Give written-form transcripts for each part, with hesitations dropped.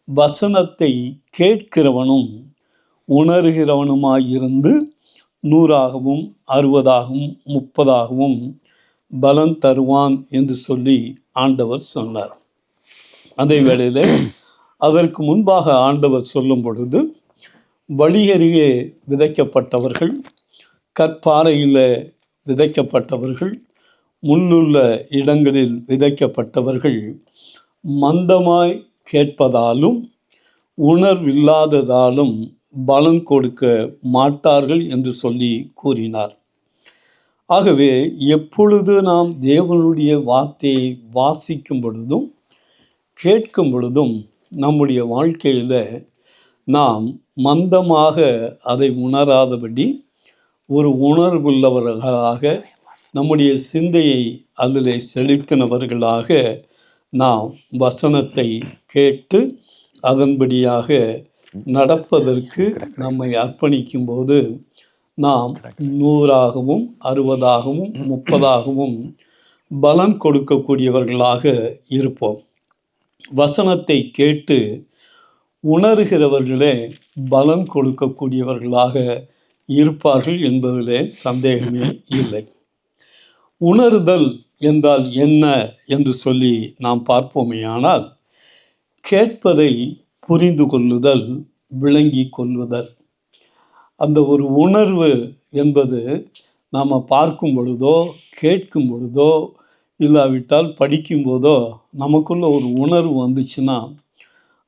வசனத்தை கேட்கிறவனும் உணர்கிறவனுமாயிருந்து 100ஆகவும் 60ஆகவும் 30ஆகவும் பலன் தருவான் என்று சொல்லி ஆண்டவர் சொன்னார். அதே வேளையில் அதற்கு முன்பாக ஆண்டவர் சொல்லும் பொழுது, வழியருகே விதைக்கப்பட்டவர்கள், கற்பாறையில் விதைக்கப்பட்டவர்கள், முள்ளுள்ள இடங்களில் விதைக்கப்பட்டவர்கள் மந்தமாய் கேட்பதாலும் உணர்வில்லாததாலும் பலன் கொடுக்க மாட்டார்கள் என்று சொல்லி கூறினார். ஆகவே எப்பொழுது நாம் தேவனுடைய வார்த்தையை வாசிக்கும் பொழுதும் கேட்கும் பொழுதும் நம்முடைய வாழ்க்கையில் நாம் மந்தமாக அதை உணராதபடி ஒரு உணர்வுள்ளவர்களாக, நம்முடைய சிந்தையை அதில் செலுத்தினவர்களாக நாம் வசனத்தை கேட்டு அதன்படியாக நடப்பதற்கு நம்மை அர்ப்பணிக்கும் போது நாம் 100ஆகவும் 60ஆகவும் 30ஆகவும் பலன் கொடுக்கக்கூடியவர்களாக இருப்போம். வசனத்தை கேட்டு உணர்கிறவர்களே பலன் கொடுக்கக்கூடியவர்களாக இருப்பார்கள் என்பதிலே சந்தேகமே இல்லை. உணர்தல் என்றால் என்ன என்று சொல்லி நாம் பார்ப்போமேயானால், கேட்பதை புரிந்து கொள்ளுதல், விளங்கி கொள்ளுதல். அந்த ஒரு உணர்வு என்பது நாம் பார்க்கும் பொழுதோ கேட்கும் பொழுதோ இல்லாவிட்டால் படிக்கும்போதோ நமக்குள்ள ஒரு உணர்வு வந்துச்சுன்னா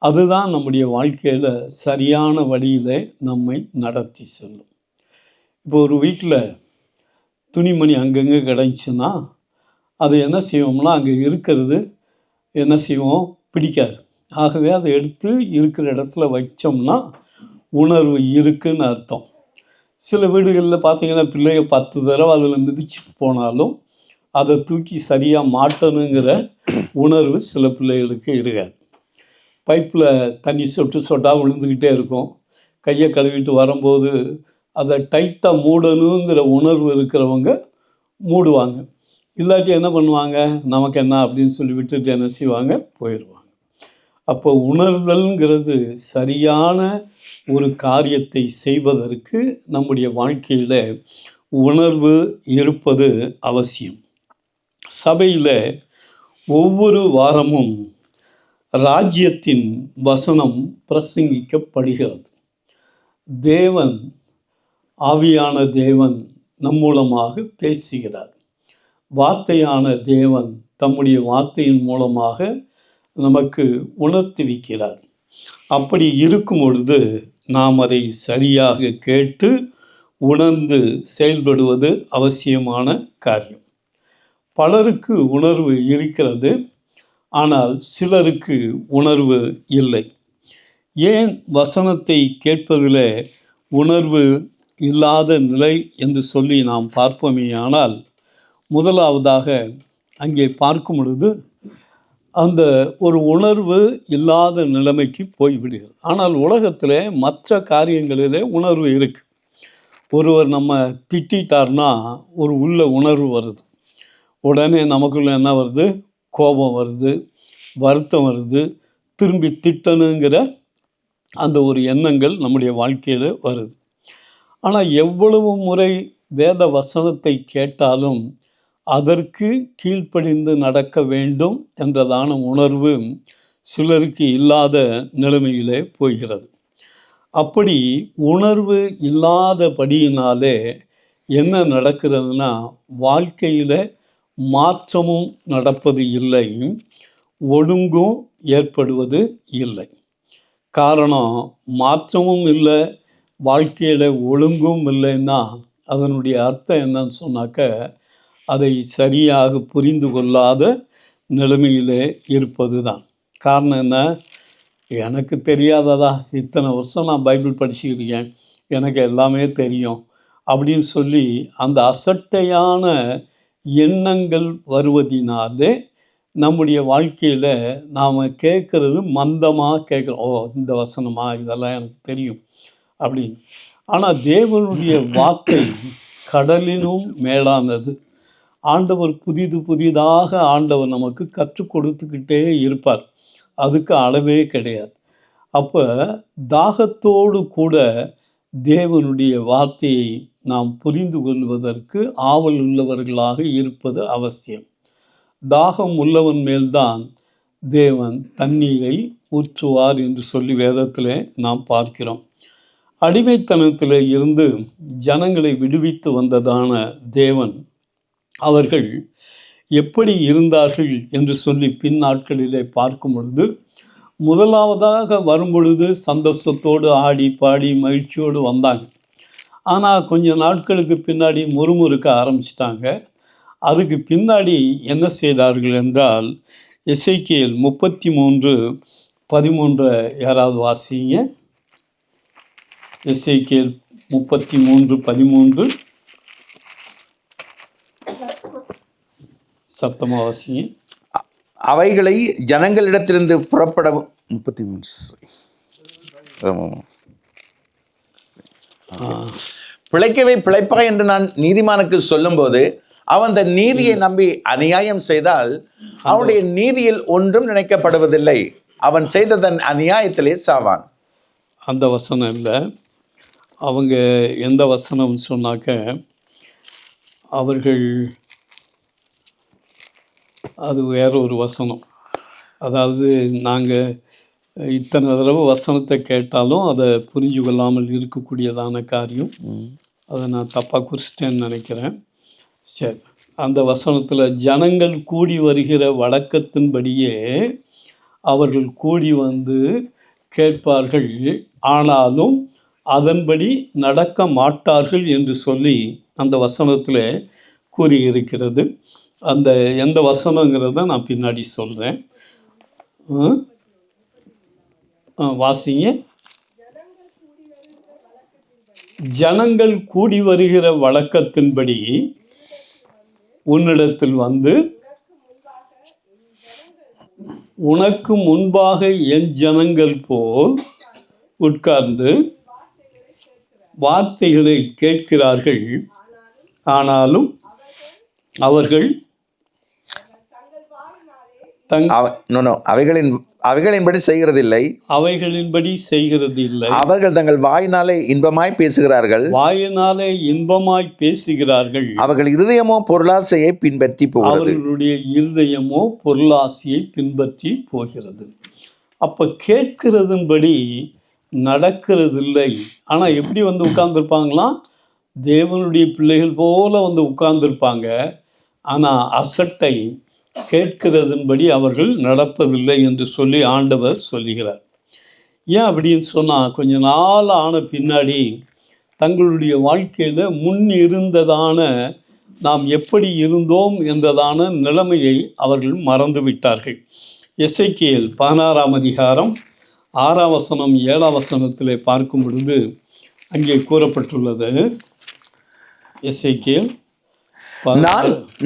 அதுதான் நம்முடைய வாழ்க்கையில் சரியான வழியில் நம்மை நடத்தி செல்லும். இப்போ ஒரு வீட்டில் துணிமணி அங்கங்கே கிடந்துச்சுன்னா அது என்ன செய்வோம்னா, அங்கே இருக்கிறது என்ன செய்வோம், பிடிக்காது. ஆகவே அதை எடுத்து இருக்கிற இடத்துல வச்சோம்னா உணர்வு இருக்குன்னு அர்த்தம். சில வீடுகளில் பார்த்திங்கன்னா பிள்ளைங்க 10 தடவை அதில் மிதிச்சு போனாலும் அதை தூக்கி சரியாக மாட்டணுங்கிற உணர்வு சில பிள்ளைகளுக்கு இருக்காது. பைப்பில் தண்ணி சொட்டு சொட்டாக விழுந்துக்கிட்டே இருக்கும். கையை கழுவிட்டு வரும்போது அதை டைட்டாக மூடணுங்கிற உணர்வு இருக்கிறவங்க மூடுவாங்க. இல்லாட்டி என்ன பண்ணுவாங்க, நமக்கு என்ன அப்படின்னு சொல்லி விட்டுட்டு என்ன செய்வாங்க, போயிடுவாங்க. அப்போ உணர்தல்ங்கிறது சரியான ஒரு காரியத்தை செய்வதற்கு நம்முடைய வாழ்க்கையில் உணர்வு இருப்பது அவசியம். சபையில் ஒவ்வொரு வாரமும் ராஜ்யத்தின் வசனம் பிரசங்கிக்கப்படுகிறது. தேவன், ஆவியான தேவன் நம் மூலமாக பேசுகிறார். வார்த்தையான தேவன் தம்முடைய வார்த்தையின் மூலமாக நமக்கு உணர்த்தி வைக்கிறார். அப்படி இருக்கும் பொழுது நாம் அதை சரியாக கேட்டு உணர்ந்து செயல்படுவது அவசியமான காரியம். பலருக்கு உணர்வு இருக்கிறது, ஆனால் சிலருக்கு உணர்வு இல்லை. ஏன் வசனத்தை கேட்பதில் உணர்வு இல்லாத நிலை என்று சொல்லி நாம் பார்ப்போமேயானால், முதலாவதாக அங்கே பார்க்கும் பொழுது அந்த ஒரு உணர்வு இல்லாத நிலைமைக்கு போய்விடுகிறது. ஆனால் உலகத்தில் மற்ற காரியங்களிலே உணர்வு இருக்குது. ஒருவர் நம்ம திட்டார்னா ஒரு உள்ள உணர்வு வருது. உடனே நமக்குள்ள என்ன வருது, கோபம் வருது, வருத்தம் வருது, திரும்பி திட்டணுங்கிற அந்த ஒரு எண்ணங்கள் நம்முடைய வாழ்க்கையில் வருது. ஆனால் எவ்வளவு முறை வேத வசனத்தை கேட்டாலும் அதற்கு கீழ்ப்படிந்து நடக்க வேண்டும் என்றதான உணர்வு சிலருக்கு இல்லாத நிலைமையிலே போகிறது. அப்படி உணர்வு இல்லாதபடியினாலே என்ன நடக்கிறதுனா, வாழ்க்கையில் மாற்றமும் நடப்பது இல்லை, ஒழுங்கும் ஏற்படுவது இல்லை. காரணம், மாற்றமும் இல்லை, வாழ்க்கையில் ஒழுங்கும் இல்லைன்னா அதனுடைய அர்த்தம் என்னன்னு சொன்னாக்க, அதை சரியாக புரிந்து கொள்ளாத நிலைமையிலே இருப்பது தான். காரணம் என்ன, எனக்கு தெரியாததா, இத்தனை வருஷம் நான் பைபிள் படிச்சுக்கிருக்கேன், எனக்கு எல்லாமே தெரியும் அப்படின்னு சொல்லி அந்த அசட்டையான எண்ணங்கள் வருவதினாலே நம்முடைய வாழ்க்கையில் நாம் கேட்குறது மந்தமாக கேட்குறோம். ஓ, இந்த வசனமா, இதெல்லாம் எனக்கு தெரியும் அப்படின்னு. ஆனால் தேவனுடைய வார்த்தை கடலினும் மேலானது. ஆண்டவர் புதிதாக ஆண்டவர் நமக்கு கற்றுக் கொடுத்துக்கிட்டே இருப்பார். அதுக்கு அளவே கிடையாது. அப்போ தாகத்தோடு கூட தேவனுடைய வார்த்தையை நாம் புரிந்து கொள்வதற்கு ஆவல் உள்ளவர்களாக இருப்பது அவசியம். தாகம் உள்ளவன் மேல்தான் தேவன் தண்ணீரை ஊற்றுவார் என்று சொல்லி வேதத்தில் நாம் பார்க்கிறோம். அடிமைத்தனத்தில் இருந்து ஜனங்களை விடுவித்து வந்ததான தேவன் அவர்கள் எப்படி இருந்தார்கள் என்று சொல்லி பின் நாட்களிலே பார்க்கும் பொழுது, முதலாவதாக வரும்பொழுது சந்தோஷத்தோடு ஆடி பாடி மகிழ்ச்சியோடு வந்தாங்க. ஆனால் கொஞ்ச நாட்களுக்கு பின்னாடி முறுமுறுக்க ஆரம்பிச்சிட்டாங்க. அதுக்கு பின்னாடி என்ன செய்தார்கள் என்றால், எசேக்கியேல் 33:13 யாராவது வாசிங்க. எசேக்கியேல் 33:13 சத்தமாக வாசிங்க. அவைகளை ஜனங்களிடத்திலிருந்து புறப்பட 33 பிழைக்கவே பிழைப்பா என்று நான் நீதிமானுக்கு சொல்லும்போது அவன் தன் நீதியை நம்பி அநியாயம் செய்தால் அவனுடைய நீதியில் ஒன்றும் நினைக்கப்படுவதில்லை. அவன் செய்த தன் அநியாயத்திலே சாவான். அந்த வசனம் இல்லை. அவங்க எந்த வசனம் சொன்னாக்க, அவர்கள் அது வேற ஒரு வசனம். அதாவது நாங்கள் இத்தனை தடவை வசனத்தை கேட்டாலும் அதை புரிஞ்சு கொள்ளாமல் இருக்கக்கூடியதான காரியம். அதை நான் தப்பாக குறிச்சிட்டேன்னு நினைக்கிறேன். சரி, அந்த வசனத்தில் ஜனங்கள் கூடி வருகிற வழக்கத்தின்படியே அவர்கள் கூடி வந்து கேட்பார்கள், ஆனாலும் அதன்படி நடக்க மாட்டார்கள் என்று சொல்லி அந்த வசனத்தில் கூறியிருக்கிறது. அந்த எந்த வசனங்கிறத நான் பின்னாடி சொல்கிறேன். வாசிங்க. ஜனங்கள் கூடி வருகிற வழக்கத்தின்படி உன்னிடத்தில் வந்து உனக்கு முன்பாக என் ஜனங்கள் போல் உட்கார்ந்து வார்த்தைகளை கேட்கிறார்கள், ஆனாலும் அவர்கள் அவைகளின்படி செய்கிறதில்லை. அவைகளின்படி செய்கிறதில்லை. அவர்கள் தங்கள் வாயினாலே இன்பமாய் பேசுகிறார்கள். வாயினாலே இன்பமாய் பேசுகிறார்கள். அவர்கள் இருதயமோ பொருளாசையை பின்பற்றி போகிறது. அவர்களுடைய இருதயமோ பொருளாசையை பின்பற்றி போகிறது. அப்ப கேட்கிறதுன்படி நடக்கிறதில்லை. ஆனால் எப்படி வந்து உட்கார்ந்துருப்பாங்களாம்? தேவனுடைய பிள்ளைகள் போல வந்து உட்கார்ந்துருப்பாங்க. ஆனால் அசட்டை கேட்கிறதன்படி அவர்கள் நடப்பதில்லை என்று சொல்லி ஆண்டவர் சொல்லுகிறார். ஏன் அப்படின்னு சொன்னால், கொஞ்ச நாள் ஆன பின்னாடி தங்களுடைய வாழ்க்கையில் முன் இருந்ததான நாம் எப்படி இருந்தோம் என்றதான நிலைமையை அவர்கள் மறந்து விட்டார்கள். எசேக்கியேல் 16:6 7 பார்க்கும் பொழுது அங்கே கூறப்பட்டுள்ளது. எசேக்கியேல்,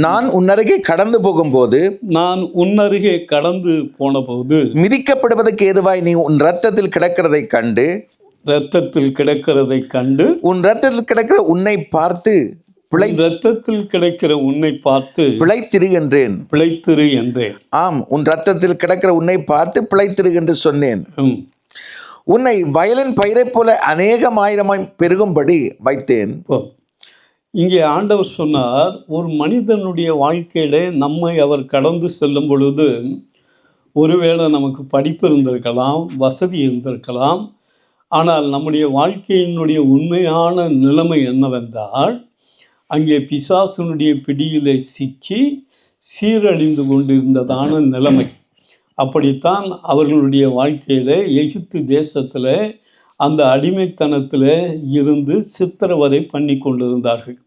நான் உன்னருகே கடந்து போகும்போது, நான் உன்னருகே கடந்து போனபோது மிதிக்கப்படுவதற்கு ஏதுவாய் நீ உன் ரத்தத்தில் கிடக்கிறதை கண்டு, உன் ரத்தத்தில் கிடக்கிற உன்னை பார்த்து ரத்தத்தில் கிடைக்கிற உன்னை பார்த்து பிழைத்திரு என்றேன். ஆம், உன் ரத்தத்தில் கிடக்கிற உன்னை பார்த்து பிழைத்திரு என்று சொன்னேன். உன்னை வயலின் பயிரை போல அநேகமாயிரமாய் பெருகும்படி வைத்தேன். இங்கே ஆண்டவர் சொன்னார், ஒரு மனிதனுடைய வாழ்க்கையில நம்மை அவர் கடந்து செல்லும் பொழுது ஒருவேளை நமக்கு படிப்பு இருந்திருக்கலாம், வசதி இருந்திருக்கலாம். ஆனால் நம்முடைய வாழ்க்கையினுடைய உண்மையான நிலைமை என்னவென்றால், அங்கே பிசாசனுடைய பிடியிலே சிக்கி சீரழிந்து கொண்டிருந்ததான நிலைமை. அப்படித்தான் அவர்களுடைய வாழ்க்கையில் எகிப்து தேசத்தில் அந்த அடிமைத்தனத்தில் இருந்து சித்திரவதை பண்ணி கொண்டிருந்தார்கள்.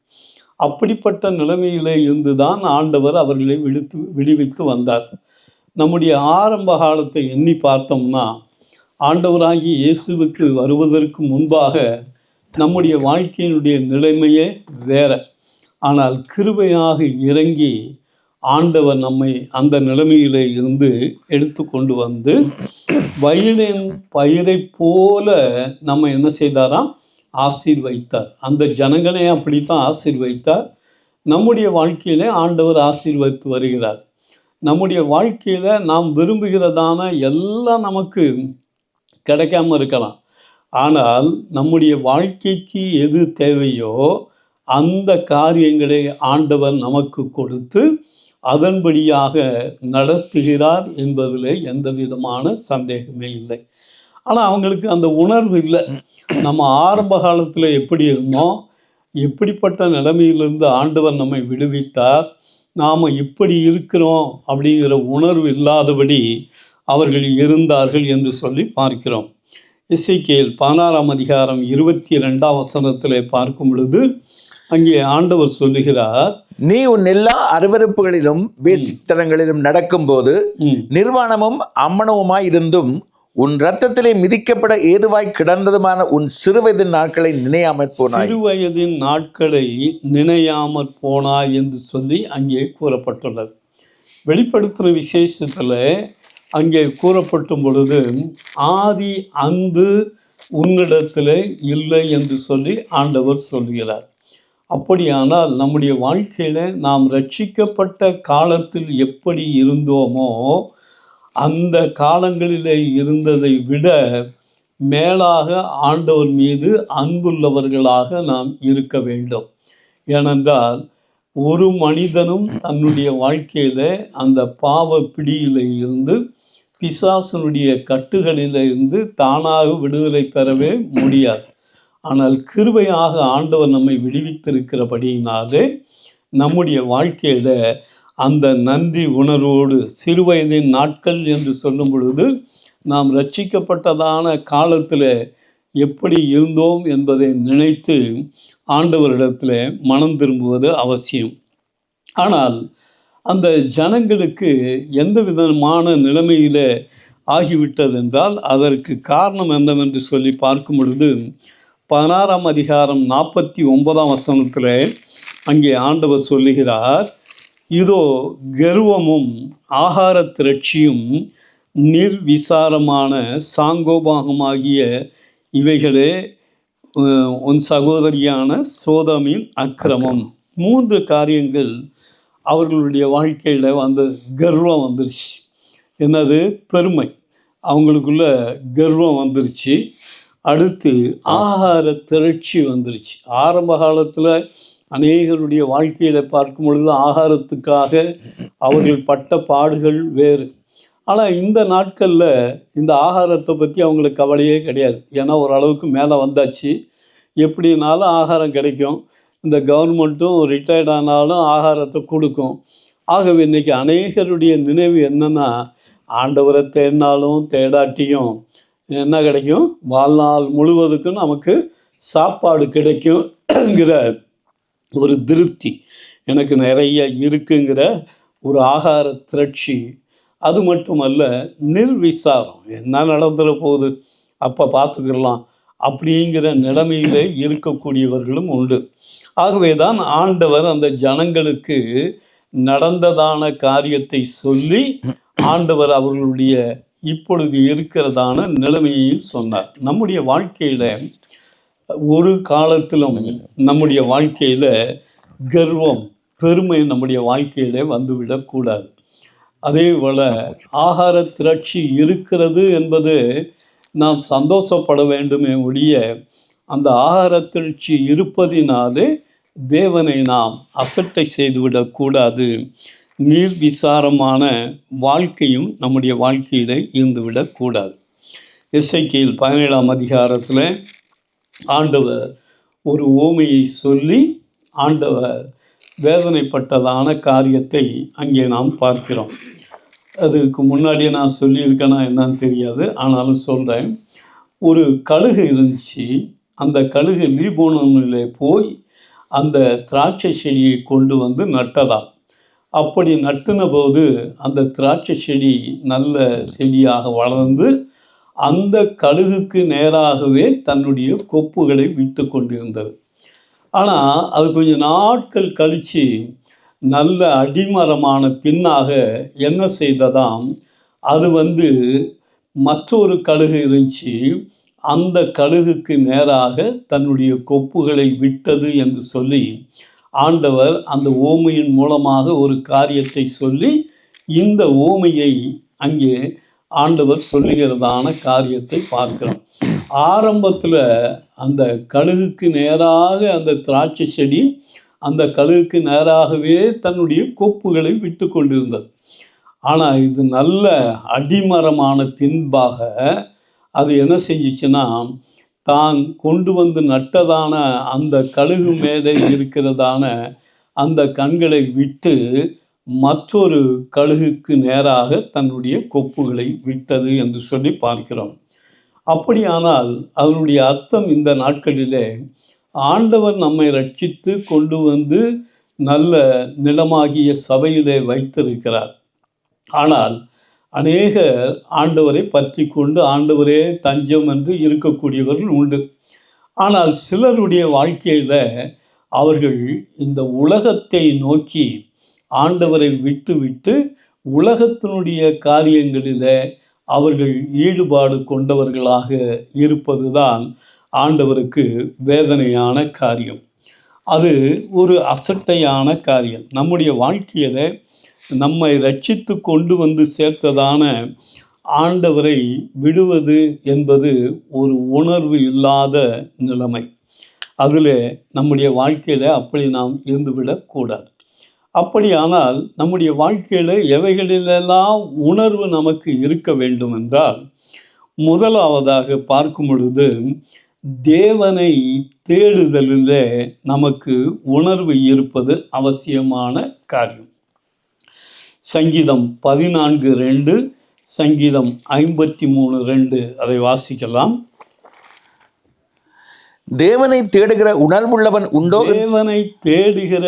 அப்படிப்பட்ட நிலைமையில் இருந்து தான் ஆண்டவர் அவர்களை விடுவித்து வந்தார். நம்முடைய ஆரம்ப காலத்தை எண்ணி பார்த்தோம்னா, ஆண்டவராகி இயேசுவுக்கு வருவதற்கு முன்பாக நம்முடைய வாழ்க்கையினுடைய நிலைமையே வேற. ஆனால் கிருபையாக இறங்கி ஆண்டவர் நம்மை அந்த நிலைமையிலே இருந்து எடுத்து கொண்டு வந்து வயலின் பயிரை போல நம்ம என்ன செய்தாராம்? ஆசீர்வைத்தார். அந்த ஜனங்களே அப்படித்தான் ஆசீர்வைத்தார். நம்முடைய வாழ்க்கையிலே ஆண்டவர் ஆசீர்வதித்து வருகிறார். நம்முடைய வாழ்க்கையில் நாம் விரும்புகிறதான எல்லாம் நமக்கு கிடைக்காம இருக்கலாம். ஆனால் நம்முடைய வாழ்க்கைக்கு எது தேவையோ அந்த காரியங்களை ஆண்டவர் நமக்கு கொடுத்து அதன்படியாக நடத்துகிறார் என்பதில் எந்த விதமான சந்தேகமே இல்லை. ஆனால் அவங்களுக்கு அந்த உணர்வு இல்லை. நம்ம ஆரம்ப காலத்தில் எப்படி இருந்தோம், எப்படிப்பட்ட நிலைமையிலிருந்து ஆண்டவர் நம்மை விடுவித்தார், நாம் இப்படி இருக்கிறோம் அப்படிங்கிற உணர்வு இல்லாதபடி அவர்கள் இருந்தார்கள் என்று சொல்லி பார்க்கிறோம். எசேக்கியேல் 16ஆம் அதிகாரம் 22ஆம் வசனத்தில் பார்க்கும் பொழுது அங்கே ஆண்டவர் சொல்லுகிறார், நீ உன் எல்லா அருவருப்புகளிலும் வேசித்தனங்களிலும் நடக்கும்போது நிர்வாணமும் அம்மனவுமாய் இருந்தும் உன் இரத்தத்திலே மிதிக்கப்பட ஏதுவாய் கிடந்ததுமான உன் சிறுவயதின் நாட்களை நினையாமற் போனாய். சிறுவயதின் நாட்களை நினையாமற் போனாய் என்று சொல்லி அங்கே கூறப்பட்டுள்ளது. வெளிப்படுத்தின விசேஷத்தில் அங்கே கூறப்படும் பொழுது ஆதி அன்பு உன்னிடத்தில் இல்லை என்று சொல்லி ஆண்டவர் சொல்கிறார். அப்படியானால் நம்முடைய வாழ்க்கையில் நாம் ரட்சிக்கப்பட்ட காலத்தில் எப்படி இருந்தோமோ அந்த காலங்களில் இருந்ததை விட மேலாக ஆண்டவர் மீது அன்புள்ளவர்களாக நாம் இருக்க வேண்டும். ஏனென்றால் ஒரு மனிதனும் தன்னுடைய வாழ்க்கையில் அந்த பாவ பிடியில் இருந்து பிசாசனுடைய கட்டுகளில் இருந்து தானாக விடுதலை பெறவே முடியாது. ஆனால் கிருபையாக ஆண்டவர் நம்மை விடுவித்திருக்கிறபடியினாலே நம்முடைய வாழ்க்கையில் அந்த நன்றி உணர்வோடு சிறுவயதின் நாட்கள் என்று சொல்லும் பொழுது நாம் ரட்சிக்கப்பட்டதான காலத்தில் எப்படி இருந்தோம் என்பதை நினைத்து ஆண்டவரிடத்தில் மனம் திரும்புவது அவசியம். ஆனால் அந்த ஜனங்களுக்கு எந்த விதமான நிலைமையில் ஆகிவிட்டது என்றால் அதற்கு காரணம் என்னவென்று சொல்லி பார்க்கும் பொழுது 16ஆம் அதிகாரம் 49ஆம் வசனத்தில் அங்கே ஆண்டவர் சொல்லுகிறார், இதோ கர்வமும் ஆகார திரட்சியும் நிர்விசாரமான சாங்கோபாகமாகிய இவைகளே உன் சகோதரியான சோதமின் அக்கிரமம். 3 காரியங்கள் அவர்களுடைய வாழ்க்கையில் கர்வம் வந்துருச்சு. என்னது? பெருமை. அவங்களுக்குள்ள கர்வம் வந்துருச்சு. அடுத்து ஆகார திரட்சி வந்துருச்சு. ஆரம்ப காலத்தில் அநேகருடைய வாழ்க்கையில் பார்க்கும் பொழுது ஆகாரத்துக்காக அவர்கள் பட்ட பாடுகள் வேறு. ஆனால் இந்த நாட்களில் இந்த ஆகாரத்தை பற்றி அவங்களுக்கு கவலையே கிடையாது. ஏன்னா ஓரளவுக்கு மேலே வந்தாச்சு, எப்படினாலும் ஆகாரம் கிடைக்கும். இந்த கவர்மெண்ட்டும் ரிட்டையர்ட் ஆனாலும் ஆகாரத்தை கொடுக்கும். ஆகவே இன்றைக்கி அநேகருடைய நினைவு என்னென்னா, ஆண்டவரை தேடினாலும் தேடாட்டியும் என்ன கிடைக்கும்? வாழ்நாள் முழுவதுக்கும் நமக்கு சாப்பாடு கிடைக்குங்கிற ஒரு திருப்தி, எனக்கு நிறைய இருக்குங்கிற ஒரு ஆகார திரட்சி. அது மட்டுமல்ல, நிர்விசாரம், என்ன நடந்துட போகுது அப்போ பார்த்துக்கலாம் அப்படிங்கிற நிலைமையில் இருக்கக்கூடியவர்களும் உண்டு. ஆகவே தான் ஆண்டவர் அந்த ஜனங்களுக்கு நடந்ததான காரியத்தை சொல்லி ஆண்டவர் அவர்களுடைய இப்பொழுது இருக்கிறதான நிலைமையையும் சொன்னார். நம்முடைய வாழ்க்கையில் ஒரு காலத்திலும் நம்முடைய வாழ்க்கையில் கர்வம், பெருமை நம்முடைய வாழ்க்கையில் வந்துவிடக்கூடாது. அதே போல் ஆகார திரட்சி இருக்கிறது என்பது நாம் சந்தோஷப்பட வேண்டுமே ஒழிய, அந்த ஆகார திரட்சி இருப்பதினாலே தேவனை நாம் அசட்டை செய்துவிடக்கூடாது. நிர்விசாரமான வாழ்க்கையும் நம்முடைய வாழ்க்கையில் இருந்துவிடக்கூடாது. எசேக்கியேல் 17ஆம் அதிகாரத்தில் ஆண்டவர் ஒரு ஓமையை சொல்லி ஆண்டவர் வேதனைப்பட்டதான காரியத்தை அங்கே நாம் பார்க்கிறோம். அதுக்கு முன்னாடியே நான் சொல்லியிருக்கேனா என்னன்னு தெரியாது, ஆனாலும் சொல்கிறேன். ஒரு கழுகு இருந்துச்சு. அந்த கழுகு லீபோனோனில் போய் அந்த திராட்சை செடியை கொண்டு வந்து நட்டதாம். அப்படி நட்டின போது அந்த திராட்சை செடி நல்ல செடியாக வளர்ந்து அந்த கழுகுக்கு நேராகவே தன்னுடைய கொப்புகளை விட்டு கொண்டிருந்தது. ஆனால் அது கொஞ்சம் நாட்கள் கழித்து நல்ல அடிமரமான பின்னாக என்ன செய்ததாம், அது மற்றொரு கழுகு இருந்துச்சு, அந்த கழுகுக்கு நேராக தன்னுடைய கொப்புகளை விட்டது என்று சொல்லி ஆண்டவர் அந்த ஓமையின் மூலமாக ஒரு காரியத்தை சொல்லி இந்த ஓமையை அங்கே ஆண்டவர் சொல்லுகிறதான காரியத்தை பார்க்கிறோம். ஆரம்பத்தில் அந்த கழுகுக்கு நேராக அந்த திராட்சை செடி அந்த கழுகுக்கு நேராகவே தன்னுடைய கொப்புகளை விட்டு கொண்டிருந்தது. ஆனால் இது நல்ல அடிமரமான பின்பாக அது என்ன செஞ்சிச்சுன்னா, தான் கொண்டு வந்து நட்டதான அந்த கழுகு மேலே இருக்கிறதான அந்த கண்களை விட்டு மற்றொரு கழுகுக்கு நேராக தன்னுடைய கொப்புகளை விட்டது என்று சொல்லி பார்க்கிறோம். அப்படியானால் அதனுடைய அர்த்தம் இந்த நாட்களிலே ஆண்டவர் நம்மை ரட்சித்து கொண்டு வந்து நல்ல நிலமாகிய சபையிலே வைத்திருக்கிறார். ஆனால் அநேகர் ஆண்டவரை பற்றி கொண்டு ஆண்டவரே தஞ்சம் என்று இருக்கக்கூடியவர்கள் உண்டு. ஆனால் சிலருடைய வாழ்க்கையில் அவர்கள் இந்த உலகத்தை நோக்கி ஆண்டவரை விட்டு உலகத்தினுடைய காரியங்களில் அவர்கள் ஈடுபாடு கொண்டவர்களாக இருப்பதுதான் ஆண்டவருக்கு வேதனையான காரியம். அது ஒரு அசட்டையான காரியம். நம்முடைய வாழ்க்கையில் நம்மை ரட்சித்து கொண்டு வந்து சேர்த்ததான ஆண்டவரை விடுவது என்பது ஒரு உணர்வு இல்லாத நிலைமை. அதில் நம்முடைய வாழ்க்கையில் அப்படி நாம் இருந்துவிடக்கூடாது. அப்படியானால் நம்முடைய வாழ்க்கையில் எவைகளிலெல்லாம் உணர்வு நமக்கு இருக்க வேண்டும் என்றால், முதலாவதாக பார்க்கும் பொழுது தேவனை தேடுதலில் நமக்கு உணர்வு இருப்பது அவசியமான காரியம். சங்கீதம் 14:2, சங்கீதம் 53:2 அதை வாசிக்கலாம். தேவனை தேடுகிற உணர்வுள்ளவன் உண்டோ, தேவனை தேடுகிற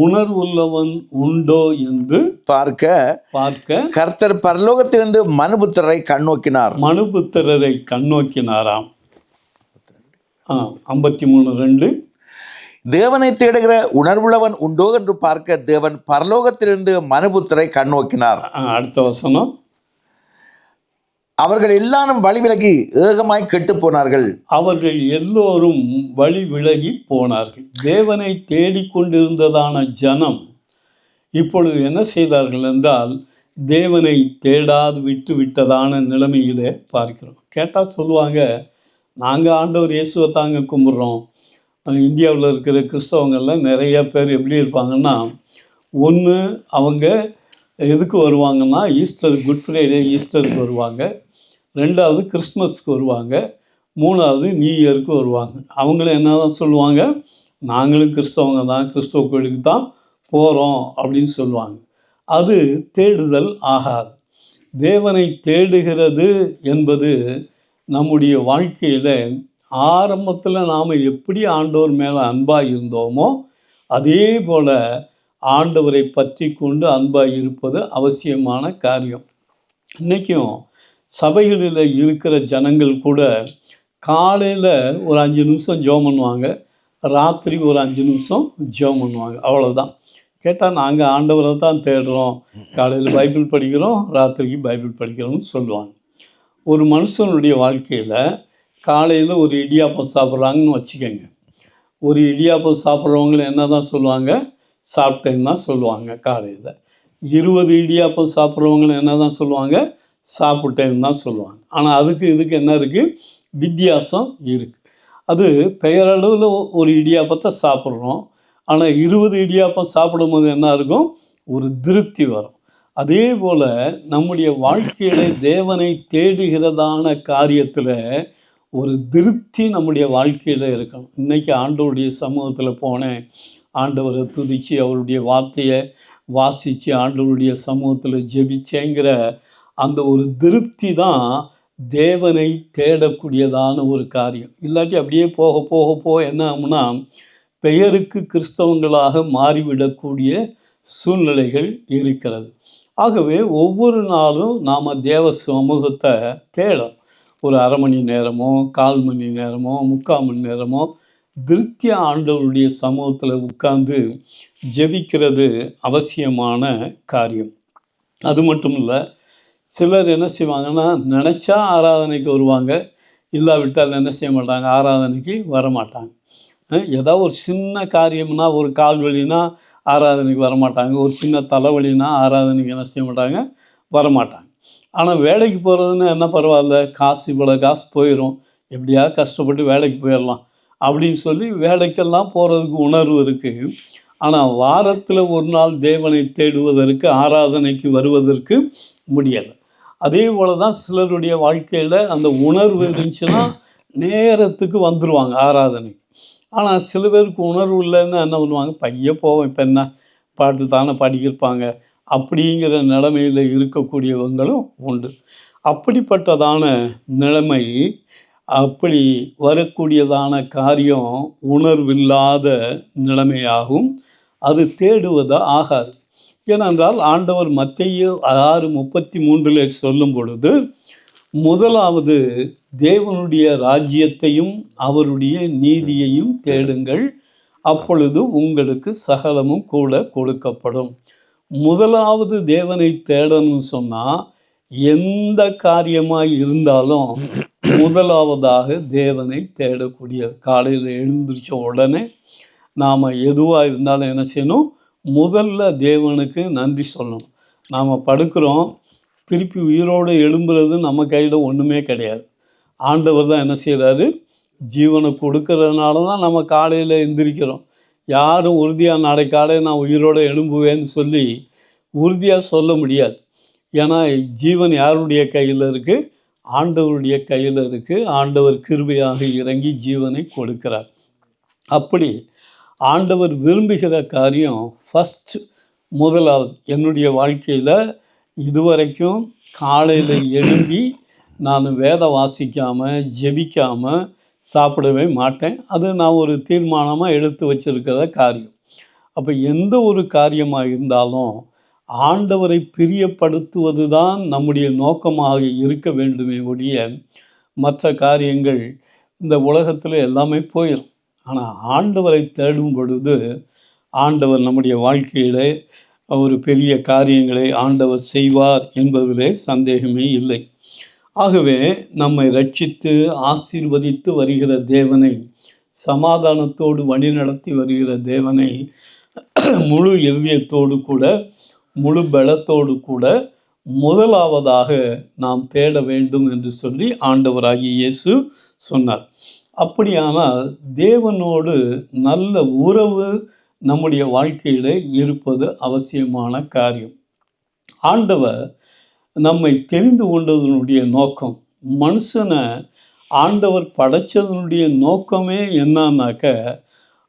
உணர்வுள்ளவன் உண்டோ என்று பார்க்க கர்த்தர் பரலோகத்திலிருந்து மனுபுத்திரரை கண்ணோக்கினாராம். 53:2 தேவனை தேடுகிற உணர்வுள்ளவன் உண்டோ என்று பார்க்க தேவன் பரலோகத்திலிருந்து மனுபுத்திரை கண்ணோக்கினார். அடுத்த வசனம், அவர்கள் எல்லாரும் வழி விலகி ஏகமாய் கெட்டு போனார்கள். அவர்கள் எல்லோரும் வழி விலகி போனார்கள். தேவனை தேடிக்கொண்டிருந்ததான ஜனம் இப்பொழுது என்ன செய்தார்கள் என்றால், தேவனை தேடாது விட்டு விட்டதான நிலைமையிலே பார்க்கிறோம். கேட்டால் சொல்லுவாங்க, நாங்கள் ஆண்டவர் இயேசுவை தாங்க கும்பிட்றோம். இந்தியாவில் இருக்கிற கிறிஸ்தவங்கள்லாம் நிறைய பேர் எப்படி இருப்பாங்கன்னா, ஒன்று அவங்க எதுக்கு வருவாங்கன்னா, குட் ஃப்ரைடே ஈஸ்டருக்கு வருவாங்க. ரெண்டாவது கிறிஸ்மஸ்க்கு வருவாங்க. மூணாவது நியூ இயருக்கு வருவாங்க. அவங்களும் என்ன தான் சொல்லுவாங்க, நாங்களும் கிறிஸ்தவங்க தான், கிறிஸ்தவ கோயிலுக்கு தான் போகிறோம் அப்படின்னு சொல்லுவாங்க. அது தேடுதல் ஆகாது. தேவனை தேடுகிறது என்பது நம்முடைய வாழ்க்கையில் ஆரம்பத்தில் நாம் எப்படி ஆண்டவர் மேலே அன்பாக இருந்தோமோ அதே போல் ஆண்டவரை பற்றி கொண்டு அன்பாக இருப்பது அவசியமான காரியம். இன்றைக்கும் சபைகளில் இருக்கிற ஜனங்கள் கூட காலையில் ஒரு 5 நிமிஷம் ஜெபம் பண்ணுவாங்க, ராத்திரி ஒரு 5 நிமிஷம் ஜெபம் பண்ணுவாங்க, அவ்வளோதான். கேட்டால் நாங்கள் ஆண்டவரை தான் தேடுறோம், காலையில் பைபிள் படிக்கிறோம், ராத்திரிக்கு பைபிள் படிக்கிறோம்னு சொல்லுவாங்க. ஒரு மனுஷனுடைய வாழ்க்கையில் காலையில் ஒரு இடியாப்பம் சாப்பிட்றாங்கன்னு வச்சுக்கோங்க. ஒரு இடியாப்பம் சாப்பிட்றவங்கள என்ன தான் சொல்லுவாங்க, சாப்பிட்டேன்னு தான் சொல்லுவாங்க. காலையில் 20 இடியாப்பம் சாப்பிட்றவங்கள என்ன தான் சொல்லுவாங்க, சாப்பிட்டேன்னு தான் சொல்லுவாங்க. ஆனால் அதுக்கு இதுக்கு என்ன இருக்குது, வித்தியாசம் இருக்குது. அது பெயரளவில் ஒரு இடியாப்பத்தை சாப்பிட்றோம், ஆனால் 20 இடியாப்பம் சாப்பிடும்போது என்ன இருக்கும், ஒரு திருப்தி வரும். அதே போல் நம்முடைய வாழ்க்கையில தேவனை தேடுகிறதான காரியத்தில் ஒரு திருப்தி நம்முடைய வாழ்க்கையில் இருக்கணும். இன்றைக்கி ஆண்டவருடைய சமூகத்தில் போனேன், ஆண்டவரை துதித்து அவருடைய வார்த்தையை வாசித்து ஆண்டவருடைய சமூகத்தில் ஜெபிச்சேங்கிற அந்த ஒரு திருப்தி தான் தேவனை தேடக்கூடியதான ஒரு காரியம். இல்லாட்டி அப்படியே போக போக போக என்ன ஆகும்னா, பெயருக்கு கிறிஸ்தவங்களாக மாறிவிடக்கூடிய சூழ்நிலைகள் இருக்கிறது. ஆகவே ஒவ்வொரு நாளும் நாம் தேவ சமூகத்தை தேடும். ஒரு அரை மணி நேரமோ 1/4 மணி நேரமோ 3/4 மணி நேரமோ திருப்திய ஆண்டவருடைய சமூகத்தில் உட்கார்ந்து ஜெபிக்கிறது அவசியமான காரியம். அது மட்டும் இல்லை, சிலர் என்ன செய்வாங்கன்னா, நினச்சா ஆராதனைக்கு வருவாங்க, இல்லாவிட்டால் என்ன செய்ய மாட்டாங்க, ஆராதனைக்கு வரமாட்டாங்க. ஏதாவது ஒரு சின்ன காரியம்னா, ஒரு கால் வலினா ஆராதனைக்கு வரமாட்டாங்க, ஒரு சின்ன தலைவலினா ஆராதனைக்கு என்ன செய்ய மாட்டாங்க, வரமாட்டாங்க. ஆனால் வேலைக்கு போகிறதுன்னு என்ன பரவாயில்ல, காசு இவ்வளோ காசு போயிடும், எப்படியா கஷ்டப்பட்டு வேலைக்கு போயிடலாம் அப்படின்னு சொல்லி வேலைக்கெல்லாம் போகிறதுக்கு உணர்வு இருக்குது. ஆனால் வாரத்தில் ஒரு நாள் தேவனை தேடுவதற்கு, ஆராதனைக்கு வருவதற்கு முடியலை. அதே போல தான் சிலருடைய வாழ்க்கையில் அந்த உணர்வு இருந்துச்சுன்னா நேரத்துக்கு வந்துடுவாங்க ஆராதனைக்கு. ஆனால் சில பேருக்கு உணர்வு இல்லைன்னு என்ன பண்ணுவாங்க, பைய போவோம், இப்போ என்ன பாட்டு தானே பாடிக்கிருப்பாங்க அப்படிங்கிற நிலைமையில் இருக்கக்கூடியவங்களும் உண்டு. அப்படிப்பட்டதான நிலைமை, அப்படி வரக்கூடியதான காரியம் உணர்வில்லாத நிலைமையாகும். அது தேடுவதா ஆகாது. ஏனென்றால் ஆண்டவர் மத்தேயு 6:33 சொல்லும் பொழுது, முதலாவது தேவனுடைய ராஜ்யத்தையும் அவருடைய நீதியையும் தேடுங்கள், அப்பொழுது உங்களுக்கு சகலமும் கூட கொடுக்கப்படும். முதலாவது தேவனை தேடணும்னு சொன்னால் எந்த காரியமாய் இருந்தாலும் முதலாவதாக தேவனை தேடக்கூடிய, காலையில் எழுந்திரிச்ச உடனே நாம் எதுவாக இருந்தாலும் என்ன செய்யணும், முதல்ல தேவனுக்கு நன்றி சொல்லணும். நாம் படுக்கிறோம், திருப்பி உயிரோடு எழும்புறது நம்ம கையில் ஒன்றுமே கிடையாது. ஆண்டவர் தான் என்ன செய்கிறாரு, ஜீவனை கொடுக்கறதுனால தான் நம்ம காலையில் எந்திரிக்கிறோம். யாரும் உறுதியாக நாளை காலையில் நான் உயிரோடு எழும்புவேன்னு சொல்லி உறுதியாக சொல்ல முடியாது. ஏன்னா ஜீவன் யாருடைய கையில் இருக்குது, ஆண்டவருடைய கையில் இருக்குது. ஆண்டவர் கிருபையாக இறங்கி ஜீவனை கொடுக்கிறார். அப்படி ஆண்டவர் விரும்புகிற காரியம் ஃபஸ்ட்டு, முதலாவது. என்னுடைய வாழ்க்கையில் இதுவரைக்கும் காலையில் எழும்பி நான் வேதம் வாசிக்காமல் ஜெபிக்காமல் சாப்பிடவே மாட்டேன். அது நான் ஒரு தீர்மானமாக எடுத்து வச்சிருக்கிற காரியம். அப்போ எந்த ஒரு காரியமாக இருந்தாலும் ஆண்டவரை பிரியப்படுத்துவது தான் நம்முடைய நோக்கமாக இருக்க வேண்டுமே ஒழிய மற்ற காரியங்கள் இந்த உலகத்தில் எல்லாமே போயிடும். ஆனால் ஆண்டவரை தேடும் பொழுது ஆண்டவர் நம்முடைய வாழ்க்கையில் ஒரு பெரிய காரியங்களை ஆண்டவர் செய்வார் என்பதிலே சந்தேகமே இல்லை. ஆகவே நம்மை ரட்சித்து ஆசீர்வதித்து வருகிற தேவனை, சமாதானத்தோடு வழிநடத்தி வருகிற தேவனை முழு இருதயத்தோடு கூட, முழு பலத்தோடு கூட முதலாவதாக நாம் தேட வேண்டும் என்று சொல்லி ஆண்டவராகிய இயேசு சொன்னார். அப்படியானால் தேவனோடு நல்ல உறவு நம்முடைய வாழ்க்கையில் இருப்பது அவசியமான காரியம். ஆண்டவர் நம்மை தெரிந்து கொண்டதனுடைய நோக்கம், மனுஷனை ஆண்டவர் படைச்சதனுடைய நோக்கமே என்னன்னாக்க,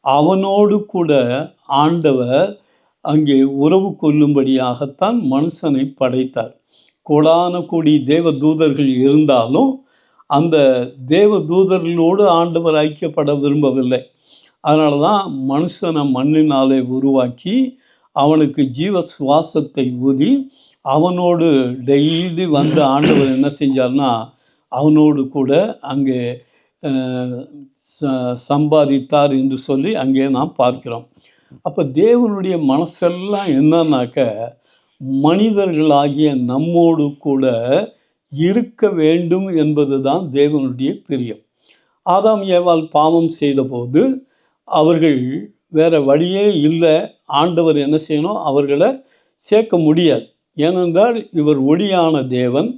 அவனோடு கூட ஆண்டவர் அங்கே உறவு கொள்ளும்படியாகத்தான் மனுஷனை படைத்தார். கோடான கோடி தேவ தூதர்கள் இருந்தாலும் அந்த தேவ தூதர்களோடு ஆண்டவர் ஐக்கியப்பட விரும்பவில்லை. அதனால தான் மனுஷனை மண்ணினாலே உருவாக்கி அவனுக்கு ஜீவ சுவாசத்தை ஊதி அவனோடு டெய்லி வந்து ஆண்டவர் என்ன செஞ்சார்னா அவனோடு கூட அங்கே சம்பாதித்தார் என்று சொல்லி அங்கே நாம் பார்க்கிறோம். அப்போ தேவனுடைய மனசெல்லாம் என்னன்னாக்க, மனிதர்களாகிய நம்மோடு கூட இருக்க வேண்டும் என்பது தான் தேவனுடைய பிரியம். ஆதாம் ஏவாள் பாவம் செய்தபோது அவர்கள் வேறு வழியே இல்லை. ஆண்டவர் என்ன செய்யணும், அவர்களை சேர்க்க முடியாது. ஏனென்றால் இவர் ஒளியான தேவன்,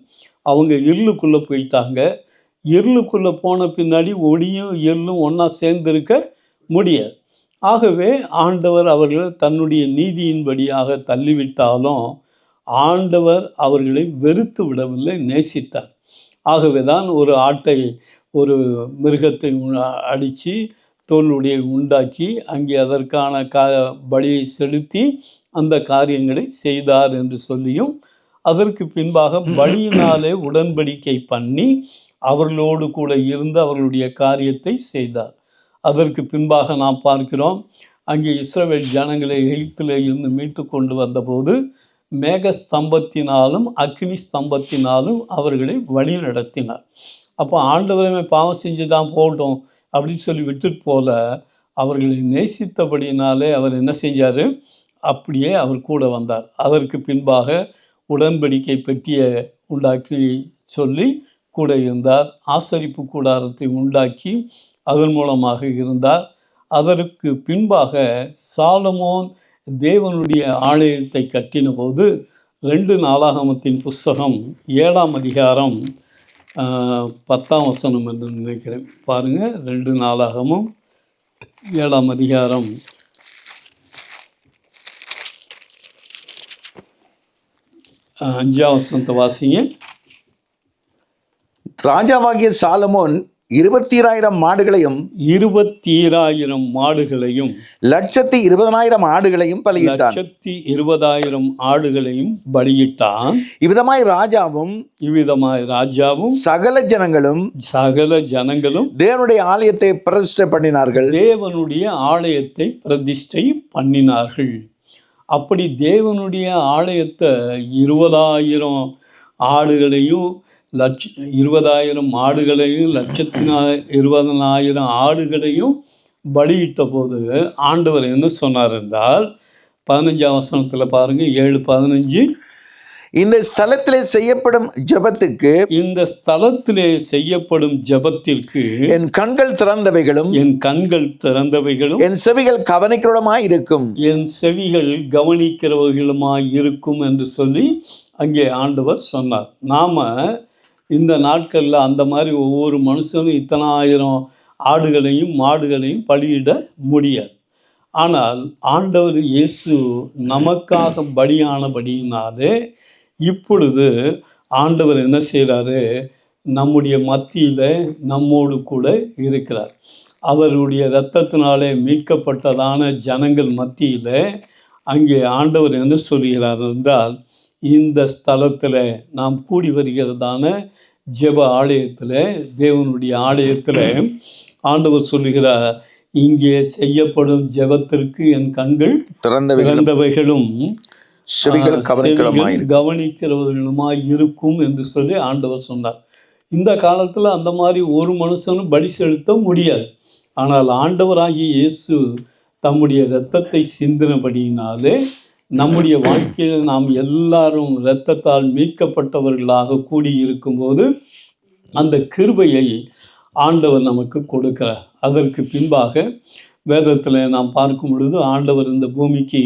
அவங்க இருளுக்குள்ளே போயிட்டாங்க. இருளுக்குள்ளே போன பின்னாடி ஒளியும் இருளும் ஒன்றா சேர்ந்திருக்க முடியாது. ஆகவே ஆண்டவர் அவர்களை தன்னுடைய நீதியின்படியாக தள்ளிவிட்டாலும் ஆண்டவர் அவர்களை வெறுத்து விடவில்லை, நேசித்தார். ஆகவே தான் ஒரு ஆட்டை, ஒரு மிருகத்தை அடித்து தோலுடைய உண்டாக்கி அங்கே அதற்கான பலியை செலுத்தி அந்த காரியங்களை செய்தார் என்று சொல்லியும், அதற்கு பின்பாக பலியினாலே உடன்படிக்கை பண்ணி அவர்களோடு கூட இருந்து அவர்களுடைய காரியத்தை செய்தார். அதற்கு பின்பாக நாம் பார்க்கிறோம், அங்கே இஸ்ரவேல் ஜனங்களை எகிப்திலே இருந்து மீட்டு கொண்டு வந்தபோது மேக ஸ்தம்பத்தினாலும் அக்னி ஸ்தம்பத்தினாலும் அவர்களை வழி நடத்தினார். அப்போ ஆண்டவரை பாவம் செஞ்சு தான் போட்டோம் அப்படின்னு சொல்லி விட்டுட்டு போல, அவர்களை நேசித்தபடினாலே அவர் என்ன செஞ்சார், அப்படியே அவர் கூட வந்தார். அதற்கு பின்பாக உடன்படிக்கை பெட்டியை உண்டாக்கி சொல்லி கூட இருந்தார். ஆசரிப்பு கூடாரத்தை உண்டாக்கி அதன் மூலமாக இருந்தார். அதற்கு பின்பாக சாலமோன் தேவனுடைய ஆலயத்தை கட்டின போது 2 நாளாகமத்தின் புஸ்தகம் 7ஆம் அதிகாரம் 10ஆம் வசனம் என்று நினைக்கிறேன். பாருங்கள், 2 நாளாகமும் 7ஆம் அதிகாரம் 5ஆம் வசனத்தை வாசிங்க. ராஜாவாகிய சாலமோன் 20,000 மாடுகளையும் 20,000 மாடுகளையும் 120,000 ஆடுகளையும் பலியிட்டான். 120,000 ஆடுகளையும் பலியிட்டான். இவ்விதமாய் ராஜாவும் சகல ஜனங்களும் தேவனுடைய ஆலயத்தை பிரதிஷ்டை பண்ணினார்கள். தேவனுடைய ஆலயத்தை பிரதிஷ்டை பண்ணினார்கள். அப்படி தேவனுடைய ஆலயத்தை 20,000 ஆடுகளையும் 20,000 ஆடுகளையும் 120,000 ஆடுகளையும் பலியிட்ட போது ஆண்டவர் என்ன சொன்னார் என்றால், 15ஆம் வசனத்தில் பாருங்க, 7:15, இந்த ஸ்தலத்திலே செய்யப்படும் ஜெபத்திற்கு என் கண்கள் திறந்தவைகளும் என் செவிகள் கவனிக்கிறவர்களுமாய் இருக்கும் என்று சொல்லி அங்கே ஆண்டவர் சொன்னார். நாம இந்த நாட்களில் அந்த மாதிரி ஒவ்வொரு மனுஷனும் 1,000 ஆடுகளையும் மாடுகளையும் பலியிட முடியாது. ஆனால் ஆண்டவர் இயேசு நமக்காக பலியானபடியினாலே இப்பொழுது ஆண்டவர் என்ன செய்கிறாரு, நம்முடைய மத்தியில் நம்மோடு கூட இருக்கிறார். அவருடைய இரத்தத்தினாலே மீட்கப்பட்டதான ஜனங்கள் மத்தியில் அங்கே ஆண்டவர் என்ன சொல்கிறார் என்றால், இந்த ஸ்தலத்தில் நாம் கூடி வருகிறதான ஜெப ஆலயத்தில், தேவனுடைய ஆலயத்தில் ஆண்டவர் சொல்லுகிறார், இங்கே செய்யப்படும் ஜெபத்திற்கு என் கண்கள் திறந்தவைகளும் செவிகள் கவனிக்கிறவர்களுமாய் இருக்கும் என்று சொல்லி ஆண்டவர் சொன்னார். இந்த காலத்தில் அந்த மாதிரி ஒரு மனுஷனும் பலி செலுத்த முடியாது. ஆனால் ஆண்டவராகிய இயேசு தம்முடைய இரத்தத்தை சிந்தினபடியினாலே நம்முடைய வாழ்க்கையில் நாம் எல்லாரும் இரத்தத்தால் மீட்கப்பட்டவர்களாக கூடியிருக்கும்போது அந்த கிருபையை ஆண்டவர் நமக்கு கொடுக்கிறார். அதற்கு பின்பாக வேதத்தில் நாம் பார்க்கும் பொழுது ஆண்டவர் இந்த பூமிக்கு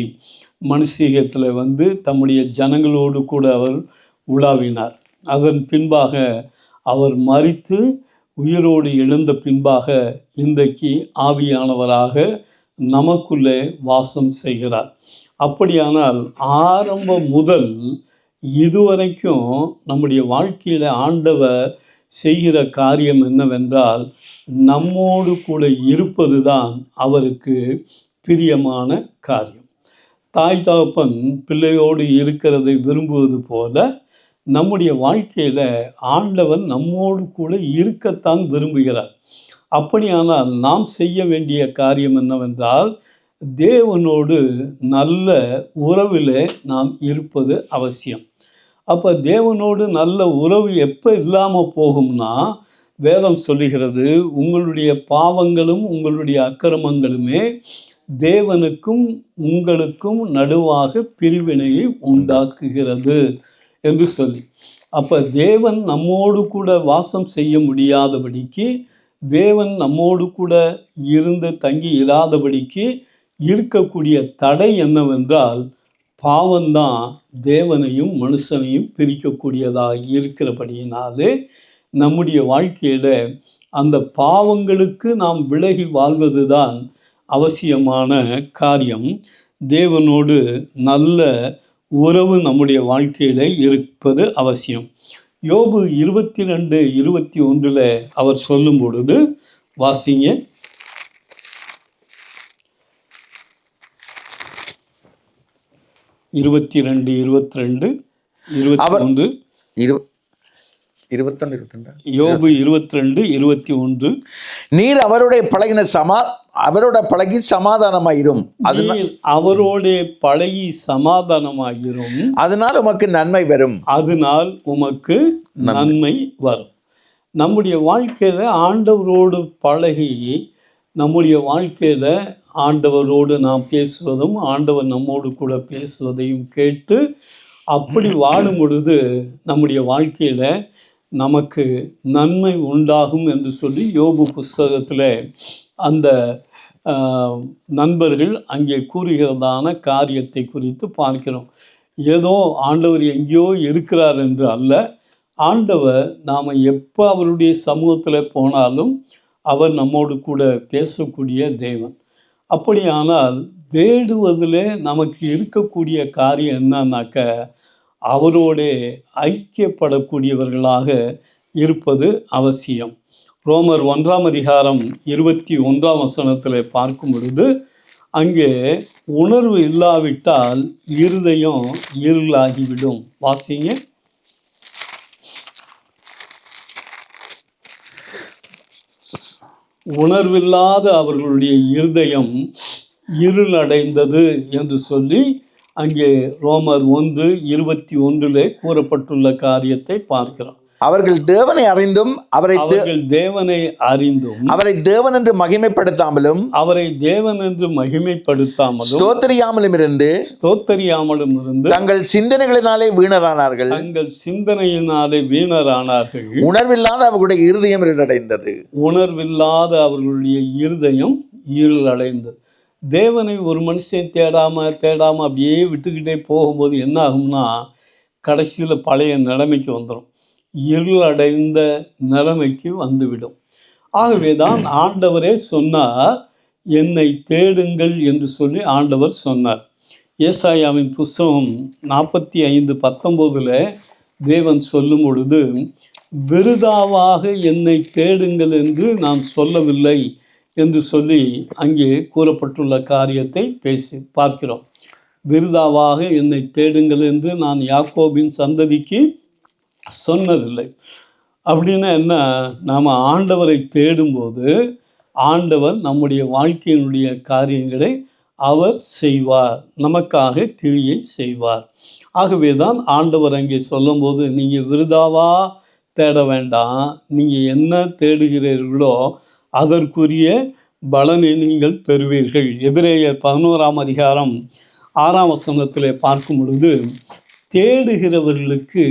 மனுஷீகத்தில் வந்து தம்முடைய ஜனங்களோடு கூட அவர் உலாவினார். அதன் பின்பாக அவர் மரித்து உயிரோடு எழுந்த பின்பாக இன்றைக்கு ஆவியானவராக நமக்குள்ளே வாசம் செய்கிறார். அப்படியானால் ஆரம்பம் முதல் இதுவரைக்கும் நம்முடைய வாழ்க்கையில் ஆண்டவர் செய்கிற காரியம் என்னவென்றால், நம்மோடு கூட இருப்பது தான் அவருக்கு பிரியமான காரியம். தாய் தகப்பன் பிள்ளையோடு இருக்கிறதை விரும்புவது போல நம்முடைய வாழ்க்கையில் ஆண்டவர் நம்மோடு கூட இருக்கத்தான் விரும்புகிறார். அப்படியானால் நாம் செய்ய வேண்டிய காரியம் என்னவென்றால், தேவனோடு நல்ல உறவில் நாம் இருப்பது அவசியம். அப்போ தேவனோடு நல்ல உறவு எப்போ இல்லாமல் போகும்னா, வேதம் சொல்லுகிறது, உங்களுடைய பாவங்களும் உங்களுடைய அக்கிரமங்களுமே தேவனுக்கும் உங்களுக்கும் நடுவாக பிரிவினையை உண்டாக்குகிறது என்று சொல்லி. அப்போ தேவன் நம்மோடு கூட வாசம் செய்ய முடியாதபடிக்கு, தேவன் நம்மோடு கூட இருந்து தங்கி இராதபடிக்கு இருக்கக்கூடிய தடை என்னவென்றால், பாவம்தான் தேவனையும் மனுஷனையும் பிரிக்கக்கூடியதாக இருக்கிறபடியினாலே நம்முடைய வாழ்க்கையில் அந்த பாவங்களுக்கு நாம் விலகி வாழ்வது தான் அவசியமான காரியம். தேவனோடு நல்ல உறவு நம்முடைய வாழ்க்கையில் இருப்பது அவசியம். யோபு 22:21 அவர் சொல்லும் பொழுது வாசிங்க. 22:22 21 யோபு 22:21 நீர் அவரோட பழகி சமாதானமாயிரும், அவரோட பழகி சமாதானமாயிரும், அதனால் உமக்கு நன்மை வரும். நம்முடைய வாழ்க்கையில ஆண்டவரோடு பழகி, நம்முடைய வாழ்க்கையில ஆண்டவரோடு நாம் பேசுவதும் ஆண்டவர் நம்மோடு கூட பேசுவதையும் கேட்டு அப்படி வாழும் பொழுது நம்முடைய வாழ்க்கையில நமக்கு நன்மை உண்டாகும் என்று சொல்லி யோபு புஸ்தகத்தில் அந்த நண்பர்கள் அங்கே கூறுகிறதான காரியத்தை குறித்து பார்க்கிறோம். ஏதோ ஆண்டவர் எங்கேயோ இருக்கிறார் என்று அல்ல. ஆண்டவர் நாம் எப்போ அவருடைய சமூகத்தில் போனாலும் அவர் நம்மோடு கூட பேசக்கூடிய தேவன். அப்படியானால் தேடுவதில் நமக்கு இருக்கக்கூடிய காரியம் என்னன்னாக்க, அவரோட ஐக்கியப்படக்கூடியவர்களாக இருப்பது அவசியம். ரோமர் 1:21 பார்க்கும் பொழுது, அங்கே உணர்வு இல்லாவிட்டால் இருதயம் இருளாகிவிடும். வாசிங்க. உணர்வில்லாத அவர்களுடைய இருதயம் இருளடைந்தது என்று சொல்லி அங்கே ரோமர் 1:21 கூறப்பட்டுள்ள காரியத்தை பார்க்கிறோம். அவர்கள் தேவனை அறிந்தும் அவரை தேவன் என்று மகிமைப்படுத்தாமலும் ஸ்தோத்தரியாமலும் இருந்து தங்கள் சிந்தனைகளினாலே வீணரானார்கள். உணர்வில்லாத அவர்களுடைய இருதயம் இருளடைந்தது. தேவனை ஒரு மனுஷன் தேடாம அப்படியே விட்டுக்கிட்டே போகும்போது என்ன ஆகும்னா, கடைசியில் பழைய நிலைமைக்கு வந்துடும், இருளடைந்த நிலைமைக்கு வந்துவிடும். ஆகவே தான் ஆண்டவரே சொன்னார், என்னை தேடுங்கள் என்று சொல்லி ஆண்டவர் சொன்னார். ஏசாயாவின் புஸ்தகம் 45:19 தேவன் சொல்லும் பொழுது, விருதாவாக என்னை தேடுங்கள் என்று நான் சொல்லவில்லை என்று சொல்லி அங்கே கூறப்பட்டுள்ள காரியத்தை பேசி பார்க்கிறோம். விருதாவாக என்னை தேடுங்கள் என்று நான் யாக்கோபின் சந்ததிக்கு சொன்னதில்லை. அப்படின்னா என்ன, நாம் ஆண்டவரை தேடும்போது ஆண்டவர் நம்முடைய வாழ்க்கையினுடைய காரியங்களை அவர் செய்வார், நமக்காக கிரியை செய்வார். ஆகவே தான் ஆண்டவர் அங்கே சொல்லும்போது, நீங்கள் விருதாவா தேட வேண்டாம், நீங்கள் என்ன தேடுகிறீர்களோ அதற்குரிய பலனை நீங்கள் பெறுவீர்கள். எபிரேயர் 11:6 பார்க்கும் பொழுது, தேடுகிறவர்களுக்கு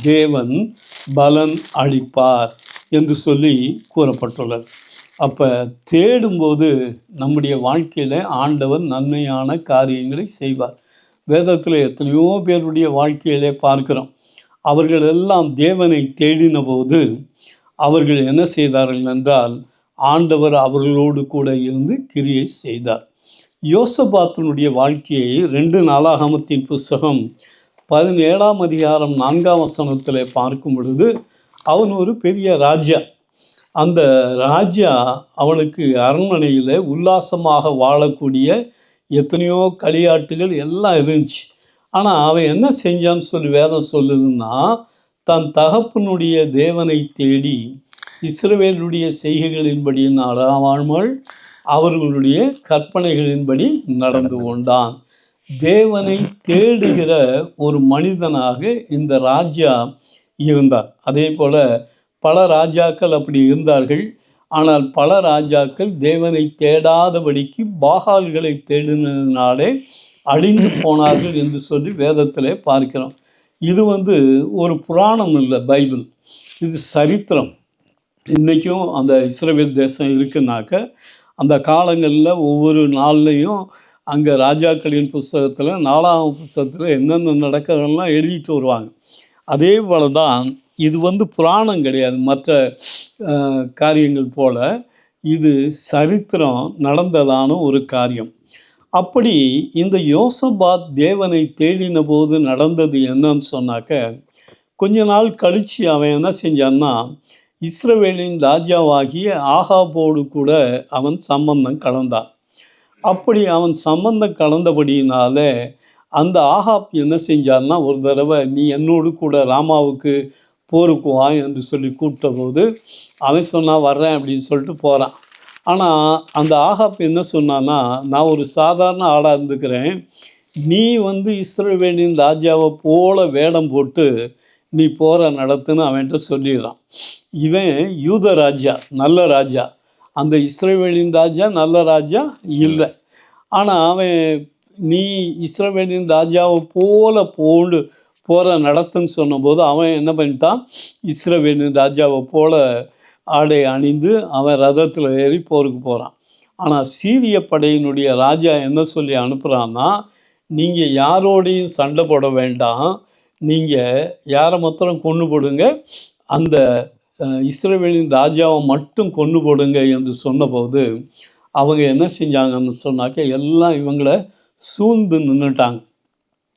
தேவன் பலன் அளிப்பார் என்று சொல்லி கூறப்பட்டுள்ளது. அப்போ தேடும்போது நம்முடைய வாழ்க்கையில் ஆண்டவர் நன்மையான காரியங்களை செய்வார். வேதத்தில் எத்தனையோ பேருடைய வாழ்க்கையிலே பார்க்கிறோம், அவர்கள் எல்லாம் தேவனை தேடின போது அவர்கள் என்ன செய்தார்கள் என்றால், ஆண்டவர் அவர்களோடு கூட இருந்து கிரியை செய்தார். யோசபாத்தினுடைய வாழ்க்கையை 2 நாளாகமத்தின் புஸ்தகம் 17:4 பார்க்கும் பொழுது, அவன் ஒரு பெரிய ராஜா. அந்த ராஜா அவனுக்கு அரண்மனையில் உல்லாசமாக வாழக்கூடிய எத்தனையோ களியாட்டுகள் எல்லாம் இருந்துச்சு. ஆனால் அவன் என்ன செஞ்சான்னு சொல்லி வேதம் சொல்லுதுன்னா, தன் தகப்பனுடைய தேவனை தேடி இஸ்ரவேலுடைய செய்கைகளின்படி நடவாமல் அவர்களுடைய கற்பனைகளின்படி நடந்து கொண்டான். தேவனை தேடுகிற ஒரு மனிதனாக இந்த ராஜா இருந்தார். அதே போல் பல ராஜாக்கள் அப்படி இருந்தார்கள். ஆனால் பல ராஜாக்கள் தேவனை தேடாதபடிக்கு பாகால்களை தேடினதினாலே அழிந்து போனார்கள் என்று சொல்லி வேதத்தில் பார்க்கிறோம். இது ஒரு புராணம் இல்லை, பைபிள், இது சரித்திரம். இன்றைக்கும் அந்த இஸ்ரவேல் தேசம் இருக்குன்னாக்க, அந்த காலங்களில் ஒவ்வொரு நாள்லையும் அங்கே ராஜாக்களின் புஸ்தகத்தில் 4ஆம் புஸ்தகத்தில் என்னென்ன நடக்கிறதெல்லாம் எழுதிட்டு வருவாங்க. அதே போல் தான் இது புராணம் கிடையாது, மற்ற காரியங்கள் போல் இது சரித்திரம் நடந்ததான ஒரு காரியம். அப்படி இந்த யோசபாத் தேவனை தேடின போது நடந்தது என்னன்னு சொன்னாக்க, கொஞ்ச நாள் கழித்து அவன் என்ன செஞ்சான்னா, இஸ்ரவேலின் ராஜாவாகிய ஆகாபோடு கூட அவன் சம்பந்தம் கலந்தான். அப்படி அவன் சம்பந்தம் கலந்தபடியினால அந்த ஆகாப் என்ன செஞ்சான்னா, ஒரு தடவை நீ என்னோடு கூட ராமாவுக்கு போருக்கு வா என்று சொல்லி கூப்பிட்ட போது அவன் சொன்னான் வர்றேன் அப்படின்னு சொல்லிட்டு போகிறான். ஆனால் அந்த ஆகாப் என்ன சொன்னான்னா, நான் ஒரு சாதாரண ஆளாக இருந்துக்கிறேன், நீ இஸ்ரவேலின் ராஜாவை போல வேடம் போட்டு நீ போகிற நடத்துன்னு அவன்கிட்ட சொல்லிடுறான். இவன் யூத ராஜா, நல்ல ராஜா, அந்த இஸ்ரவேலின் ராஜா நல்ல ராஜா இல்லை. ஆனால் அவன் நீ இஸ்ரவேலின் ராஜாவை போல போகிற நடத்துன்னு சொன்னபோது அவன் என்ன பண்ணிட்டான், இஸ்ரவேலின் ராஜாவை போல ஆடை அணிந்து அவன் ரதத்தில் ஏறி போருக்கு போகிறான். ஆனால் சீரிய படையினுடைய ராஜா என்ன சொல்லி அனுப்புகிறான்னா, நீங்கள் யாரோடையும் சண்டை போட வேண்டாம், நீங்கள் யாரை மாத்திரம் கொன்று போடுங்க, அந்த இஸ்ரவேலின் ராஜாவை மட்டும் கொன்று போடுங்க என்று சொன்னபோது அவங்க என்ன செஞ்சாங்கன்னு சொன்னாக்க எல்லாம் இவங்களை சூழ்ந்து நின்றுட்டாங்க.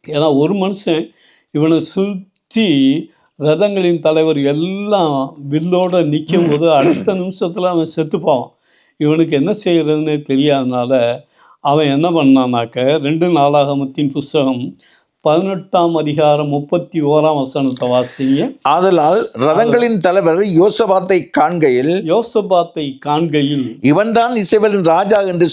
ஏன்னா ஒரு மனுஷன் இவனை சுற்றி ரதங்களின் தலைவர் எல்லாம் வில்லோடு நிற்கும் போது அடுத்த நிமிஷத்தில் அவன் செத்துப்பான். இவனுக்கு என்ன செய்கிறதுன்னு தெரியாதனால அவன் என்ன பண்ணானாக்க 2 நாளாகமத்தின் புஸ்தகம் 18ஆம் அதிகாரம் 31ஆம் வசனத்தை வாசிங்க. ஆதலால் ரதங்களின் தலைவர் யோசபாத்தை காண்கையில் இவன்தான் இஸ்ரவேலின் ராஜா என்று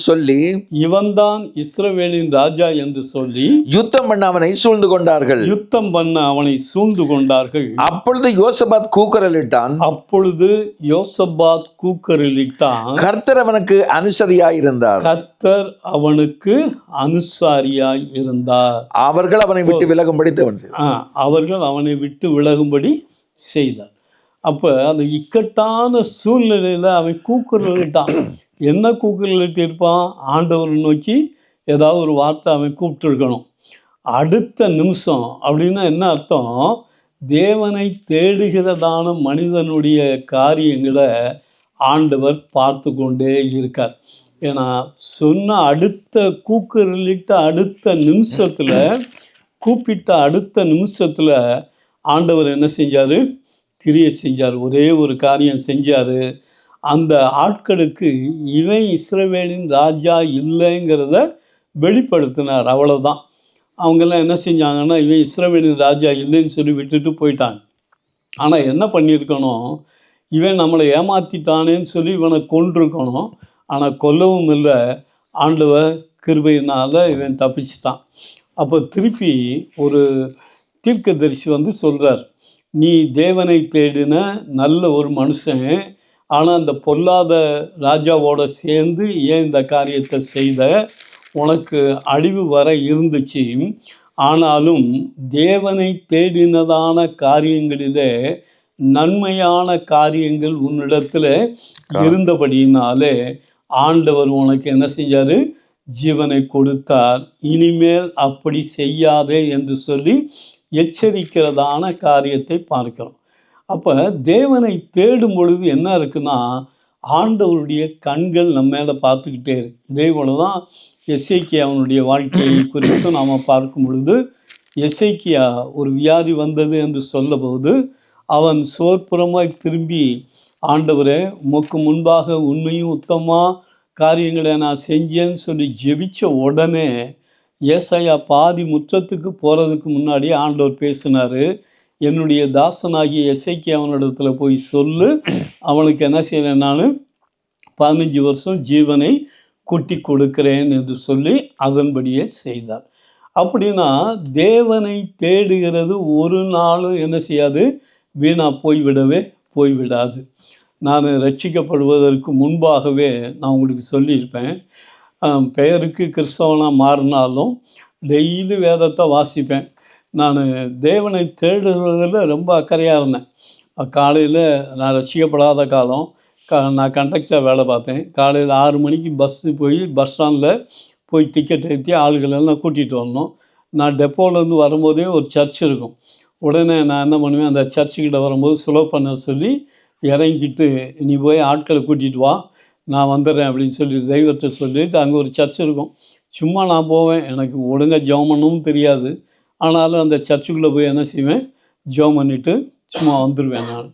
சொல்லி யுத்தம் பண்ண அவனை சூழ்ந்து கொண்டார்கள். அப்பொழுது யோசபாத் கூக்குரலிட்டான். கர்த்தர் அவனுக்கு அனுசாரியாய் இருந்தார். அவர்கள் அவனை விட்டு விலகும்படி செய்தார். அப்போ அந்த இக்கட்டான சூழ்நிலையில் அவன் கூக்குரலிட்டான். என்ன கூக்குரலிட்டு இருப்பான்? ஆண்டவரை நோக்கி ஏதாவது ஒரு வார்த்தை அவன் கூப்பிட்டுருக்கணும். அடுத்த நிமிஷம் அப்படின்னா என்ன அர்த்தம்? தேவனை தேடுகிறதான மனிதனுடைய காரியங்களை ஆண்டவர் பார்த்து கொண்டே இருக்கார். ஏன்னா சொன்ன கூப்பிட்ட அடுத்த நிமிஷத்தில் ஆண்டவர் என்ன செஞ்சார்? கிரியை செஞ்சார். ஒரே ஒரு காரியம் செஞ்சார். அந்த ஆட்களுக்கு இவன் இஸ்ரவேலின் ராஜா இல்லைங்கிறத வெளிப்படுத்தினார். அவ்வளோதான். அவங்கெல்லாம் என்ன செஞ்சாங்கன்னா இவன் இஸ்ரவேலின் ராஜா இல்லைன்னு சொல்லி விட்டுட்டு போயிட்டாங்க. ஆனால் என்ன பண்ணியிருக்கணும்? இவன் நம்மளை ஏமாற்றிட்டானேன்னு சொல்லி இவனை கொன்றிருக்கணும். ஆனால் கொல்லவும் இல்லை. ஆண்டவர் கிருபையினால் இவன் தப்பிச்சிட்டான். அப்போ திருப்பி ஒரு தீர்க்கதரிசி சொல்கிறார், நீ தேவனை தேடின நல்ல ஒரு மனுஷன், ஆனால் அந்த பொல்லாத ராஜாவோட சேர்ந்து ஏன் இந்த காரியத்தை செய்த? உனக்கு அழிவு வர இருந்துச்சு. ஆனாலும் தேவனை தேடினதான காரியங்களிலே நன்மையான காரியங்கள் உன்னிடத்தில் இருந்தபடியினாலே ஆண்டவர் உனக்கு என்ன செஞ்சார்? ஜீவனை கொடுத்தார். இனிமேல் அப்படி செய்யாதே என்று சொல்லி எச்சரிக்கிறதான காரியத்தை பார்க்கிறோம். அப்போ தேவனை தேடும் பொழுது என்ன இருக்குன்னா, ஆண்டவருடைய கண்கள் நம்ம மேலே பார்த்துக்கிட்டே இருக்கு. இதே போல தான் எசேக்கியாவுடைய வாழ்க்கையை குறித்து நாம் பார்க்கும் பொழுது, எசேக்கியா ஒரு வியாதி வந்தது என்று சொல்லபோது அவன் சோர்ப்புறமாய் திரும்பி, ஆண்டவரே உமக்கு முன்பாக உண்மையும் உத்தமமாக காரியங்களை நான் செஞ்சேன்னு சொல்லி ஜெபிச்ச உடனே ஏசாயா பாதி முற்றத்துக்கு போகிறதுக்கு முன்னாடி ஆண்டவர் பேசினார், என்னுடைய தாசனாகிய எசேக்கியா அவனிடத்துல போய் சொல்லு, அவனுக்கு என்ன செய்கிறேன், நான் 15 வருஷம் ஜீவனை கொட்டி கொடுக்கிறேன் என்று சொல்லி அதன்படியே செய்தார். அப்படின்னா தேவனை தேடுகிறது ஒரு நாளும் என்ன செய்யாது? வீணாக போய்விடாது. நான் ரட்சிக்கப்படுவதற்கு முன்பாகவே நான் உங்களுக்கு சொல்லியிருப்பேன், பெயருக்கு கிறிஸ்தவனாக மாறினாலும் டெய்லி வேதத்தை வாசிப்பேன். நான் தேவனை தேடுறதில் ரொம்ப அக்கறையாக இருந்தேன். காலையில் நான் ரட்சிக்கப்படாத காலம், நான் கண்டக்டராக வேலை பார்த்தேன். காலையில் 6 மணிக்கு பஸ் ஸ்டாண்டில் போய் டிக்கெட் ஏற்றி ஆளுகளெல்லாம் கூட்டிகிட்டு வரணும். நான் டெப்போலேருந்து வரும்போதே ஒரு சர்ச் இருக்கும். உடனே நான் என்ன பண்ணுவேன், அந்த சர்ச்சுக்கிட்ட வரும்போது ஸ்லோ பண்ண சொல்லி இறங்கிட்டு, நீ போய் ஆட்களை கூட்டிகிட்டு வா, நான் வந்துடுறேன் அப்படின்னு சொல்லி டிரைவர்கிட்ட சொல்லிவிட்டு, அங்கே ஒரு சர்ச் இருக்கும். சும்மா நான் போவேன். எனக்கு ஒழுங்காக ஜெபம் பண்ணவும் தெரியாது. ஆனாலும் அந்த சர்ச்சுக்குள்ளே போய் என்ன செய்வேன், ஜெபம் பண்ணிவிட்டு சும்மா வந்துடுவேன் நான்.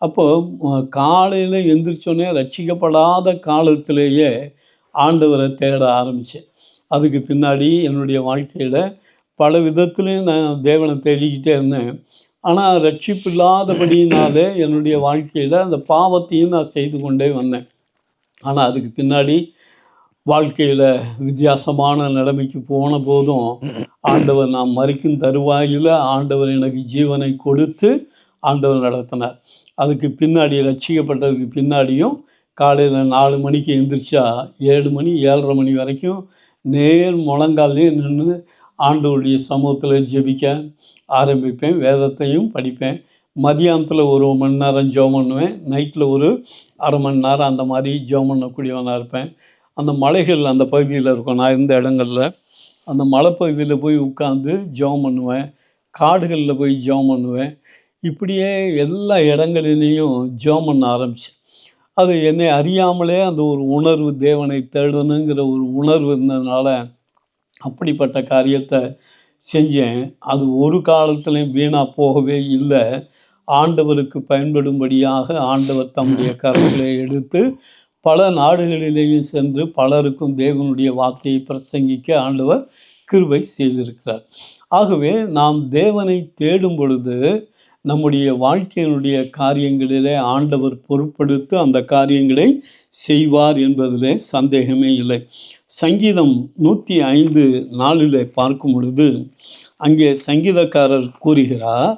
அப்போது காலையில் எந்திரிச்சோன்னே ரட்சிக்கப்படாத காலத்திலேயே ஆண்டவரை தேட ஆரம்பித்தேன். அதுக்கு பின்னாடி என்னுடைய வாழ்க்கையில் பல விதத்துலேயும் நான் தேவனை தேடிக்கிட்டே இருந்தேன். ஆனால் ரட்சிப்பு இல்லாதபடியினாலே என்னுடைய வாழ்க்கையில் அந்த பாவத்தையும் நான் செய்து கொண்டே வந்தேன். ஆனால் அதுக்கு பின்னாடி வாழ்க்கையில் வித்தியாசமான நிலைமைக்கு போன போதும் ஆண்டவர் நான் மரிக்கும் தருவாயில் ஆண்டவர் எனக்கு ஜீவனை கொடுத்து ஆண்டவர் நடத்தினார். அதுக்கு பின்னாடி ரட்சிக்கப்பட்டதுக்கு பின்னாடியும் காலையில் 4 மணிக்கு எழுந்திரிச்சா 7 மணி 7:30 மணி வரைக்கும் நேர் முழங்காலே நின்று ஆண்டவருடைய சமூகத்தில் ஜெபிக்க ஆரம்பிப்பேன். வேதத்தையும் படிப்பேன். மதியானத்தில் 1 மணி நேரம் ஜெபம் பண்ணுவேன். நைட்டில் ஒரு 1/2 மணி நேரம் அந்த மாதிரி ஜெபம் பண்ணக்கூடியவனாக இருப்பேன். அந்த மலைகள் அந்த பகுதியில் இருக்கும், நான் இருந்த இடங்களில் அந்த மலைப்பகுதியில் போய் உட்காந்து ஜெபம் பண்ணுவேன், காடுகளில் போய் ஜெபம் பண்ணுவேன். இப்படியே எல்லா இடங்களிலையும் ஜெபம் பண்ண ஆரம்பித்தேன். அது என்னை அறியாமலே அந்த ஒரு உணர்வு, தேவனை தேடணுங்கிற ஒரு உணர்வு இருந்ததுனால அப்படிப்பட்ட காரியத்தை செஞ்சேன். அது ஒரு காலத்துலையும் வீணாக போகவே இல்லை. ஆண்டவருக்கு பயன்படும்படியாக ஆண்டவர் தம்முடைய கரங்களை எடுத்து பல நாடுகளிலேயும் சென்று பலருக்கும் தேவனுடைய வார்த்தையை பிரசங்கிக்க ஆண்டவர் கிருபை செய்திருக்கிறார். ஆகவே நாம் தேவனை தேடும் பொழுது நம்முடைய வாழ்க்கையினுடைய காரியங்களிலே ஆண்டவர் பொறுப்படுத்தி அந்த காரியங்களை செய்வார் என்பதிலே சந்தேகமே இல்லை. சங்கீதம் 105:4 பார்க்கும் பொழுது அங்கே சங்கீதக்காரர் கூறுகிறார்,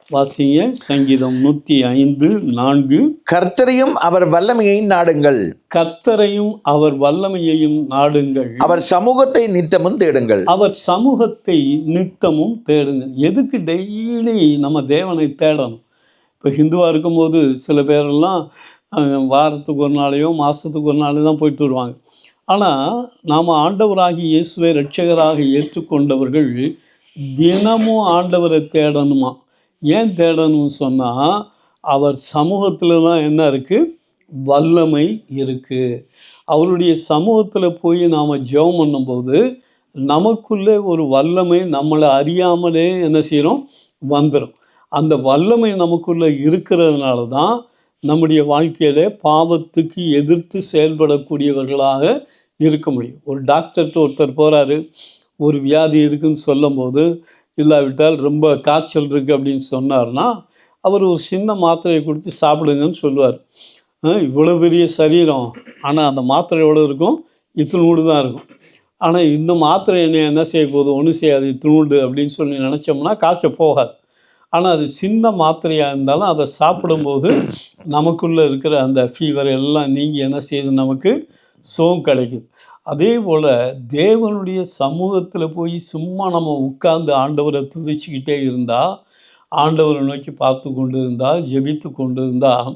வாசிங்க. சங்கீதம் 105:4. கர்த்தரையும் அவர் வல்லமையை நாடுங்கள், கர்த்தரையும் அவர் வல்லமையையும் நாடுங்கள், அவர் சமூகத்தை நித்தமும் தேடுங்கள். அவர் சமூகத்தை நித்தமும் தேடுங்கள். எதுக்கு டெய்லி நம்ம தேவனை தேடணும்? இப்போ ஹிந்துவாக இருக்கும்போது சில பேரெல்லாம் வாரத்துக்கு ஒரு நாளையோ மாதத்துக்கு ஒரு நாளையோ தான் போயிட்டு வருவாங்க. ஆனால் நாம் ஆண்டவராகி இயேசுவை இரட்சகராக ஏற்றுக்கொண்டவர்கள் தினமும் ஆண்டவரை தேடணுமா? ஏன் தேடணும்னு சொன்னால், அவர் சமூகத்தில் தான் என்ன இருக்குது? வல்லமை இருக்குது. அவருடைய சமூகத்தில் போய் நாம் ஜெபம் பண்ணும்போது நமக்குள்ளே ஒரு வல்லமை நம்மளை அறியாமலே என்ன செய்கிறோம்? வந்துடும். அந்த வல்லமை நமக்குள்ளே இருக்கிறதுனால தான் நம்முடைய வாழ்க்கையில் பாவத்துக்கு எதிர்த்து செயல்படக்கூடியவர்களாக இருக்க முடியும். ஒரு டாக்டர்கிட்ட ஒருத்தர் போகிறாரு, ஒரு வியாதி இருக்குன்னு சொல்லும்போது, இல்லாவிட்டால் ரொம்ப காய்ச்சல் இருக்குது அப்படின்னு சொன்னார்னா அவர் ஒரு சின்ன மாத்திரையை கொடுத்து சாப்பிடுங்கன்னு சொல்லுவார். இவ்வளோ பெரிய சரீரம், ஆனால் அந்த மாத்திரை எவ்வளோ இருக்கும்? இத்தினூண்டு தான் இருக்கும். ஆனால் இந்த மாத்திரை என்ன செய்ய போகுது? ஒன்றும் செய்யாது, இத்தினூண்டு அப்படின்னு சொல்லி நினச்சோம்னா காய்ச்சல் போகாது. ஆனால் அது சின்ன மாத்திரையாக இருந்தாலும் அதை சாப்பிடும்போது நமக்குள்ளே இருக்கிற அந்த ஃபீவர் எல்லாம் நீங்கி என்ன செய்யுது? நமக்கு சுகம் கிடைக்குது. அதே போல் தேவனுடைய சமூகத்தில் போய் சும்மா நம்ம உட்கார்ந்து ஆண்டவரை துதிச்சுக்கிட்டே இருந்தால், ஆண்டவரை நோக்கி பார்த்து கொண்டு இருந்தால், ஜெபித்து கொண்டு இருந்தால்,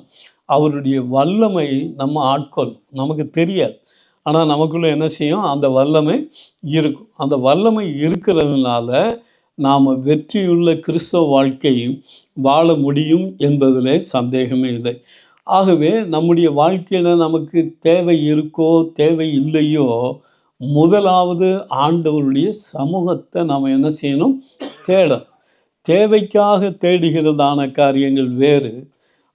அவருடைய வல்லமை நம்ம ஆட்கொள்ளும். நமக்கு தெரியாது, ஆனால் நமக்குள்ளே என்ன செய்யும்? அந்த வல்லமை இருக்கும். அந்த வல்லமை இருக்கிறதுனால நாம் வெற்றியுள்ள கிறிஸ்தவ வாழ்க்கை வாழ முடியும் என்பதிலே சந்தேகமே இல்லை. ஆகவே நம்முடைய வாழ்க்கையில் நமக்கு தேவை இருக்கோ தேவை இல்லையோ, முதலாவது ஆண்டவருடைய சமூகத்தை நாம் என்ன செய்யணும்? தேவைக்காக தேடுகிறதான காரியங்கள் வேறு.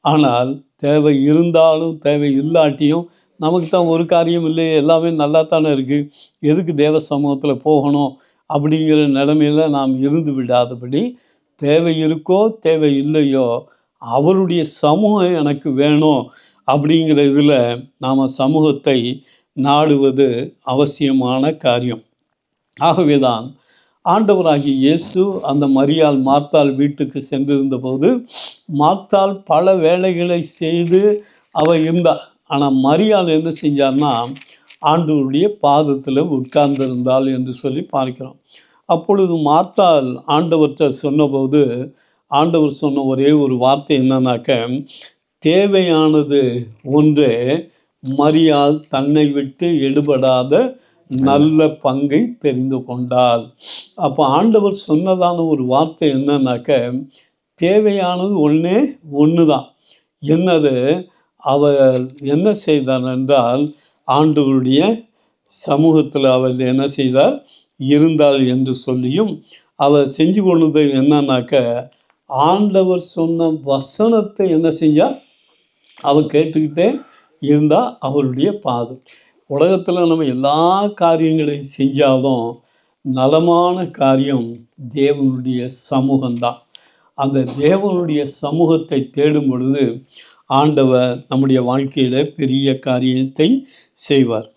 ஆனால் தேவை இருந்தாலும் தேவை இல்லாட்டியும் நமக்கு தான் ஒரு காரியம் இல்லையே, எல்லாமே நல்லா தானே இருக்குது, எதுக்கு தேவ சமூகத்தில் போகணும் அப்படிங்கிற நிலைமையில் நாம் இருந்து விடாதபடி, தேவை இருக்கோ தேவை இல்லையோ அவருடைய சமூகம் எனக்கு வேணும் அப்படிங்கிற இதில் நாம் சமூகத்தை நாடுவது அவசியமான காரியம். ஆகவே தான் ஆண்டவராகிய இயேசு அந்த மரியாள் மார்த்தாள் வீட்டுக்கு சென்றிருந்த போது, மார்த்தாள் பல வேலைகளை செய்து அவள் இருந்தாள். ஆனால் மரியாள் என்ன செஞ்சார்னா, ஆண்டவருடைய பாதத்தில் உட்கார்ந்திருந்தாள் என்று சொல்லி பார்க்கிறோம். அப்பொழுது மார்த்தாள் ஆண்டவர்கிட்ட சொன்னபோது ஆண்டவர் சொன்ன ஒரே ஒரு வார்த்தை என்னன்னாக்க, தேவையானது ஒன்றே, மரியாள் தன்னை விட்டு எடுபடாத நல்ல பங்கை தெரிந்து கொண்டாள். அப்போ ஆண்டவர் சொன்னதான ஒரு வார்த்தை என்னன்னாக்க, தேவையானது ஒன்று தான். என்னது? அவள் என்ன செய்தார் என்றால், ஆண்டவருடைய சமூகத்தில் அவள் என்ன செய்தார்? இருந்தாள் என்று சொல்லியும், அவள் செஞ்சு கொண்டது என்னன்னாக்க, ஆண்டவர் சொன்ன வசனத்தை என்ன செஞ்சா? அவள் கேட்டுக்கிட்டே இருந்தால் அவருடைய பாதம். உலகத்தில் நம்ம எல்லா காரியங்களையும் செஞ்சாலும் நலமான காரியம் தேவனுடைய சமூகம்தான். அந்த தேவனுடைய சமூகத்தை தேடும் பொழுது ஆண்டவர் நம்முடைய வாழ்க்கையில் பெரிய காரியத்தை செய்வார்.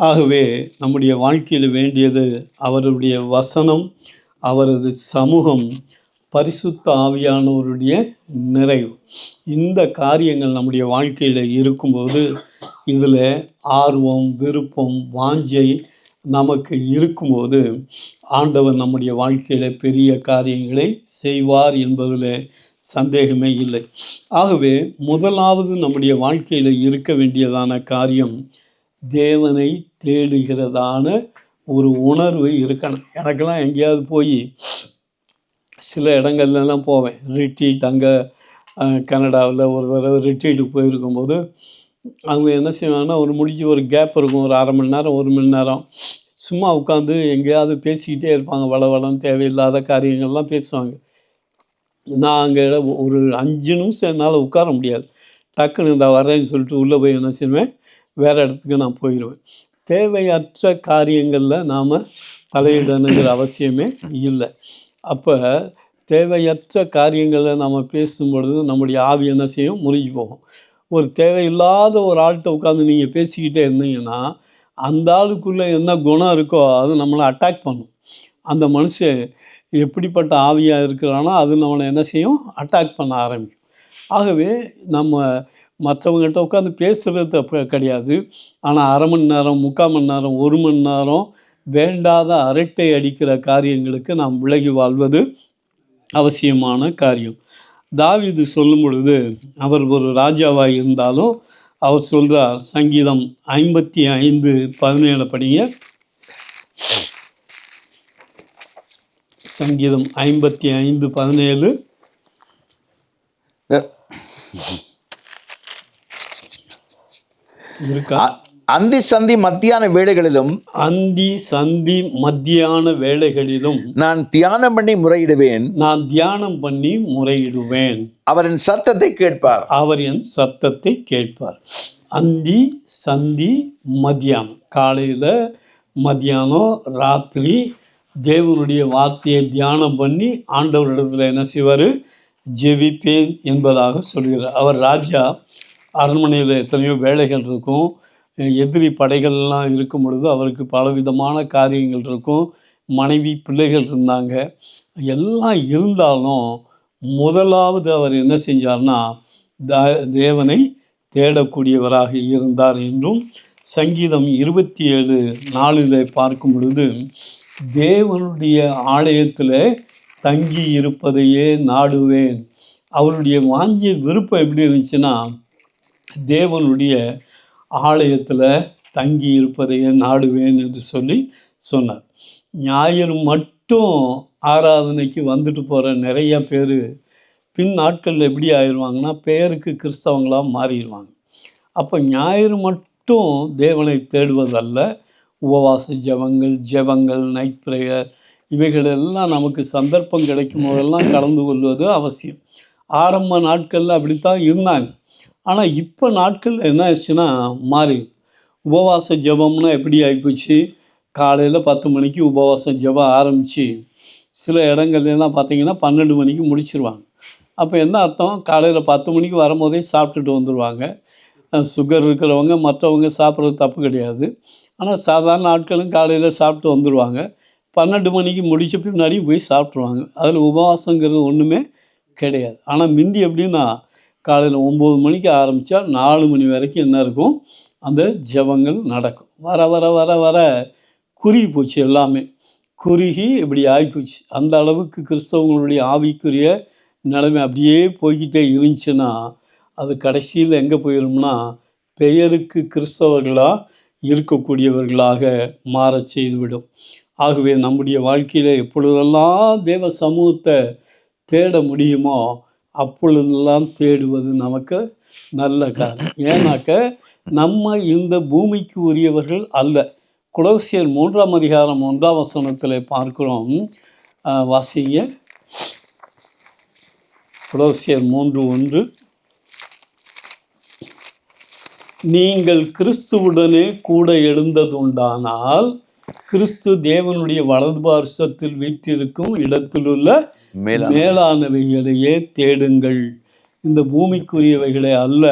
ஆகவே நம்முடைய வாழ்க்கையில் வேண்டியது அவருடைய வசனம், அவரது சமூகம், பரிசுத்த ஆவியானவருடைய நிறைவு. இந்த காரியங்கள் நம்முடைய வாழ்க்கையில் இருக்கும்போது, இதில் ஆர்வம், விருப்பம், வாஞ்சை நமக்கு இருக்கும்போது ஆண்டவர் நம்முடைய வாழ்க்கையில் பெரிய காரியங்களை செய்வார் என்பதில் சந்தேகமே இல்லை. ஆகவே முதலாவது நம்முடைய வாழ்க்கையில் இருக்க வேண்டியதான காரியம் தேவனை தேடுகிறதான ஒரு உணர்வு இருக்கணும். எனக்கெல்லாம் எங்கேயாவது போய் சில இடங்கள்லாம் போவேன், ரிட்ரீட். அங்கே கனடாவில் ஒரு தடவை ரிட்ரீட்டுக்கு போயிருக்கும்போது அவங்க என்ன செய்வாங்கன்னா, ஒரு முடிஞ்சு ஒரு கேப் இருக்கும், ஒரு 1/2 மணி நேரம் 1 மணி நேரம் சும்மா உட்காந்து எங்கேயாவது பேசிக்கிட்டே இருப்பாங்க. வளவளன்னு தேவையில்லாத காரியங்கள்லாம் பேசுவாங்க. நான் அங்கே ஒரு 5 நிமிஷம் என்னால் உட்கார முடியாது. டக்குன்னு இந்த வரேன்னு சொல்லிட்டு உள்ளே போய் என்ன செய்வேன், வேறு இடத்துக்கு நான் போயிடுவேன். தேவையற்ற காரியங்களில் நாம் தலையிடணுங்கிற அவசியமே இல்லை. அப்போ தேவையற்ற காரியங்களை நம்ம பேசும்பொழுது நம்முடைய ஆவி என்ன செய்யும், முறிஞ்சு போகும். ஒரு தேவையில்லாத ஒரு ஆள்கிட்ட உட்காந்து நீங்கள் பேசிக்கிட்டே இருந்தீங்கன்னா அந்த ஆளுக்குள்ளே என்ன குணம் இருக்கோ அது நம்மளை அட்டாக் பண்ணும். அந்த மனுஷன் எப்படிப்பட்ட ஆவியாக இருக்கிறானோ அது நம்மளை என்ன செய்யும், அட்டாக் பண்ண ஆரம்பிக்கும். ஆகவே நம்ம மற்றவங்ககிட்ட உட்காந்து பேசுகிறது தப்பு கிடையாது. ஆனால் 1/2 மணி நேரம் 3/4 மணி நேரம் 1 மணி நேரம் வேண்டாத அரட்டை அடிக்கிற காரியங்களுக்கு நாம் விலகி வாழ்வது அவசியமான காரியம். தாவீது சொல்லும் பொழுது, அவர் ஒரு ராஜாவாக இருந்தாலும் அவர் சொல்கிறார், சங்கீதம் 55:17 படிங்க. சங்கீதம் 55:17 இருக்கா? அந்தி சந்தி மத்தியான வேளைகளிலும் அந்தி சந்தி மத்தியான வேளைகளிலும் நான் தியானம் பண்ணி முறையிடுவேன். நான் தியானம் பண்ணி முறையிடுவேன். அவரின் சத்தத்தை கேட்பார். அவர் என் சத்தத்தை கேட்பார். அந்தி சந்தி மத்தியானம், காலையில் மத்தியானம் ராத்திரி தேவனுடைய வார்த்தையை தியானம் பண்ணி ஆண்டவரிடத்தில் என்ன செய்வார், ஜெபிப்பேன் என்பதாக சொல்கிறார். அவர் ராஜா, அரண்மனையில் எத்தனையோ வேலைகள் இருக்கும், எதிரி படைகள்லாம் இருக்கும் பொழுது அவருக்கு பலவிதமான காரியங்கள் இருக்கும், மனைவி பிள்ளைகள் இருந்தாங்க. எல்லாம் இருந்தாலும் முதலாவது அவர் என்ன செஞ்சார்னா தேவனை தேடக்கூடியவராக இருந்தார் என்றும் சங்கீதம் 27:4 பார்க்கும் பொழுது, தேவனுடைய ஆலயத்தில் தங்கி இருப்பதையே நாடுவேன். அவருடைய வாஞ்சிய விருப்பம் எப்படி இருந்துச்சுன்னா, தேவனுடைய ஆலயத்தில் தங்கி இருப்பதையே நாடுவேன் என்று சொல்லி சொன்னார். ஞாயிறு மட்டும் ஆராதனைக்கு வந்துட்டு போகிற நிறைய பேர் பின் நாட்களில் எப்படி ஆயிடுவாங்கன்னா, பெயருக்கு கிறிஸ்தவங்களாக மாறிடுவாங்க. அப்போ ஞாயிறு மட்டும் தேவனை தேடுவதல்ல, உபவாச ஜெபங்கள், நைட் ப்ரேயர், இவைகளெல்லாம் நமக்கு சந்தர்ப்பம் கிடைக்கும் போதெல்லாம் கலந்து கொள்வது அவசியம். ஆரம்ப நாட்களில் அப்படித்தான் இருந்தாங்க. ஆனால் இப்போ நாட்கள் என்ன ஆயிடுச்சுன்னா மாறி, உபவாச ஜெபம்னா எப்படி ஆகிப்போச்சு, காலையில் 10 மணிக்கு உபவாச ஜெபம் ஆரம்பித்து சில இடங்கள்லாம் பார்த்திங்கன்னா 12 மணிக்கு முடிச்சிருவாங்க. அப்போ என்ன அர்த்தம், காலையில் 10 மணிக்கு வரும்போதே சாப்பிட்டுட்டு வந்துடுவாங்க. சுகர் இருக்கிறவங்க மற்றவங்க சாப்பிட்றது தப்பு கிடையாது. ஆனால் சாதாரண ஆட்களும் காலையில் சாப்பிட்டு வந்துடுவாங்க. 12 மணிக்கு முடித்த பின்னாடி போய் சாப்பிட்ருவாங்க. அதில் உபவாசங்கிறது ஒன்றுமே கிடையாது. ஆனால் முந்தி எப்படின்னா, காலையில் 9 மணிக்கு ஆரம்பித்தா 4 மணி வரைக்கும் என்ன இருக்கும், அந்த ஜெபங்கள் நடக்கும். வர வர வர வர குறுகி போச்சு, எல்லாமே குறுகி இப்படி ஆகிப்போச்சு. அந்த அளவுக்கு கிறிஸ்தவங்களுடைய ஆவிக்குரிய நிலைமை அப்படியே போய்கிட்டே இருந்துச்சுன்னா அது கடைசியில் எங்கே போயிடும்னா, பெயருக்கு கிறிஸ்தவர்களாக இருக்கக்கூடியவர்களாக மாற செய்துவிடும். ஆகவே நம்முடைய வாழ்க்கையில் எப்பொழுதெல்லாம் தேவ சமூகத்தை தேட முடியுமோ அப்பொழுதெல்லாம் தேடுவது நமக்கு நல்ல காரியம். ஏன்னாக்க நம்ம இந்த பூமிக்கு உரியவர்கள் அல்ல. கொலோசியர் 3:1 பார்க்கிறோம். வாசிங்க. கொலோசியர் 3:1. நீங்கள் கிறிஸ்துவுடனே கூட எழுந்ததுண்டானால் கிறிஸ்து தேவனுடைய வலது பார்சத்தில் வீற்றிருக்கும் இடத்திலுள்ள மேலானவைகளையே தேடுங்கள். இந்த பூமிக்குரியவைகளை அல்ல,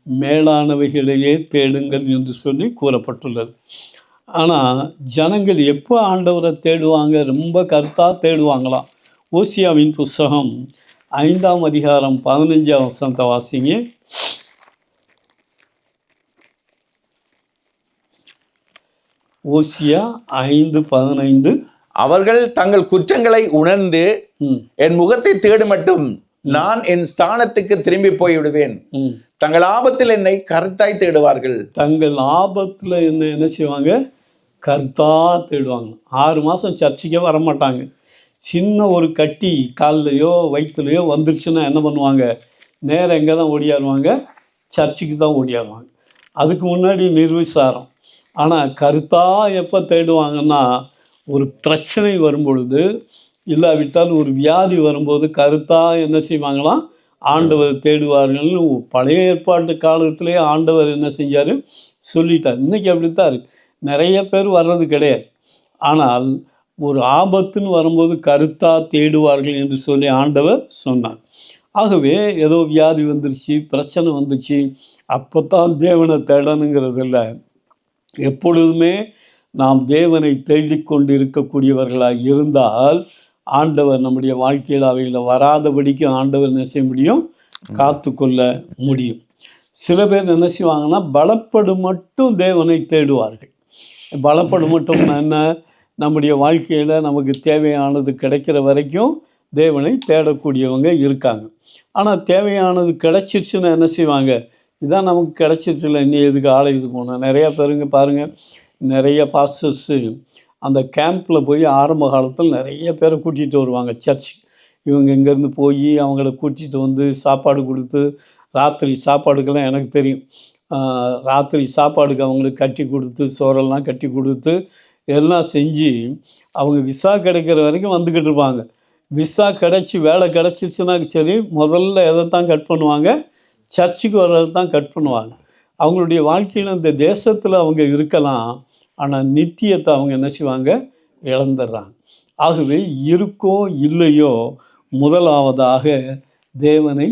மேலானவைகளையே தேடுங்கள் என்று சொல்லி கூறப்பட்டுள்ளது. ஆனால் ஜனங்கள் எப்போ ஆண்டவரை தேடுவாங்க, ரொம்ப கருத்தாக தேடுவாங்களாம். ஓசியாவின் புஸ்தகம் 5:15 வாசிங்க. ஓசியா 5:15. அவர்கள் தங்கள் குற்றங்களை உணர்ந்து என் முகத்தை தேடும் மட்டும் நான் என் ஸ்தானத்துக்கு திரும்பி போய்விடுவேன். தங்கள் ஆபத்தில் என்னை கருத்தாய் தேடுவார்கள். தங்கள் ஆபத்தில் என்ன செய்வாங்க, கருத்தாக தேடுவாங்க. 6 மாதம் சர்ச்சுக்கே வரமாட்டாங்க. சின்ன ஒரு கட்டி கால்லையோ வயிற்றுலையோ வந்துருச்சுன்னா என்ன பண்ணுவாங்க? நேரம் எங்கே தான் ஓடியாருவாங்க? சர்ச்சுக்கு தான் ஓடியாருவாங்க. அதுக்கு முன்னாடி நிர்விசாரம். ஆனால் கருத்தாக எப்போ தேடுவாங்கன்னா, ஒரு பிரச்சனை வரும்பொழுது, இல்லாவிட்டால் ஒரு வியாதி வரும்போது கருத்தாக என்ன செய்வாங்களாம்? ஆண்டவர் தேடுவார்கள்னு பழைய ஏற்பாட்டு காலத்திலே ஆண்டவர் என்ன செஞ்சார்? சொல்லிட்டார். இன்றைக்கி அப்படித்தான் இருக்குது. நிறைய பேர் வர்றது கிடையாது. ஆனால் ஒரு ஆபத்துன்னு வரும்போது கருத்தாக தேடுவார்கள் என்று சொல்லி ஆண்டவர் சொன்னார். ஆகவே ஏதோ வியாதி வந்துருச்சு, பிரச்சனை வந்துச்சு, அப்போ தான் தேவனை தேடணுங்கிறது இல்லை. எப்பொழுதுமே நாம் தேவனை தேடிக்கொண்டு இருக்கக்கூடியவர்களாக இருந்தால் ஆண்டவர் நம்முடைய வாழ்க்கையில் அவைகளை வராதபடிக்கு ஆண்டவர் என்ன செய்ய முடியும்? காத்து கொள்ள முடியும். சில பேர் என்ன செய்வாங்கன்னா, பலப்படும் மட்டும் தேவனை தேடுவார்கள். பலப்படும் மட்டும் என்ன? நம்முடைய வாழ்க்கையில் நமக்கு தேவையானது கிடைக்கிற வரைக்கும் தேவனை தேடக்கூடியவங்க இருக்காங்க. ஆனால் தேவையானது கிடைச்சிருச்சுன்னா என்ன செய்வாங்க? இதான் நமக்கு கிடைச்சிருச்சுல, இனி எதுக்கு ஆலயத்துக்கு போகணும்? நிறையா பேருங்க பாருங்கள், நிறைய பாஸ்டர்ஸு அந்த கேம்பில் போய் ஆரம்ப காலத்தில் நிறைய பேரை கூட்டிகிட்டு வருவாங்க சர்ச். இவங்க இங்கேருந்து போய் அவங்கள கூட்டிகிட்டு வந்து சாப்பாடு கொடுத்து, ராத்திரி சாப்பாடுக்கெல்லாம் எனக்கு தெரியும், ராத்திரி சாப்பாடுக்கு அவங்களுக்கு கட்டி கொடுத்து, சோறெல்லாம் கட்டி கொடுத்து எல்லாம் செஞ்சு அவங்க விசா கிடைக்கிற வரைக்கும் வந்துக்கிட்டு இருப்பாங்க. விசா கிடச்சி வேலை கிடச்சிருச்சுன்னா சரி, முதல்ல எதை தான் கட் பண்ணுவாங்க? சர்ச்சுக்கு வர்றது தான் கட் பண்ணுவாங்க. அவங்களுடைய வாழ்க்கையில் இந்த தேசத்தில் அவங்க இருக்கலாம், ஆனால் நித்தியத்தை அவங்க என்ன செய்வாங்க? இழந்துடுறாங்க. ஆகவே இருக்கோ இல்லையோ, முதலாவதாக தேவனை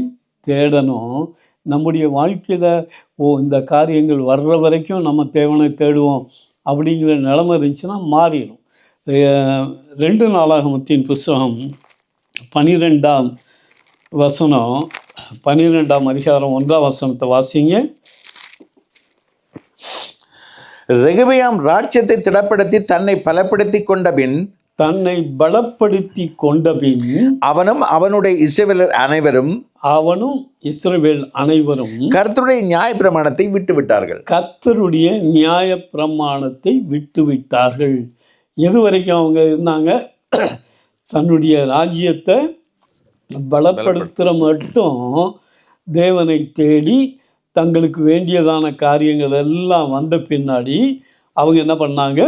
தேடணும். நம்முடைய வாழ்க்கையில் இந்த காரியங்கள் வர்ற வரைக்கும் நம்ம தேவனை தேடுவோம் அப்படிங்கிற நிலைமை இருந்துச்சுன்னா மாறிடும். 2 நாளாகமத்தின் புஸ்தகம் 12ஆம் வசனம், 12ஆம் அதிகாரம் 1ஆம் வசனத்தை வாசிங்க. ரெகொபெயாம் ராஜ்யத்தை திடப்படுத்தி தன்னை பலப்படுத்தி கொண்ட பின் அவனும் அவனுடைய இஸ்ரவேலர் அனைவரும் கர்த்தருடைய நியாயப்பிரமாணத்தை விட்டு விட்டார்கள். எது வரைக்கும் அவங்க இருந்தாங்க? தன்னுடைய ராஜ்யத்தை பலப்படுத்துகிற மட்டும் தேவனை தேடி தங்களுக்கு வேண்டியதான காரியங்கள் எல்லாம் வந்த பின்னாடி அவங்க என்ன பண்ணாங்க?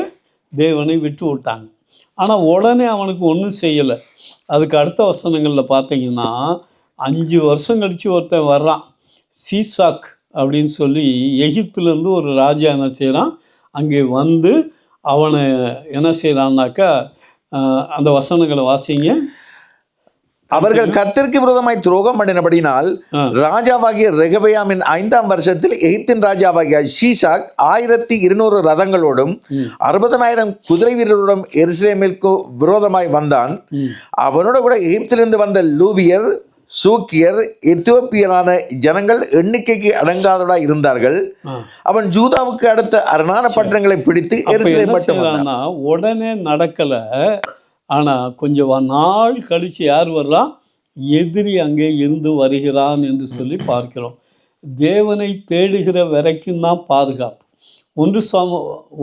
தேவனை விட்டு விட்டாங்க. ஆனால் உடனே அவனுக்கு ஒன்றும் செய்யலை. அதுக்கு அடுத்த வசனங்களில் பார்த்தீங்கன்னா, 5 வருஷம் கழித்து ஒருத்தன் வர்றான், சீசாக் அப்படின்னு சொல்லி, எகிப்துலேருந்து ஒரு ராஜா என்ன செய்கிறான்? அங்கே வந்து அவனை என்ன செய்கிறான்னாக்கா, அந்த வசனங்களை வாசிங்க. அவர்கள் கர்த்தருக்கு விரோதமாய் துரோகம் பண்ணினபடினால் ராஜாவாகிய ரெகொபெயாமின் 5ஆம் வருஷத்தில் எகிப்தின் ராஜாவாகிய சீசாக் 1200 ரதங்களோடும் 60,000 குதிரை வீரரோடும் எருசலேமிற்கு விரோதமாய் வந்தான். அவனோட கூட எகிப்திலிருந்து வந்த லூபியர், சூக்கியர், எத்தியோப்பியரான ஜனங்கள் எண்ணிக்கைக்கு அடங்காதவர்களாய் இருந்தார்கள். அவன் ஜூதாவுக்கு அடுத்த அரணான பட்டணங்களை பிடித்து எருசலேம் மட்டும் உடனே நடக்கலை. ஆனால் கொஞ்சம் நாள் கழித்து யார் வர்றா? எதிரி அங்கே இருந்து வருகிறான் என்று சொல்லி பார்க்கிறோம். தேவனை தேடுகிற வரைக்கும் தான் பாதுகாப்பு.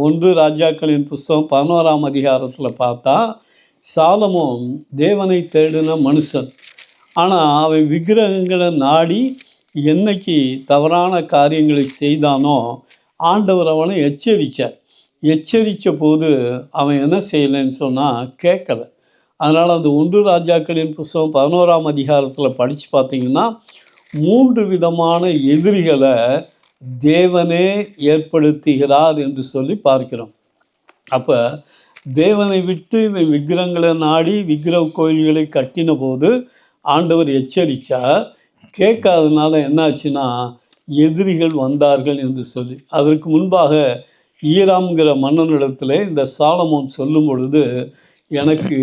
1 ராஜாக்களின் புஸ்தகம் 11ஆம் அதிகாரத்தில் பார்த்தா, சாலமோன் தேவனை தேடின மனுஷன். ஆனால் அவன் விக்கிரகங்களை நாடி என்னைக்கு தவறான காரியங்களை செய்தானோ ஆண்டவர் அவனை எச்சரித்த போது அவன் என்ன செய்யலைன்னு சொன்னால் கேட்கலை. அதனால் அந்த 1 ராஜாக்களின் புஸ்தகம் 11ஆம் அதிகாரத்தில் படித்து பார்த்தீங்கன்னா, 3 விதமான எதிரிகளை தேவனே ஏற்படுத்துகிறார் என்று சொல்லி பார்க்கிறோம். அப்போ தேவனை விட்டு விக்கிரகங்களை நாடி விக்கிரக கோயில்களை கட்டின போது ஆண்டவர் எச்சரித்தா, கேட்காதனால என்னாச்சுன்னா எதிரிகள் வந்தார்கள் என்று சொல்லி. அதற்கு முன்பாக ஈராம்ங்கிற மன்னனிடத்தில் இந்த சாலமோன் சொல்லும் பொழுது, எனக்கு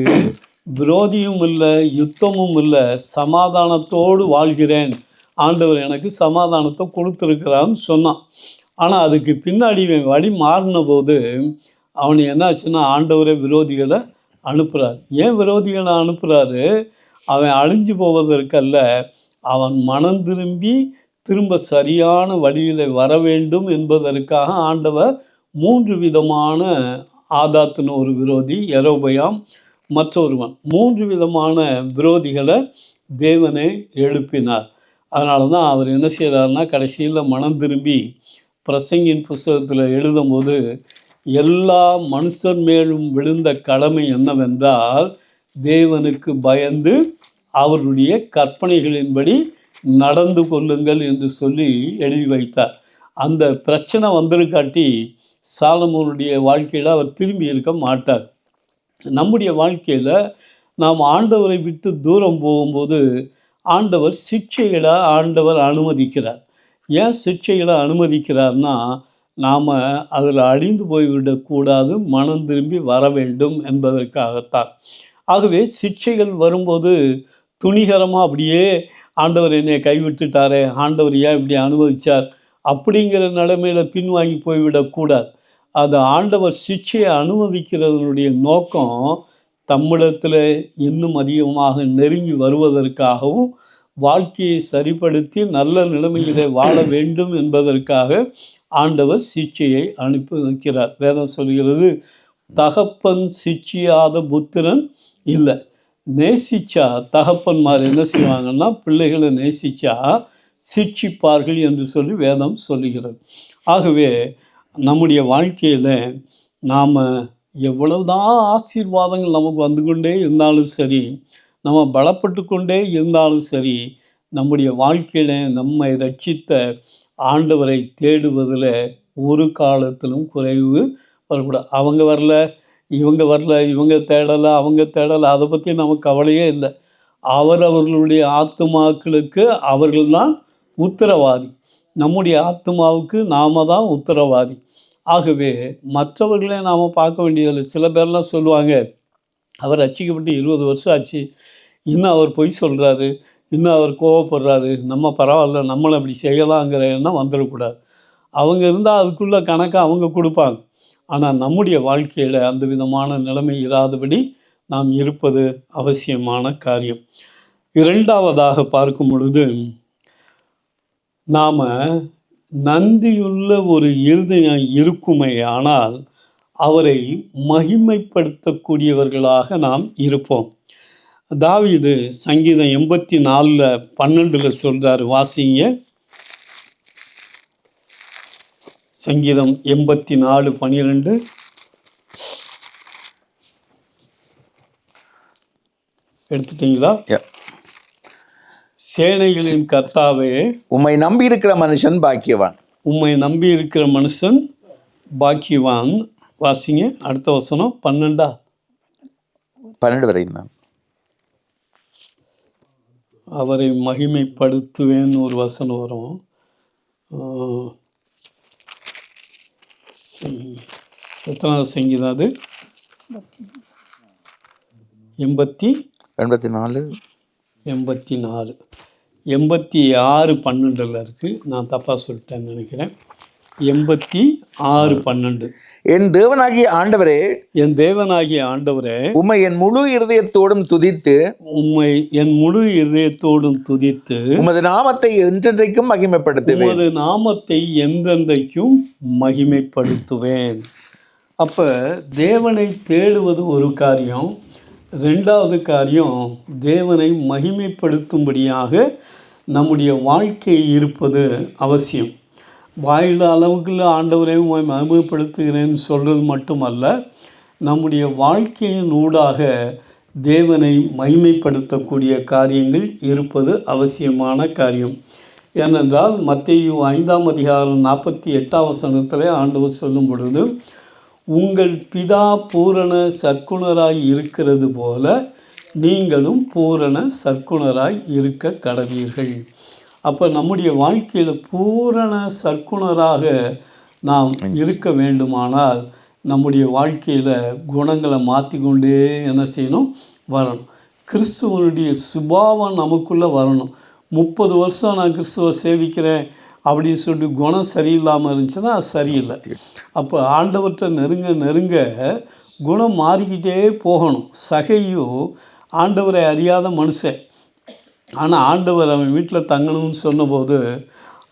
விரோதியும் இல்லை, யுத்தமும் இல்லை, சமாதானத்தோடு வாழ்கிறேன், ஆண்டவர் எனக்கு சமாதானத்தை கொடுத்துருக்கிறான்னு சொன்னான். ஆனால் அதுக்கு பின்னாடி வழி மாறின போது அவன் என்னாச்சுன்னா ஆண்டவரே விரோதிகளை அனுப்புகிறார். ஏன் விரோதிகளை அனுப்புகிறாரு? அவன் அழிஞ்சு போவதற்கல்ல, அவன் மனம் திரும்ப சரியான வழியில் வர வேண்டும் என்பதற்காக ஆண்டவர் 3 விதமான ஆதாத்துன்னு ஒரு விரோதி, யெரொபெயாம் மற்றொருவன். 3 விதமான விரோதிகளை தேவனை எழுப்பினார். அதனால தான் அவர் என்ன செய்கிறாருன்னா, கடைசியில் மனம் திரும்பி பிரசங்கின் புஸ்தகத்தில் எழுதும்போது, எல்லா மனுஷர் மேலும் விழுந்த கடமை என்னவென்றால், தேவனுக்கு பயந்து அவருடைய கற்பனைகளின்படி நடந்து கொள்ளுங்கள் என்று சொல்லி எழுதி வைத்தார். அந்த பிரச்சனை வந்திருக்காட்டி சாலமோனுடைய வாழ்க்கையில் அவர் திரும்பி இருக்க மாட்டார். நம்முடைய வாழ்க்கையில் நாம் ஆண்டவரை விட்டு தூரம் போகும்போது ஆண்டவர் சிக்ஷைகளை ஆண்டவர் அனுமதிக்கிறார். ஏன் சிக்ஷைகளை அனுமதிக்கிறார்னா, நாம் அதில் அழிந்து போய்விடக்கூடாது, மனம் திரும்பி வர வேண்டும் என்பதற்காகத்தான். ஆகவே சிக்ஷைகள் வரும்போது துணிகரமாக அப்படியே ஆண்டவர் என்னை கைவிட்டுட்டாரே, ஆண்டவர் ஏன் இப்படி அனுமதித்தார் அப்படிங்கிற நிலைமையில் பின்வாங்கி போய்விடக்கூடாது. அது ஆண்டவர் சிக்ஷையை அனுமதிக்கிறதனுடைய நோக்கம் தம்மிடத்தில் இன்னும் அதிகமாக நெருங்கி வருவதற்காகவும் வாழ்க்கையை சரிப்படுத்தி நல்ல நிலைமையிலே வாழ வேண்டும் என்பதற்காக ஆண்டவர் சிக்ஷையை அனுப்பி வைக்கிறார். வேதம் சொல்கிறது, தகப்பன் சிக்ஷியாத புத்திரன் இல்லை. நேசிச்சா தகப்பன்மார் என்ன செய்வாங்கன்னா, பிள்ளைகளை நேசிச்சா சிக்ஷிப்பார்கள் என்று சொல்லி வேதம் சொல்லுகிறது. ஆகவே நம்முடைய வாழ்க்கையில் நாம் எவ்வளவுதான் ஆசீர்வாதங்கள் நமக்கு வந்து கொண்டே இருந்தாலும் சரி, நம்ம பலப்பட்டு கொண்டே இருந்தாலும் சரி, நம்முடைய வாழ்க்கையில் நம்மை ரட்சித்த ஆண்டவரை தேடுவதில் ஒரு காலத்திலும் குறைவு வரக்கூடாது. அவங்க வரல, இவங்க வரல, இவங்க தேடலை, அவங்க தேடலை, அதை பற்றி நமக்கு கவலையே இல்லை. அவர்களுடைய ஆத்துமாக்களுக்கு அவர்கள்தான் உத்தரவாதி. நம்முடைய ஆத்துமாவுக்கு நாம தான் உத்தரவாதி. ஆகவே மற்றவர்களே நாம் பார்க்க வேண்டியதில்லை. சில பேர்லாம் சொல்லுவாங்க, அவர் ரட்சிக்கப்பட்டு 20 வருஷம் ஆச்சு, இன்னும் அவர் பொய் சொல்கிறாரு, இன்னும் அவர் கோவப்படுறாரு, நம்ம பரவாயில்ல, நம்மளை அப்படி செய்யலாங்கிற எண்ணம் வந்துடக்கூடாது. அவங்க இருந்தால் அதுக்குள்ளே கணக்கை அவங்க கொடுப்பாங்க. ஆனால் நம்முடைய வாழ்க்கையில் அந்த விதமான நிலைமை இராதபடி நாம் இருப்பது அவசியமான காரியம். இரண்டாவதாக பார்க்கும் பொழுது, நாம் நன்றியுள்ள ஒரு இருதயம் இருக்குமே ஆனால் அவரை மகிமைப்படுத்தக்கூடியவர்களாக நாம் இருப்போம். தாவீது சங்கீதம் 84:12 சொல்கிறார், வாசிங்க. சங்கீதம் 84:12. எடுத்துட்டீங்களா? சேனைகளின் கர்த்தாவே, உம்மை நம்பி இருக்கிற மனுஷன் பாக்கியவான். உம்மை நம்பி இருக்கிற மனுஷன் பாக்கியவான். வாசிங்க அடுத்த வசனம் 12 வரையும் தான். அவரை மகிமைப்படுத்துவேன்னு ஒரு வசனம் வரும். எத்தனாவது சங்கீதம் அது? 84 86:12 இருக்குது. நான் தப்பாக சொல்லிட்டேன்னு நினைக்கிறேன். 86:12. என் தேவனாகிய ஆண்டவரே, என் தேவனாகிய ஆண்டவரே, உம்மை என் முழு இருதயத்தோடும் துதித்து, உம்மை என் முழு இருதயத்தோடும் துதித்து, உமது நாமத்தை என்றென்றைக்கும் மகிமைப்படுத்துவேன். உமது நாமத்தை என்றென்றைக்கும் மகிமைப்படுத்துவேன். அப்போ தேவனை தேடுவது ஒரு காரியம். ரெண்டாவது காரியம், தேவனை மகிமைப்படுத்தும்படியாக நம்முடைய வாழ்க்கை இருப்பது அவசியம். வாயில அளவுக்குள்ள ஆண்டவரையும் மகிமைப்படுத்துகிறேன்னு சொல்கிறது மட்டுமல்ல, நம்முடைய வாழ்க்கையின் ஊடாக தேவனை மகிமைப்படுத்தக்கூடிய காரியங்கள் இருப்பது அவசியமான காரியம். ஏனென்றால் மத்தேயு 5:48 ஆண்டவர் சொல்லும் பொழுது, உங்கள் பிதா பூரண சற்குணராய் இருக்கிறது போல நீங்களும் பூரண சற்குணராய் இருக்க கடவீர்கள். அப்போ நம்முடைய வாழ்க்கையில் பூரண சற்குணராக நாம் இருக்க வேண்டுமானால் நம்முடைய வாழ்க்கையில் குணங்களை மாற்றிக்கொண்டே என்ன செய்யணும்? வரணும். கிறிஸ்துவனுடைய சுபாவம் நமக்குள்ளே வரணும். 30 வருஷம் நான் கிறிஸ்துவை சேவிக்கிறேன் அப்படின்னு சொல்லிட்டு குணம் சரியில்லாமல் இருந்துச்சுன்னா அது சரியில்லை. அப்போ ஆண்டவற்றை நெருங்க நெருங்க குணம் மாறிக்கிட்டே போகணும். சகையோ ஆண்டவரை அறியாத மனுஷன். ஆனால் ஆண்டவர் அவன் வீட்டில் தங்கணும்னு சொன்னபோது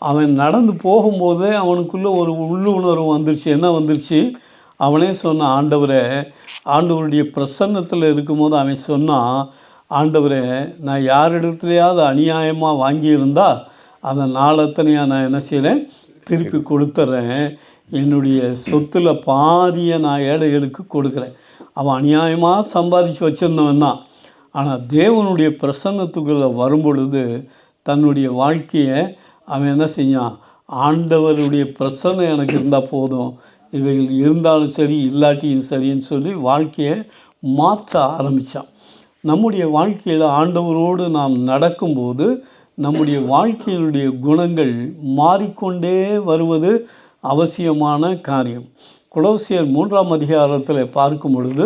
அவன் நடந்து போகும்போதே அவனுக்குள்ளே ஒரு உள்ளுணர்வு வந்துருச்சு. என்ன வந்துருச்சு? அவனே சொன்னான், ஆண்டவரே, ஆண்டவருடைய பிரசன்னத்தில் இருக்கும்போது அவன் சொன்னான், ஆண்டவரே, நான் யாரிடத்துலையாவது அநியாயமாக வாங்கியிருந்தா அதை நாளத்தனையாக நான் என்ன செய்கிறேன், திருப்பி கொடுத்துட்றேன். என்னுடைய சொத்தில் பாதியை நான் ஏழைகளுக்கு கொடுக்குறேன். அவன் அநியாயமாக சம்பாதிச்சு வச்சுருந்தவன் தான். ஆனால் தேவனுடைய பிரசன்னத்துக்குள்ளே வரும்பொழுது தன்னுடைய வாழ்க்கையை அவன் என்ன செஞ்சான், ஆண்டவருடைய பிரசன்னம் எனக்கு இருந்தால் போதும், இவைகள் இருந்தாலும் சரி இல்லாட்டியும் சரின்னு சொல்லி வாழ்க்கையை மாற்ற ஆரம்பித்தான். நம்முடைய வாழ்க்கையில் ஆண்டவரோடு நாம் நடக்கும்போது நம்முடைய வாழ்க்கையினுடைய குணங்கள் மாறிக்கொண்டே வருவது அவசியமான காரியம். கொலோசியர் 3ஆம் அதிகாரத்தில் பார்க்கும் பொழுது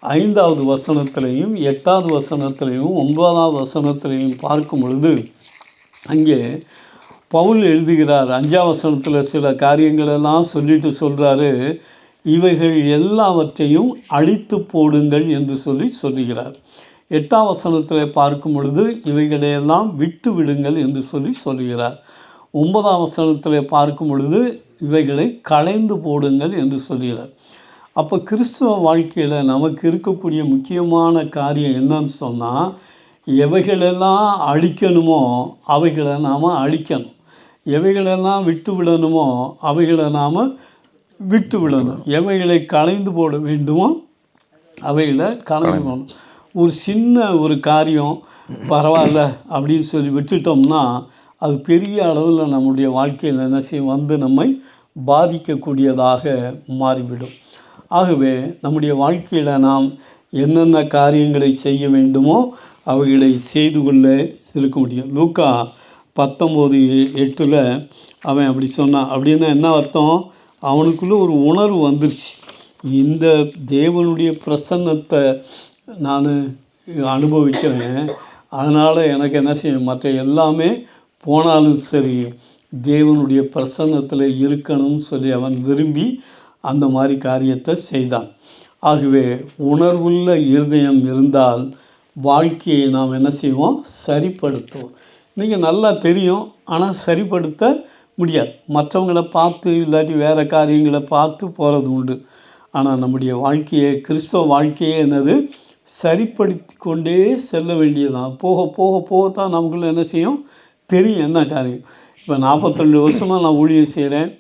5வது வசனத்திலையும் 8வது வசனத்திலையும் 9வது வசனத்திலையும் பார்க்கும் பொழுது அங்கே பவுல் எழுதுகிறார். 5ஆம் வசனத்தில் சில காரியங்களெல்லாம் சொல்லிட்டு சொல்கிறாரு, இவைகள் எல்லாவற்றையும் அழித்து போடுங்கள் என்று சொல்லுகிறார். 8ஆம் வசனத்தில் பார்க்கும் பொழுது இவைகளையெல்லாம் விட்டு விடுங்கள் என்று சொல்லுகிறார். 9ஆம் வசனத்தில் பார்க்கும் பொழுது இவைகளை களைந்து போடுங்கள் என்று சொல்கிறார். அப்போ கிறிஸ்துவ வாழ்க்கையில் நமக்கு இருக்கக்கூடிய முக்கியமான காரியம் என்னன்னு சொன்னால், எவைகளெல்லாம் அழிக்கணுமோ அவைகளை நாம் அழிக்கணும், எவைகளெல்லாம் விட்டு விடணுமோ அவைகளை நாம் விட்டு விடணும், எவைகளை களைந்து போட வேண்டுமோ அவைகளை களைந்து போடணும். ஒரு சின்ன ஒரு காரியம் பரவாயில்ல அப்படின்னு சொல்லி விட்டுட்டோம்னா அது பெரிய அளவில் நம்முடைய வாழ்க்கையில் என்ன செய்யும், வந்து நம்மை பாதிக்கக்கூடியதாக மாறிவிடும். ஆகவே நம்முடைய வாழ்க்கையில் நாம் என்னென்ன காரியங்களை செய்ய வேண்டுமோ அவைகளை செய்து கொள்ள இருக்க முடியும். லூக்கா 19:8 அவன் அப்படி சொன்னான். அப்படின்னா என்ன அர்த்தம், அவனுக்குள்ளே ஒரு உணர்வு வந்துருச்சு, இந்த தேவனுடைய பிரசன்னத்தை நான் அனுபவிக்கிறேன், அதனால் எனக்கு என்ன செய்யும், மற்ற எல்லாமே போனாலும் சரி தேவனுடைய பிரசன்னத்தில் இருக்கணும்னு சொல்லி அவன் விரும்பி அந்த மாதிரி காரியத்தை செய்தான். ஆகவே உணர்வுள்ள இருதயம் இருந்தால் வாழ்க்கையை நாம் என்ன செய்வோம், சரிப்படுத்துவோம். இன்றைக்கி நல்லா தெரியும், ஆனால் சரிப்படுத்த முடியாது. மற்றவங்கள பார்த்து இல்லாட்டி வேறு காரியங்களை பார்த்து போகிறது உண்டு. ஆனால் நம்முடைய வாழ்க்கையை, கிறிஸ்தவ வாழ்க்கையே என்னது, சரிப்படுத்தி கொண்டே செல்ல வேண்டியதான். போக போக போகத்தான் நமக்குள்ள என்ன செய்யும், தெரியும் என்ன காரியம். இப்போ 42 வருஷமாக நான் ஊழியம் செய்கிறேன்,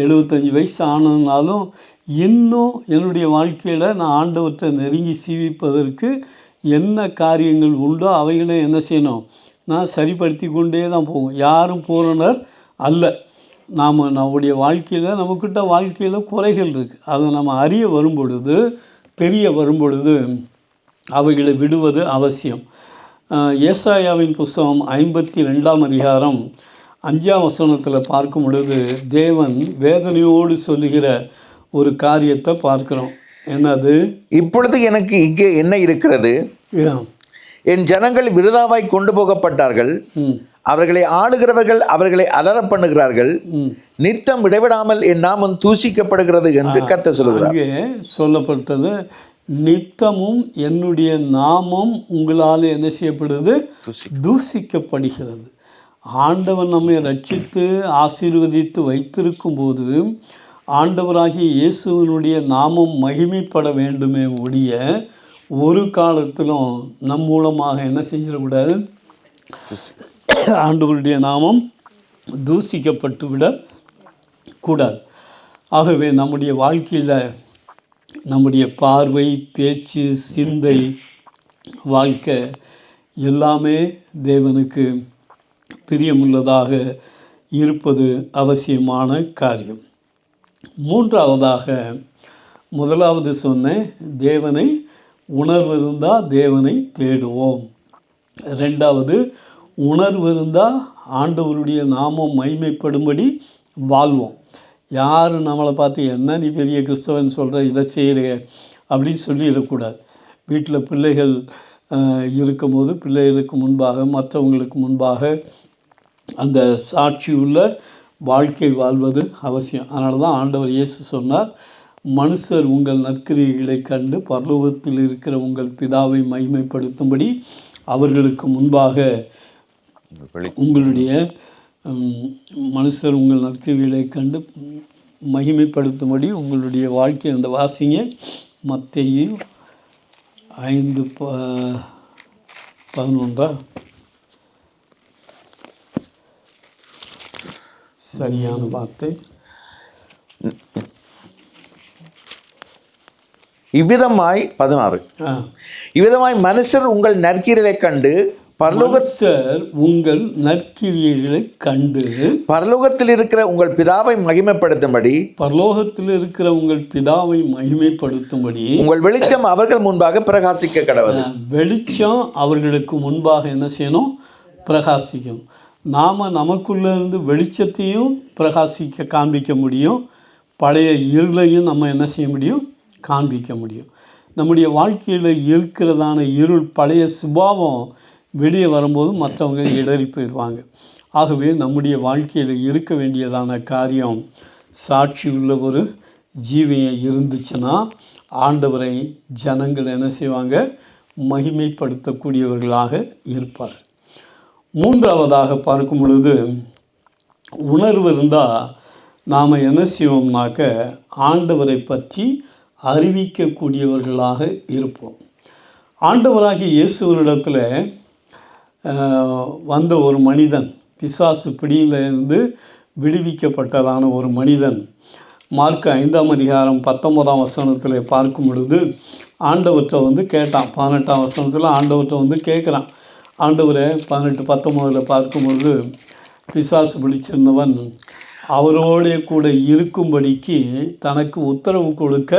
75 வயசு ஆனதுனாலும் இன்னும் என்னுடைய வாழ்க்கையில் நான் ஆண்டவற்றை நெருங்கி சீவிப்பதற்கு என்ன காரியங்கள் உண்டோ அவைகளை என்ன செய்யணும், நான் சரிப்படுத்தி கொண்டே தான் போகும். யாரும் பூரணர் அல்ல. நம்முடைய வாழ்க்கையில் நமக்கிட்ட வாழ்க்கையில் குறைகள் இருக்குது. அதை நம்ம அறிய வரும்பொழுது, தெரிய வரும்பொழுது அவைகளை விடுவது அவசியம். ஏசாயாவின் புஸ்தகம் 52ஆம் அதிகாரம் 5ஆம் வசனத்தில் பார்க்கும் பொழுது தேவன் வேதனையோடு சொல்லுகிற ஒரு காரியத்தை பார்க்கிறோம். என்னது, இப்பொழுது எனக்கு இங்கே என்ன இருக்கிறது, என் ஜனங்கள் விருதாவாய் கொண்டு போகப்பட்டார்கள், அவர்களை ஆளுகிறவர்கள் அவர்களை அலற பண்ணுகிறார்கள், நித்தம் இடைவிடாமல் என் நாமம் தூசிக்கப்படுகிறது என்று கர்த்தர் சொல்கிறார். அங்கே சொல்லப்பட்டது, நித்தமும் என்னுடைய நாமம் உங்களால் என்ன செய்யப்படுது, தூசிக்கப்படுகிறது. ஆண்டவன் நம்மை ரட்சித்து ஆசீர்வதித்து வைத்திருக்கும் போது ஆண்டவராகிய இயேசுவினுடைய நாமம் மகிமைப்பட வேண்டுமே ஒழிய ஒரு காலத்திலும் நம் மூலமாக என்ன செஞ்சிடக்கூடாது, ஆண்டவருடைய நாமம் தூசிக்கப்பட்டு விடக்கூடாது. ஆகவே நம்முடைய வாழ்க்கையில் நம்முடைய பார்வை, பேச்சு, சிந்தை, வாழ்க்கை எல்லாமே தேவனுக்கு பிரியமுள்ளதாக இருப்பது அவசியமான காரியம். மூன்றாவதாக, முதலாவது சொன்ன தேவனை உணர்வு இருந்தால் தேவனை தேடுவோம். ரெண்டாவது, உணர்வு இருந்தால் ஆண்டவருடைய நாமம் மகிமைப்படும்படி வாழ்வோம். யாரும் நம்மளை பார்த்து என்ன நீ பெரிய கிறிஸ்தவன் சொல்கிற, இதை செய்கிற அப்படின்னு சொல்லிடக்கூடாது. வீட்டில் பிள்ளைகள் இருக்கும்போது பிள்ளைகளுக்கு முன்பாக, மற்றவங்களுக்கு முன்பாக அந்த சாட்சி உள்ள வாழ்க்கை வாழ்வது அவசியம். அதனால தான் ஆண்டவர் இயேசு சொன்னார், மனுஷர் உங்கள் நற்கிரியைகளை கண்டு பரலோகத்தில் இருக்கிற உங்கள் பிதாவை மகிமைப்படுத்தும்படி அவர்களுக்கு முன்பாக உங்களுடைய மனுஷர் உங்கள் நற்கிரியைகளை கண்டு மகிமைப்படுத்தும்படி உங்களுடைய வாழ்க்கை அந்த வாசிங்க. மத்தேயு 5:11 சரியான வார்த்தை. இவ்விதமாய் 16 இவ்விதமாய் மனுஷர் உங்கள் நற்கிரியைகளைக் கண்டு உங்கள் நற்கிரியைகளை கண்டு பரலோகத்தில் இருக்கிற உங்கள் பிதாவை மகிமைப்படுத்தும்படி உங்கள் வெளிச்சம் அவர்கள் முன்பாக பிரகாசிக்க கடவுள். வெளிச்சம் அவர்களுக்கு முன்பாக என்ன செய்யணும்? பிரகாசிக்கும். நாம் நமக்குள்ளே இருந்து வெளிச்சத்தையும் பிரகாசிக்க காண்பிக்க முடியும், பழைய இருளையும் நம்ம என்ன செய்ய முடியும்? காண்பிக்க முடியும். நம்முடைய வாழ்க்கையில் இருக்கிறதான இருள், பழைய சுபாவம் வெளியே வரும்போது மற்றவங்க இடறி போயிடுவாங்க. ஆகவே நம்முடைய வாழ்க்கையில் இருக்க வேண்டியதான காரியம், சாட்சி உள்ள ஒரு ஜீவியம் இருந்துச்சுன்னா ஆண்டவரை ஜனங்கள் என்ன செய்வாங்க? மகிமைப்படுத்தக்கூடியவர்களாக இருப்பார். மூன்றாவதாக பார்க்கும் பொழுது, உணர்வு இருந்தால் நாம் என்ன செய்வோம்னாக்க ஆண்டவரை பற்றி அறிவிக்கக்கூடியவர்களாக இருப்போம். ஆண்டவராகிய இயேசுவினிடத்தில் வந்த ஒரு மனிதன், பிசாசு பிடியிலிருந்து விடுவிக்கப்பட்டதான ஒரு மனிதன், மார்க் 5:19 பார்க்கும் பொழுது ஆண்டவற்றை கேட்டான். 18 ஆண்டவற்றை கேட்குறான். ஆண்டவரை 18-19 பார்க்கும் பொழுது பிசாசு பிடிச்சிருந்தவன் அவரோட கூட இருக்கும்படிக்கு தனக்கு உத்தரவு கொடுக்க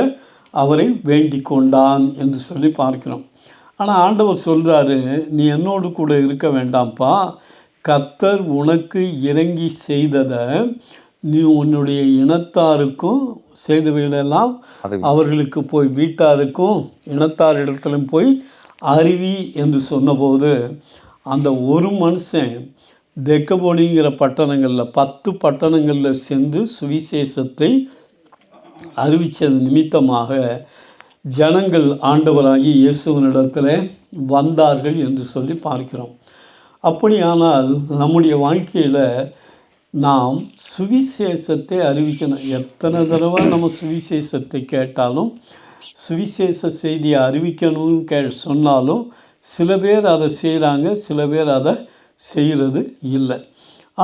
அவரை வேண்டிக் கொண்டான் என்று சொல்லி பார்க்கிறோம். ஆனால் ஆண்டவர் சொல்கிறாரு, நீ என்னோடு கூட இருக்க வேண்டாம்ப்பா, கர்த்தர் உனக்கு இறங்கி செய்ததை நீ உன்னுடைய இனத்தாருக்கும் செய்தவைகளெல்லாம் அவர்களுக்கு போய் வீட்டாருக்கும் இனத்தாரிடத்திலும் போய் அறிவி என்று சொன்னபோது, அந்த ஒரு மனுஷன் தெக்கப்போலிங்கிற பட்டணங்களில் 10 பட்டணங்களில் சென்று சுவிசேஷத்தை அறிவித்தது நிமித்தமாக ஜனங்கள் ஆண்டவராகி இயேசுவினிடத்தில் வந்தார்கள் என்று சொல்லி பார்க்கிறோம். அப்படியானால் நம்முடைய வாழ்க்கையில் நாம் சுவிசேஷத்தை அறிவிக்கணும். எத்தனை தடவை நம்ம சுவிசேஷத்தை கேட்டாலும், சுவிசேஷ செய்தியை அறிவிக்கணும்னு சொன்னாலும் சில பேர் அதை செய்கிறாங்க, சில பேர் அதை செய்கிறது இல்லை.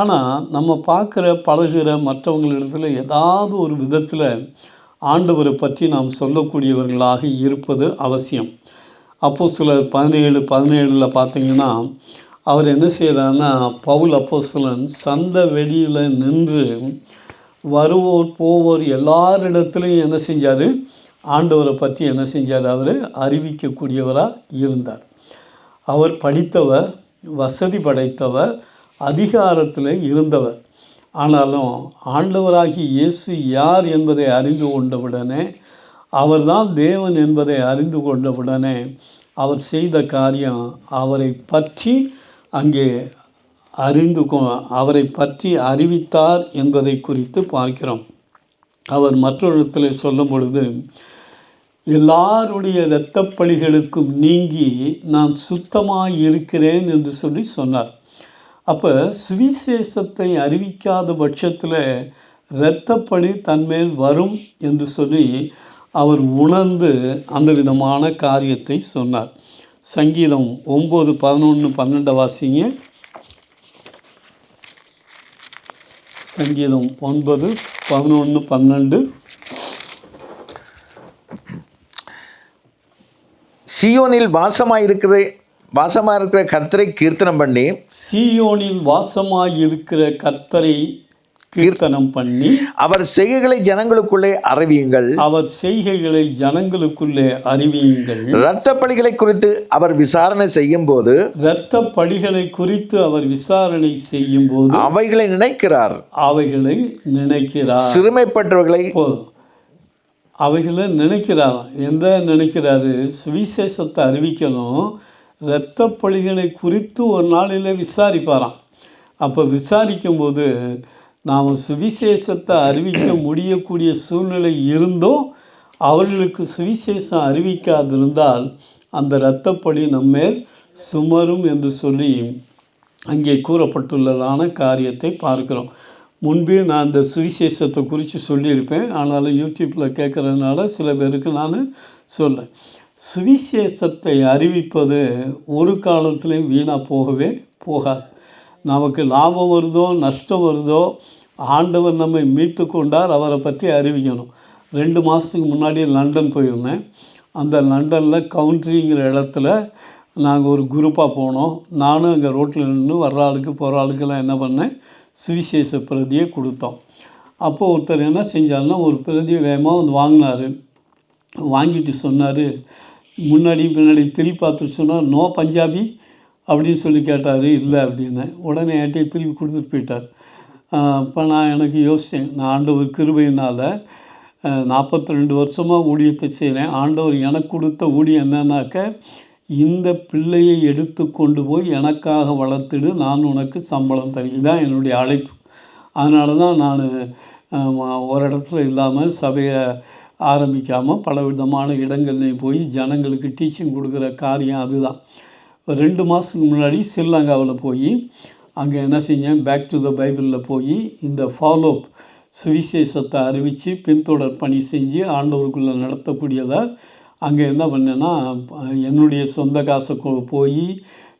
ஆனால் நம்ம பார்க்குற பழகுற மற்றவங்களிடத்தில் ஏதாவது ஒரு விதத்தில் ஆண்டவரை பற்றி நாம் சொல்லக்கூடியவர்களாக இருப்பது அவசியம். அப்போஸ்தலர் 17:17 பார்த்தீங்கன்னா அவர் என்ன செய்கிறாருன்னா, பவுல் அப்போஸ்தலன் சந்த வெளியில் நின்று வருவோர் போவோர் எல்லாரிடத்துலையும் என்ன செஞ்சார்? ஆண்டவரை பற்றி என்ன செஞ்சார்? அவர் அறிவிக்கக்கூடியவராக இருந்தார். அவர் படித்தவர், வசதி படைத்தவர், அதிகாரத்தில் இருந்தவர். ஆனாலும் ஆண்டவராகி இயேசு யார் என்பதை அறிந்து கொண்டவுடனே, அவர்தான் தேவன் என்பதை அறிந்து கொண்டவுடனே அவர் செய்த காரியம், அவரை பற்றி அங்கே அவரை பற்றி அறிவித்தார் என்பதை குறித்து பார்க்கிறோம். அவர் மற்றொரு இடத்துல சொல்லும் பொழுது, எல்லாருடைய இரத்தப்பழிகளுக்கும் நீங்கி நான் சுத்தமாக இருக்கிறேன் என்று சொல்லி சொன்னார். அப்போ சுவிசேஷத்தை அறிவிக்காத பட்சத்தில் இரத்தப்பழி தன்மேல் வரும் என்று சொல்லி அவர் உணர்ந்து அந்த விதமான காரியத்தை சொன்னார். சங்கீதம் 9:11-12 வாசிங்க. சங்கீதம் 9:11-12. சீயோனில் வாசமாயிருக்கிற கர்த்தரை கீர்த்தனம் பண்ணி, சீயோனில் வாசமாயிருக்கிற கர்த்தரை கீர்த்தனம் பண்ணி, அவர் செய்கைகளை ஜனங்களுக்குள்ளே அறிவியுங்கள், அவர் செய்கைகளை ஜனங்களுக்குள்ளே அறிவியுங்கள். இரத்த பழிகளை குறித்து அவர் விசாரணை செய்யும் போது, இரத்த பழிகளை குறித்து அவர் விசாரணை செய்யும் போது அவைகளை நினைக்கிறார். சிறுமைப்பட்டவர்களை அவைகளை நினைக்கிறார். எந்த நினைக்கிறாரு? சுவிசேஷத்தை அறிவிக்கணும், இரத்த பழிகளை குறித்து ஒரு நாளில் விசாரிப்பாராம். அப்போ விசாரிக்கும்போது நாம் சுவிசேஷத்தை அறிவிக்க முடியக்கூடிய சூழ்நிலை இருந்தோம், அவர்களுக்கு சுவிசேஷம் அறிவிக்காதிருந்தால் அந்த இரத்தப்பழி நம்மேல் சுமரும் என்று சொல்லி அங்கே கூறப்பட்டுள்ளதான காரியத்தை பார்க்கிறோம். முன்பே நான் இந்த சுவிசேஷத்தை குறித்து சொல்லியிருப்பேன். ஆனாலும் யூடியூப்பில் கேட்குறதுனால சில பேருக்கு நான் சொல்லேன். சுவிசேஷத்தை அறிவிப்பது ஒரு காலத்துலேயும் வீணாக போகவே போகாது. நமக்கு லாபம் வருதோ நஷ்டம் வருதோ, ஆண்டவர் நம்மை மீட்டு கொண்டார், அவரை பற்றி அறிவிக்கணும். 2 மாதத்துக்கு முன்னாடி லண்டன் போயிருந்தேன். அந்த லண்டனில் கவுண்ட்ரிங்கிற இடத்துல நாங்கள் ஒரு குரூப்பாக போனோம். நானும் அங்கே ரோட்டில் நின்று வர்ற ஆளுக்கு போகிற ஆளுக்கெல்லாம் என்ன பண்ணேன், சுவிசேஷ பிரதியை கொடுத்தோம். அப்போது ஒருத்தர் என்ன செஞ்சாருன்னா, ஒரு பிரதியை வேகமாக வந்து வாங்கினார். வாங்கிட்டு சொன்னார், முன்னாடி பின்னாடி திருப்பி பார்த்துட்டு சொன்னார், நோ பஞ்சாபி அப்படின்னு சொல்லி கேட்டார். இல்லை அப்படின்னேன். உடனே என்கிட்ட திருப்பி கொடுத்துட்டு போயிட்டார். இப்போ நான் எனக்கு யோசித்தேன், நான் ஆண்டவர் கிருபையினால் 42 வருஷமாக ஊழியத்தை செய்கிறேன். ஆண்டவர் எனக்கு கொடுத்த ஊழியம் என்னன்னாக்க, இந்த பிள்ளையை எடுத்து கொண்டு போய் எனக்காக வளர்த்துடு, நான் உனக்கு சம்பளம் தரேன். இதுதான் என்னுடைய அழைப்பு. அதனால தான் நான் ஒரு இடத்துல இல்லாமல் சபையை ஆரம்பிக்காமல் பல விதமான இடங்கள்லையும் போய் ஜனங்களுக்கு டீச்சிங் கொடுக்குற காரியம் அதுதான். 2 மாதத்துக்கு முன்னாடி ஸ்ரீலங்காவில் போய் அங்கே என்ன செஞ்சேன், பேக் டு த பைபிளில் போய் இந்த ஃபாலோ சுவிசேஷத்தை அறிவித்து பின்தொடர் பணி செஞ்சு ஆண்டவருக்குள்ளே நடத்தக்கூடியதாக அங்கே என்ன பண்ணேன்னா, என்னுடைய சொந்த காசை போய்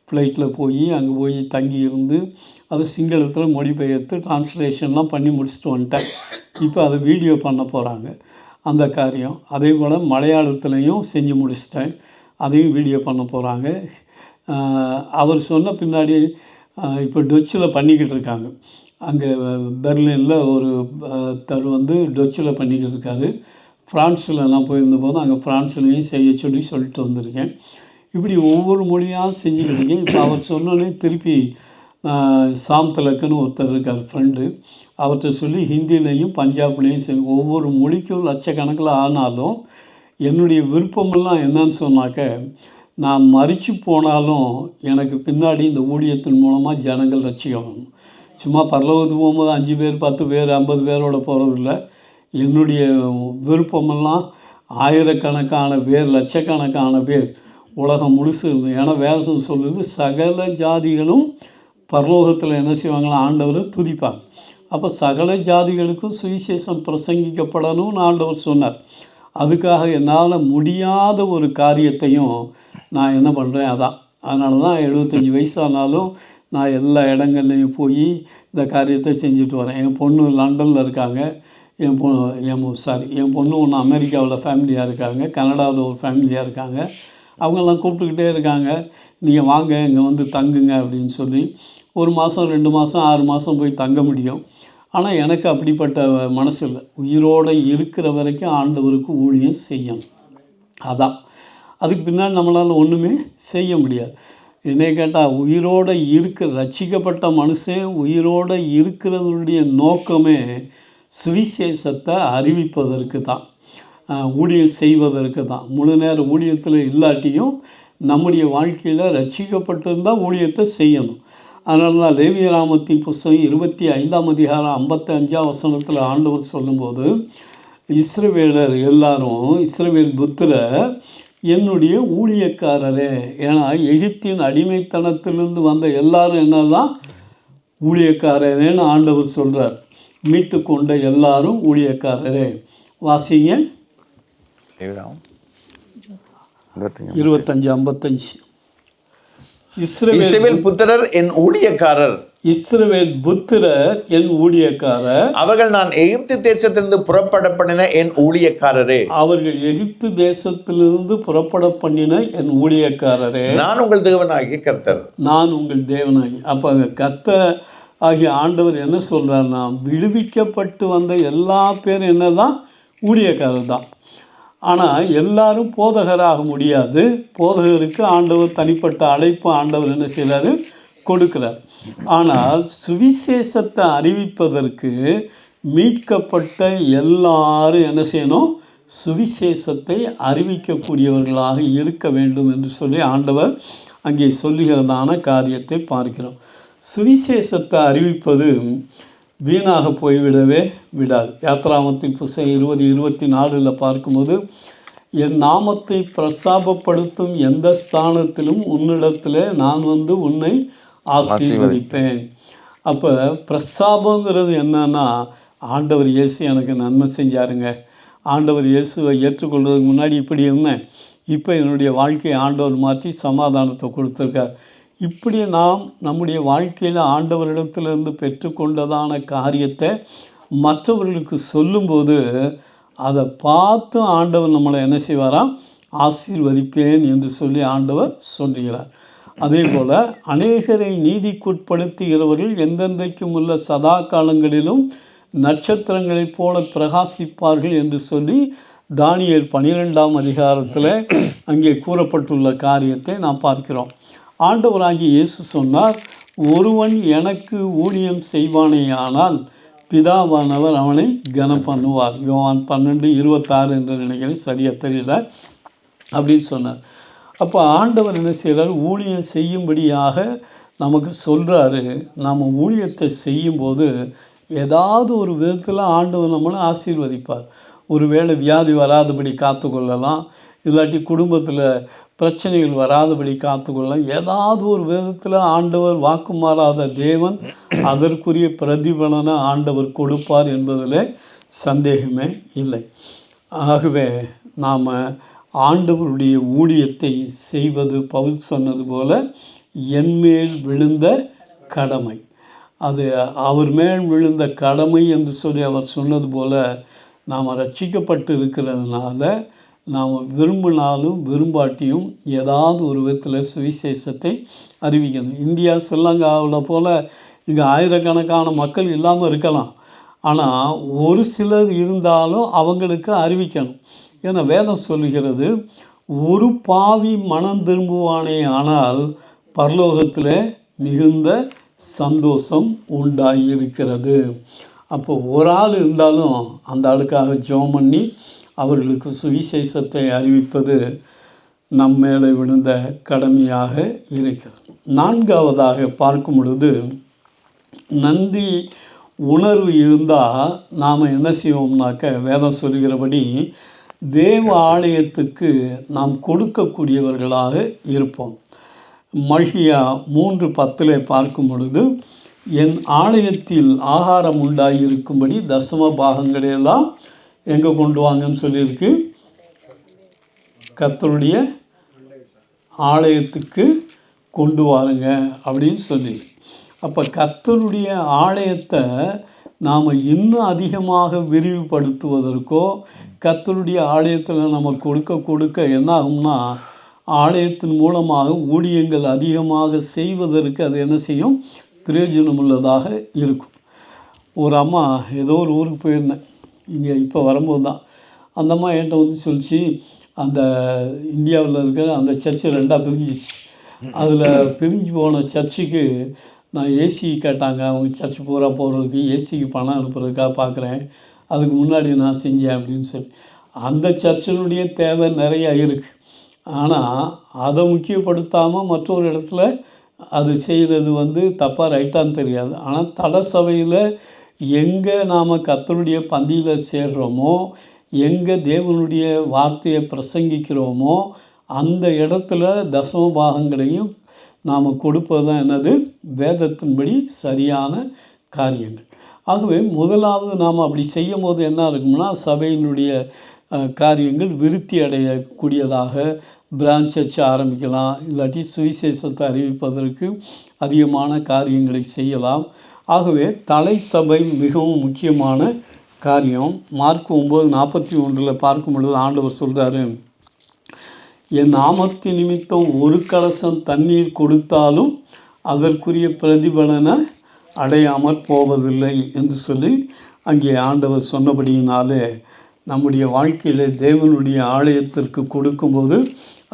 ஃப்ளைட்டில் போய் அங்கே போய் தங்கி இருந்து அது சிங்களத்தில் மொழிபெயர்த்து டிரான்ஸ்லேஷன்லாம் பண்ணி முடிச்சுட்டு வந்துட்டேன். இப்போ அதை வீடியோ பண்ண போகிறாங்க அந்த காரியம். அதே போல் மலையாளத்துலேயும் செஞ்சு முடிச்சிட்டேன், அதையும் வீடியோ பண்ண போகிறாங்க. அவர் சொன்ன பின்னாடி இப்போ டச்சில் பண்ணிக்கிட்டு இருக்காங்க. அங்கே பெர்லினில் ஒரு வந்து டச்சில் பண்ணிக்கிட்டு இருக்காரு. ஃப்ரான்ஸில் நான் போயிருந்தபோது அங்கே ஃப்ரான்ஸ்லேயும் சொல்லிட்டு வந்திருக்கேன். இப்படி ஒவ்வொரு மொழியாக செஞ்சுக்கிட்டு இருக்கேன். இப்போ அவர் சொன்னோன்னே திருப்பி சாம் திலக்குன்னு ஒருத்தர் இருக்கார் ஃப்ரெண்டு, அவர்கிட்ட சொல்லி ஹிந்திலையும் பஞ்சாப்லேயும் ஒவ்வொரு மொழிக்கும் லட்சக்கணக்கில் ஆனாலும் என்னுடைய விருப்பமெல்லாம் என்னன்னு சொன்னாக்க, நான் மறித்து போனாலும் எனக்கு பின்னாடி இந்த ஊழியத்தின் மூலமாக ஜனங்கள் ரட்சிக்கணும். சும்மா பரலோகத்துக்கு போகும்போது 5 பேர் 10 பேர் 50 பேரோட போகிறதில்ல. என்னுடைய விருப்பமெல்லாம் ஆயிரக்கணக்கான பேர் லட்சக்கணக்கான பேர் உலகம் முழுசு. ஏன்னா வேதம் சொல்லுது, சகல ஜாதிகளும் பரலோகத்தில் என்ன செய்வாங்களா, ஆண்டவரை துதிப்பாங்க. அப்போ சகல ஜாதிகளுக்கும் சுவிசேஷம் பிரசங்கிக்கப்படணும்னு ஆண்டவர் சொன்னார். அதுக்காக என்னால் முடியாத ஒரு காரியத்தையும் நான் என்ன பண்ணுறேன், அதான். அதனால தான் 75 வயசானாலும் நான் எல்லா இடங்கள்லையும் போய் இந்த காரியத்தை செஞ்சுட்டு வரேன். என் பொண்ணு லண்டனில் இருக்காங்க, என் பொண்ணு ஒன்று அமெரிக்காவில் ஃபேமிலியாக இருக்காங்க, கனடாவில் ஒரு ஃபேமிலியாக இருக்காங்க. அவங்கெல்லாம் கூப்பிட்டுக்கிட்டே இருக்காங்க, நீங்கள் வாங்க இங்கே வந்து தங்குங்க அப்படின்னு சொல்லி. 1 மாதம் 2 மாதம் 6 மாதம் போய் தங்க முடியும். ஆனால் எனக்கு அப்படிப்பட்ட மனசு இல்லை. உயிரோடு இருக்கிற வரைக்கும் ஆண்டவருக்கு ஊழியம் செய்யணும். அதான். அதுக்கு பின்னாடி நம்மளால் ஒன்றுமே செய்ய முடியாது. என்னை கேட்டால் உயிரோடு ரட்சிக்கப்பட்ட மனுஷன் உயிரோடு இருக்கிறதுடைய நோக்கமே சுவிசேஷத்தை அறிவிப்பதற்கு தான், ஊழியம் செய்வதற்கு தான். முழு நேர ஊழியத்தில் இல்லாட்டியும் நம்முடைய வாழ்க்கையில் ரட்சிக்கப்பட்டிருந்தால் ஊழியத்தை செய்யணும். அதனால தான் லேவியராமத்தின் புஸ்தகம் 25ஆம் அதிகாரம் 55ஆம் வசனத்தில் ஆண்டவர் சொல்லும்போது, இஸ்ரவேலர் எல்லாரும், இஸ்ரவேல் புத்திரர் என்னுடைய ஊழியக்காரரே. ஏன்னா எகிப்தின் அடிமைத்தனத்திலிருந்து வந்த எல்லாரும் என்ன தான் ஊழியக்காரரேன்னு ஆண்டவர் சொல்கிறார். மீட்டு கொண்ட எல்லாரும் ஊழியக்காரரே. வாசிங்க 25:55. இஸ்ரவேல் புத்திரர் என் ஊழியக்காரர், இஸ்ரவேல் புத்திரர் என் ஊழியக்காரர், அவர்கள் நான் எகிப்து தேசத்திலிருந்து புறப்பட பண்ணின என் ஊழியக்காரரே. அவர்கள் எகிப்து தேசத்திலிருந்து புறப்பட பண்ணின என் ஊழியக்காரரே. நான் உங்கள் தேவனாகிய கர்த்தர், நான் உங்கள் தேவனாகி. அப்போ கர்த்தர் ஆகிய ஆண்டவர் என்ன சொல்கிறார்னா, விடுவிக்கப்பட்டு வந்த எல்லா பேரும் என்ன தான் ஊழியக்காரர் தான். ஆனால் எல்லாரும் போதகராக முடியாது. போதகருக்கு ஆண்டவர் தனிப்பட்ட அழைப்பு ஆண்டவர் என்ன செய்கிறாரு, கொடுக்கிறார். ஆனால் சுவிசேஷத்தை அறிவிப்பதற்கு மீட்கப்பட்ட எல்லாரும் என்ன செய்யணும், சுவிசேஷத்தை அறிவிக்கக்கூடியவர்களாக இருக்க வேண்டும் என்று சொல்லி ஆண்டவர் அங்கே சொல்லுகிறதான காரியத்தை பார்க்கிறோம். சுவிசேஷத்தை அறிவிப்பது வீணாக போய்விடவே விடாது. யாத்ராமத்தின் புஸ்தகம் 20:24 பார்க்கும்போது, என் நாமத்தை பிரஸ்தாபப்படுத்தும் எந்த ஸ்தானத்திலும் உன்னிடத்தில் நான் வந்து உன்னை ஆசீர்வதிப்பேன். அப்போ பிரஸ்தாபங்கிறது என்னன்னா, ஆண்டவர் இயேசு எனக்கு நன்மை செஞ்சாருங்க, ஆண்டவர் இயேசுவை ஏற்றுக்கொள்வதற்கு முன்னாடி இப்படி இருந்தேன், இப்போ என்னுடைய வாழ்க்கையை ஆண்டவர் மாற்றி சமாதானத்தை கொடுத்துருக்கார். இப்படி நாம் நம்முடைய வாழ்க்கையில் ஆண்டவரிடத்திலிருந்து பெற்றுக்கொண்டதான காரியத்தை மற்றவர்களுக்கு சொல்லும்போது அதை பார்த்து ஆண்டவர் நம்மளை என்ன செய்வாராம், ஆசீர்வதிப்பேன் என்று சொல்லி ஆண்டவர் சொல்லுகிறார். அதே போல் அநேகரை நீதிக்குட்படுத்துகிறவர்கள் என்றென்றைக்கும் உள்ள சதா காலங்களிலும் நட்சத்திரங்களைப் போல பிரகாசிப்பார்கள் என்று சொல்லி தானியேல் 12ஆம் அதிகாரத்தில் அங்கே கூறப்பட்டுள்ள காரியத்தை நாம் பார்க்கிறோம். ஆண்டவராகிய இயேசு சொன்னார், ஒருவன் எனக்கு ஊழியம் செய்வானேயானால் பிதாவானவர் அவனை கனம் பண்ணுவார். யோவான் 12:26 என்று நினைக்கிறேன், சரியாக தெரியல, அப்படின்னு சொன்னார். அப்போ ஆண்டவர் என்ன செய்கிறார், ஊழியம் செய்யும்படியாக நமக்கு சொல்கிறாரு. நாம் ஊழியத்தை செய்யும்போது ஏதாவது ஒரு விதத்தில் ஆண்டவர் நம்மளை ஆசீர்வதிப்பார். ஒருவேளை வியாதி வராதபடி காத்துக்கொள்ளலாம், இல்லாட்டி குடும்பத்தில் பிரச்சனைகள் வராதபடி காத்துக்கொள்ளலாம். ஏதாவது ஒரு விதத்தில் ஆண்டவர் வாக்கு மாறாத தேவன், அதற்குரிய பிரதிபலனை ஆண்டவர் கொடுப்பார் என்பதில் சந்தேகமே இல்லை. ஆகவே நாம் ஆண்டவருடைய ஊழியத்தை செய்வது பவுல் சொன்னது போல என்மேல் விழுந்த கடமை, அது அவர் மேல் விழுந்த கடமை என்று சொல்லி அவர் சொன்னது போல் நாம் ரட்சிக்கப்பட்டு இருக்கிறதுனால நாம் விரும்பினாலும் விரும்பாட்டியும் ஏதாவது ஒரு விதத்தில் சுவிசேஷத்தை அறிவிக்கணும். இந்தியா ஸ்ரீலங்காவில் போல் இங்கே ஆயிரக்கணக்கான மக்கள் இல்லாமல் இருக்கலாம், ஆனால் ஒரு சிலர் இருந்தாலும் அவங்களுக்கு அறிவிக்கணும். ஏன்னா வேதம் சொல்லுகிறது, ஒரு பாவி மனம் திரும்புவானே ஆனால் பரலோகத்தில் மிகுந்த சந்தோஷம் உண்டாகியிருக்கிறது. அப்போ ஒரு ஆள் இருந்தாலும் அந்த ஆளுக்காக ஜெபம் பண்ணி அவர்களுக்கு சுவிசேஷத்தை அறிவிப்பது நம் மேலே விழுந்த கடமையாக இருக்கிறது. நான்காவதாக பார்க்கும் பொழுது, நன்றி உணர்வு இருந்தால் நாம் என்ன செய்வோம்னாக்க, வேதம் சொல்கிறபடி தேவ ஆலயத்துக்கு நாம் கொடுக்கக்கூடியவர்களாக இருப்போம். மல்கியா 3:10 பார்க்கும் பொழுது, என் ஆலயத்தில் ஆகாரம் உண்டாகியிருக்கும்படி தசம பாகங்களையெல்லாம் எங்கே கொண்டு வாங்கன்னு சொல்லியிருக்கு, கர்த்தருடைய ஆலயத்துக்கு கொண்டு வாருங்க அப்படின்னு சொல்லி. அப்போ கர்த்தருடைய ஆலயத்தை நாம் இன்னும் அதிகமாக விரிவுபடுத்துவதற்கோ, கர்த்தருடைய ஆலயத்தில் நம்ம கொடுக்க என்ன ஆகும்னா, ஆலயத்தின் மூலமாக ஊழியங்கள் அதிகமாக செய்வதற்கு அது என்ன செய்யும், பிரயோஜனமுள்ளதாக இருக்கும். ஒரு அம்மா ஏதோ ஒரு ஊருக்கு போயிருந்தேன், இங்கே இப்போ வரும்போது தான் அந்த அம்மா என்கிட்ட வந்து சொல்லிச்சு, அந்த இந்தியாவில் இருக்கிற அந்த சர்ச்சு 2ஆக பிரிஞ்சிச்சு. அதில் பிரிஞ்சு போன சர்ச்சுக்கு நான் ஏசி கேட்டாங்க, அவங்க சர்ச்சு பூரா போகிறதுக்கு ஏசிக்கு பணம் அனுப்புறதுக்காக பார்க்குறேன், அதுக்கு முன்னாடி நான் செஞ்சேன் அப்படின்னு சொல்லி. அந்த சர்ச்சினுடைய தேவை நிறையா இருக்குது, ஆனால் அதை முக்கியப்படுத்தாமல் மற்றொரு இடத்துல அது செய்கிறது வந்து தப்பாக ரைட்டான்னு தெரியாது. ஆனால் தட சபையில் எங்கே நாம் கர்த்தருடைய பந்தியில் சேர்கிறோமோ, எங்கே தேவனுடைய வார்த்தையை பிரசங்கிக்கிறோமோ, அந்த இடத்துல தசம பாகங்களையும் நாம் கொடுப்பது தான் என்னது, வேதத்தின்படி சரியான காரியங்கள். ஆகவே முதலாவது நாம் அப்படி செய்யும் போது என்ன இருக்கும்னா, சபையினுடைய காரியங்கள் விருத்தி அடையக்கூடியதாக பிரான்ச் சர்ச் ஆரம்பிக்கலாம், இல்லாட்டி சுவிசேஷத்தை அறிவிப்பதற்கு அதிகமான காரியங்களை செய்யலாம். ஆகவே தலை சபை மிகவும் முக்கியமான காரியம். மார்க் 9:41 பார்க்கும் பொழுது ஆண்டவர் சொல்கிறாரு, என் நாமத்தின் நிமித்தம் ஒரு கலசம் தண்ணீர் கொடுத்தாலும் அதற்குரிய பிரதிபலனை அடையாமற் போவதில்லை என்று சொல்லி அங்கே ஆண்டவர் சொன்னபடியினாலே நம்முடைய வாழ்க்கையில் தேவனுடைய ஆலயத்திற்கு கொடுக்கும்போது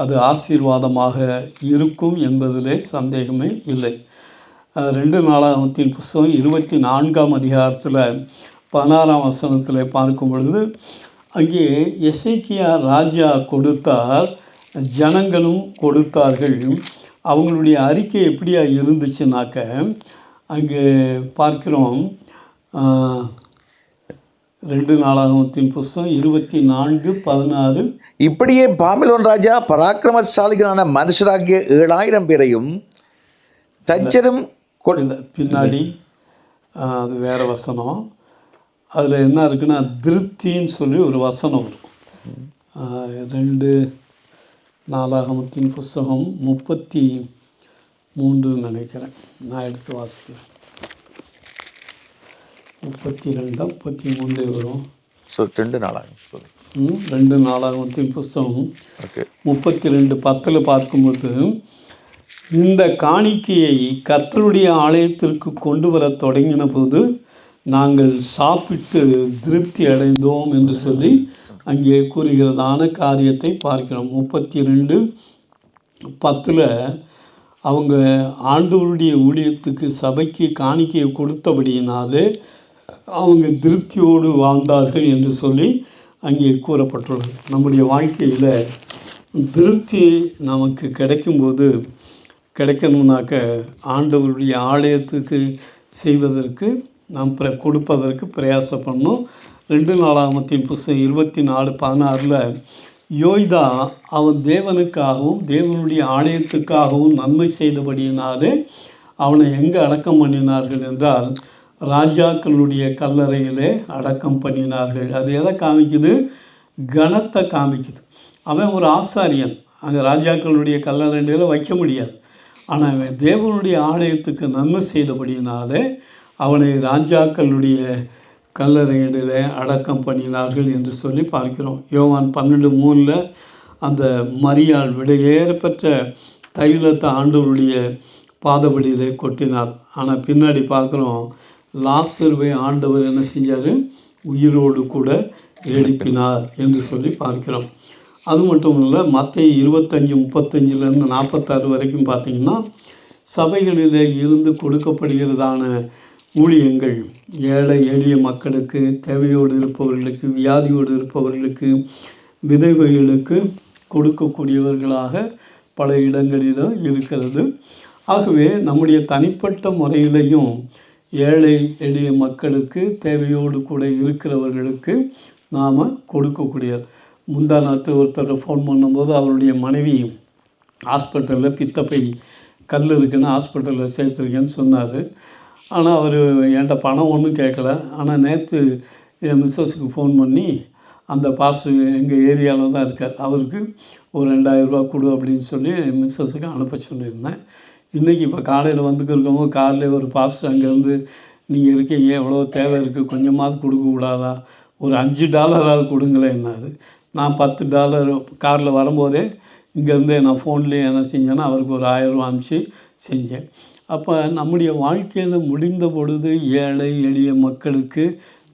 அது ஆசீர்வாதமாக இருக்கும் என்பதிலே சந்தேகமே இல்லை. 2 நாளாகமத்தின் புஸ்தகம் 24ஆம் அதிகாரத்தில் 16ஆம் வசனத்தில் பார்க்கும் பொழுது, அங்கே எசேக்கியா ராஜா கொடுத்தார், ஜனங்களும் கொடுத்தார்கள். அவங்களுடைய அறிக்கை எப்படியா இருந்துச்சுனாக்க, அங்கே பார்க்கிறோம் 2 நாளாகமத்தின் புஸ்தகம் 24:16, இப்படியே பாபிலோன் ராஜா பராக்கிரமசாலிகளான மனுஷராகிய 7000 பேரையும் தச்சரும் பின்னாடி அது வேறு வசனம். அதில் என்ன இருக்குன்னா திருப்தின்னு சொல்லி ஒரு வசனம் வரும். 2 நாளாகமத்தின் புஸ்தகம் 33 நினைக்கிறேன். நான் எடுத்து வாசிக்கிறேன். 32 33 வரும். 2 நாளாகும். 2 நாளாகமத்தின் புஸ்தகம் ஓகே 32:10 பார்க்கும்போது, இந்த காணிக்கையை கர்த்தருடைய ஆலயத்திற்கு கொண்டு வர தொடங்கின போது நாங்கள் சாப்பிட்டு திருப்தி அடைந்தோம் என்று சொல்லி அங்கே கூறுகிறதான காரியத்தை பார்க்கிறோம். 32:10 அவங்க ஆண்டவருடைய ஊழியத்துக்கு சபைக்கு காணிக்கையை கொடுத்தபடியினாலே அவங்க திருப்தியோடு வாழ்ந்தார்கள் என்று சொல்லி அங்கே கூறப்பட்டுள்ளது. நம்முடைய வாழ்க்கையில் திருப்தி நமக்கு கிடைக்கணும்னாக்க ஆண்டவருடைய ஆலயத்துக்கு செய்வதற்கு நாம் கொடுப்பதற்கு பிரயாசப்படணும். 2 நாளாகமத்தின் புஸ்தகம் 24:16 யோய்தா அவன் தேவனுக்காகவும் தேவனுடைய ஆலயத்துக்காகவும் நன்மை செய்தபடியினாலே அவனை எங்கே அடக்கம் பண்ணினார்கள் என்றால் ராஜாக்களுடைய கல்லறையிலே அடக்கம் பண்ணினார்கள். அது எதை காமிக்குது? கனத்தை காமிக்குது. அவன் ஒரு ஆசாரியன், அங்கே ராஜாக்களுடைய கல்லறையில் வைக்க முடியாது. ஆனால் அவன் தேவனுடைய ஆலயத்துக்கு நன்மை செய்தபடியினாலே அவனை ராஜாக்களுடைய கல்லறையிலே அடக்கம் பண்ணினார்கள் என்று சொல்லி பார்க்கிறோம். யோவான் 12:3 அந்த மரியாள் விடையேற பெற்ற தைலத்தை ஆண்டவருடைய பாதபடியிலே கொட்டினார். ஆனால் பின்னாடி பார்க்குறோம், லாசருவை ஆண்டவர் என்ன செஞ்சார்? உயிரோடு கூட எழுப்பினார் என்று சொல்லி பார்க்கிறோம். அது மட்டும் இல்லை, மத்தேயு 25:35 46 வரைக்கும் பார்த்திங்கன்னா சபைகளில் இருந்து கொடுக்கப்படுகிறதான ஊழியங்கள் ஏழை எளிய மக்களுக்கு, தேவையோடு இருப்பவர்களுக்கு, வியாதியோடு இருப்பவர்களுக்கு, விதவைகளுக்கு கொடுக்கக்கூடியவர்களாக பல இடங்களிலும் இருக்கிறது. ஆகவே நம்முடைய தனிப்பட்ட முறையிலையும் ஏழை எளிய மக்களுக்கு, தேவையோடு கூட இருக்கிறவர்களுக்கு நாம் கொடுக்கக்கூடியது. முந்தாநாத்து ஒருத்தர் ஃபோன் பண்ணும்போது அவருடைய மனைவி ஹாஸ்பிட்டலில் பித்தப்பை கல் இருக்குன்னு ஹாஸ்பிட்டலில் சேர்த்துருக்கேன்னு சொன்னார். ஆனால் அவர் என்கிட்ட பணம் ஒன்றும் கேட்கல. ஆனால் நேற்று என் மிஸ்ஸஸுக்கு ஃபோன் பண்ணி அந்த பாஸ்டர் எங்கள் ஏரியாவில் தான் இருக்கார், அவருக்கு ஒரு 2000 ரூபா கொடு அப்படின்னு சொல்லி மிஸ்ஸஸுக்கு அனுப்ப சொல்லியிருந்தேன். இன்றைக்கி இப்போ காலையில் வந்துக்கிறவங்க காரில் ஒரு பாஸ்டர் அங்கேருந்து, நீங்கள் இருக்கீங்க, எவ்வளோ தேவை இருக்குது, கொஞ்சமாவது கொடுக்கக்கூடாதா, ஒரு $5 கொடுங்களேன்னாரு. நான் $10 காரில் வரும்போதே இங்கேருந்தே நான் ஃபோன்லேயே என்ன செஞ்சேன்னா அவருக்கு ஒரு 1000 ரூபா அனுப்பிச்சி செஞ்சேன். அப்போ நம்முடைய வாழ்க்கையில் முடிந்த பொழுது ஏழை எளிய மக்களுக்கு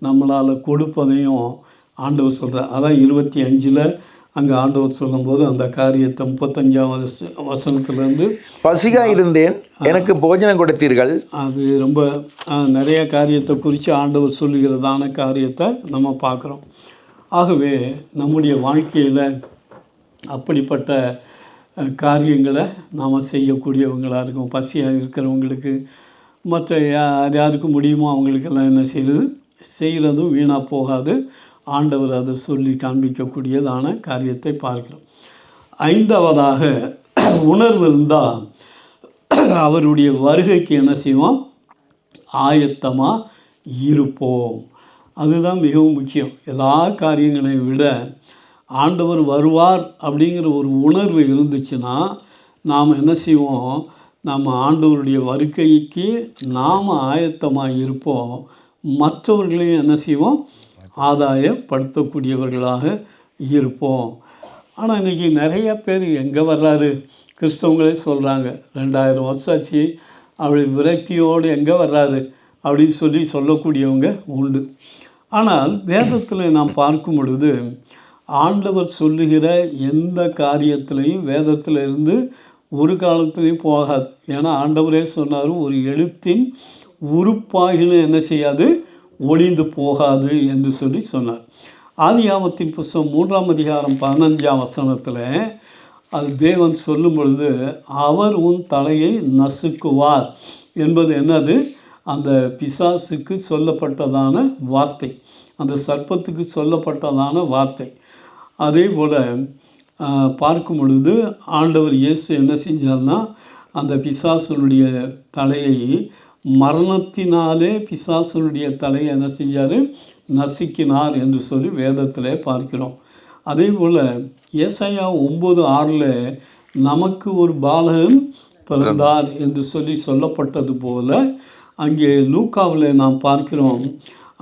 நம்மளால் கொடுப்பதையும் ஆண்டவர் சொல்கிறார். அதான் 25 அங்கே ஆண்டவர் சொல்லும்போது அந்த காரியத்தை 35ஆவது வசனத்துலேருந்து, பசியாக இருந்தேன், எனக்கு போஜனம் கொடுத்தீர்கள். அது ரொம்ப நிறைய காரியத்தை குறித்து ஆண்டவர் சொல்லுகிறதான காரியத்தை நம்ம பார்க்குறோம். ஆகவே நம்முடைய வாழ்க்கையில் அப்படிப்பட்ட காரியங்களை நாம் செய்யக்கூடியவங்களாக இருக்கும். பசியாக இருக்கிறவங்களுக்கு, மற்ற யாருக்கு முடியுமோ அவங்களுக்கெல்லாம் என்ன செய்கிறதும் வீணாக போகாது. ஆண்டவர் அதை சொல்லி காண்பிக்கக்கூடியதான காரியத்தை பார்க்கிறோம். 5வதாக உணர்வு இருந்தால் அவருடைய வருகைக்கு என்ன செய்வோம்? ஆயத்தமாக இருப்போம். அதுதான் மிகவும் முக்கியம். எல்லா காரியங்களையும் விட ஆண்டவர் வருவார் அப்படிங்கிற ஒரு உணர்வு இருந்துச்சுன்னா நாம் என்ன செய்வோம்? நம்ம ஆண்டவருடைய வருகைக்கு நாம் ஆயத்தமாக இருப்போம். மற்றவர்களையும் என்ன செய்வோம்? ஆதாயப்படுத்தக்கூடியவர்களாக இருப்போம். ஆனால் இன்றைக்கி நிறைய பேர் எங்கே வர்றாரு, கிறிஸ்தவங்களே சொல்கிறாங்க 2000 வருஷம் ஆச்சு, அப்படி விரக்தியோடு எங்கே வர்றாரு அப்படின்னு சொல்லக்கூடியவங்க உண்டு. ஆனால் வேதத்தில் நாம் பார்க்கும் பொழுது ஆண்டவர் சொல்லுகிற எந்த காரியத்திலையும் வேதத்தில் இருந்து ஒரு காலத்துலேயும் போகாது. ஏன்னா ஆண்டவரே சொன்னார், ஒரு எழுத்தின் உறுப்பாகிலும் என்ன செய்யாது, ஒளிந்து போகாது என்று சொன்னார். ஆதியாகமத்தின் புஸ்தகம் 3ஆம் அதிகாரம் 15ஆம் வசனத்தில் அது தேவன் சொல்லும் பொழுது, அவர் உன் தலையை நசுக்குவார் என்பது என்னது? அந்த பிசாசுக்கு சொல்லப்பட்டதான வார்த்தை, அந்த சர்ப்பத்துக்கு சொல்லப்பட்டதான வார்த்தை. அதே போல் பார்க்கும் பொழுது ஆண்டவர் இயேசு என்ன செஞ்சார்னா அந்த பிசாசனுடைய தலையை மரணத்தினாலே பிசாசனுடைய தலையை என்ன செஞ்சார், நசுக்கினார் என்று சொல்லி வேதத்தில் பார்க்கிறோம். அதே போல் ஏசாயா 9:6 நமக்கு ஒரு பாலகன் பிறந்தார் என்று சொல்லி சொல்லப்பட்டது போல அங்கே லூக்காவில் நாம் பார்க்கிறோம்.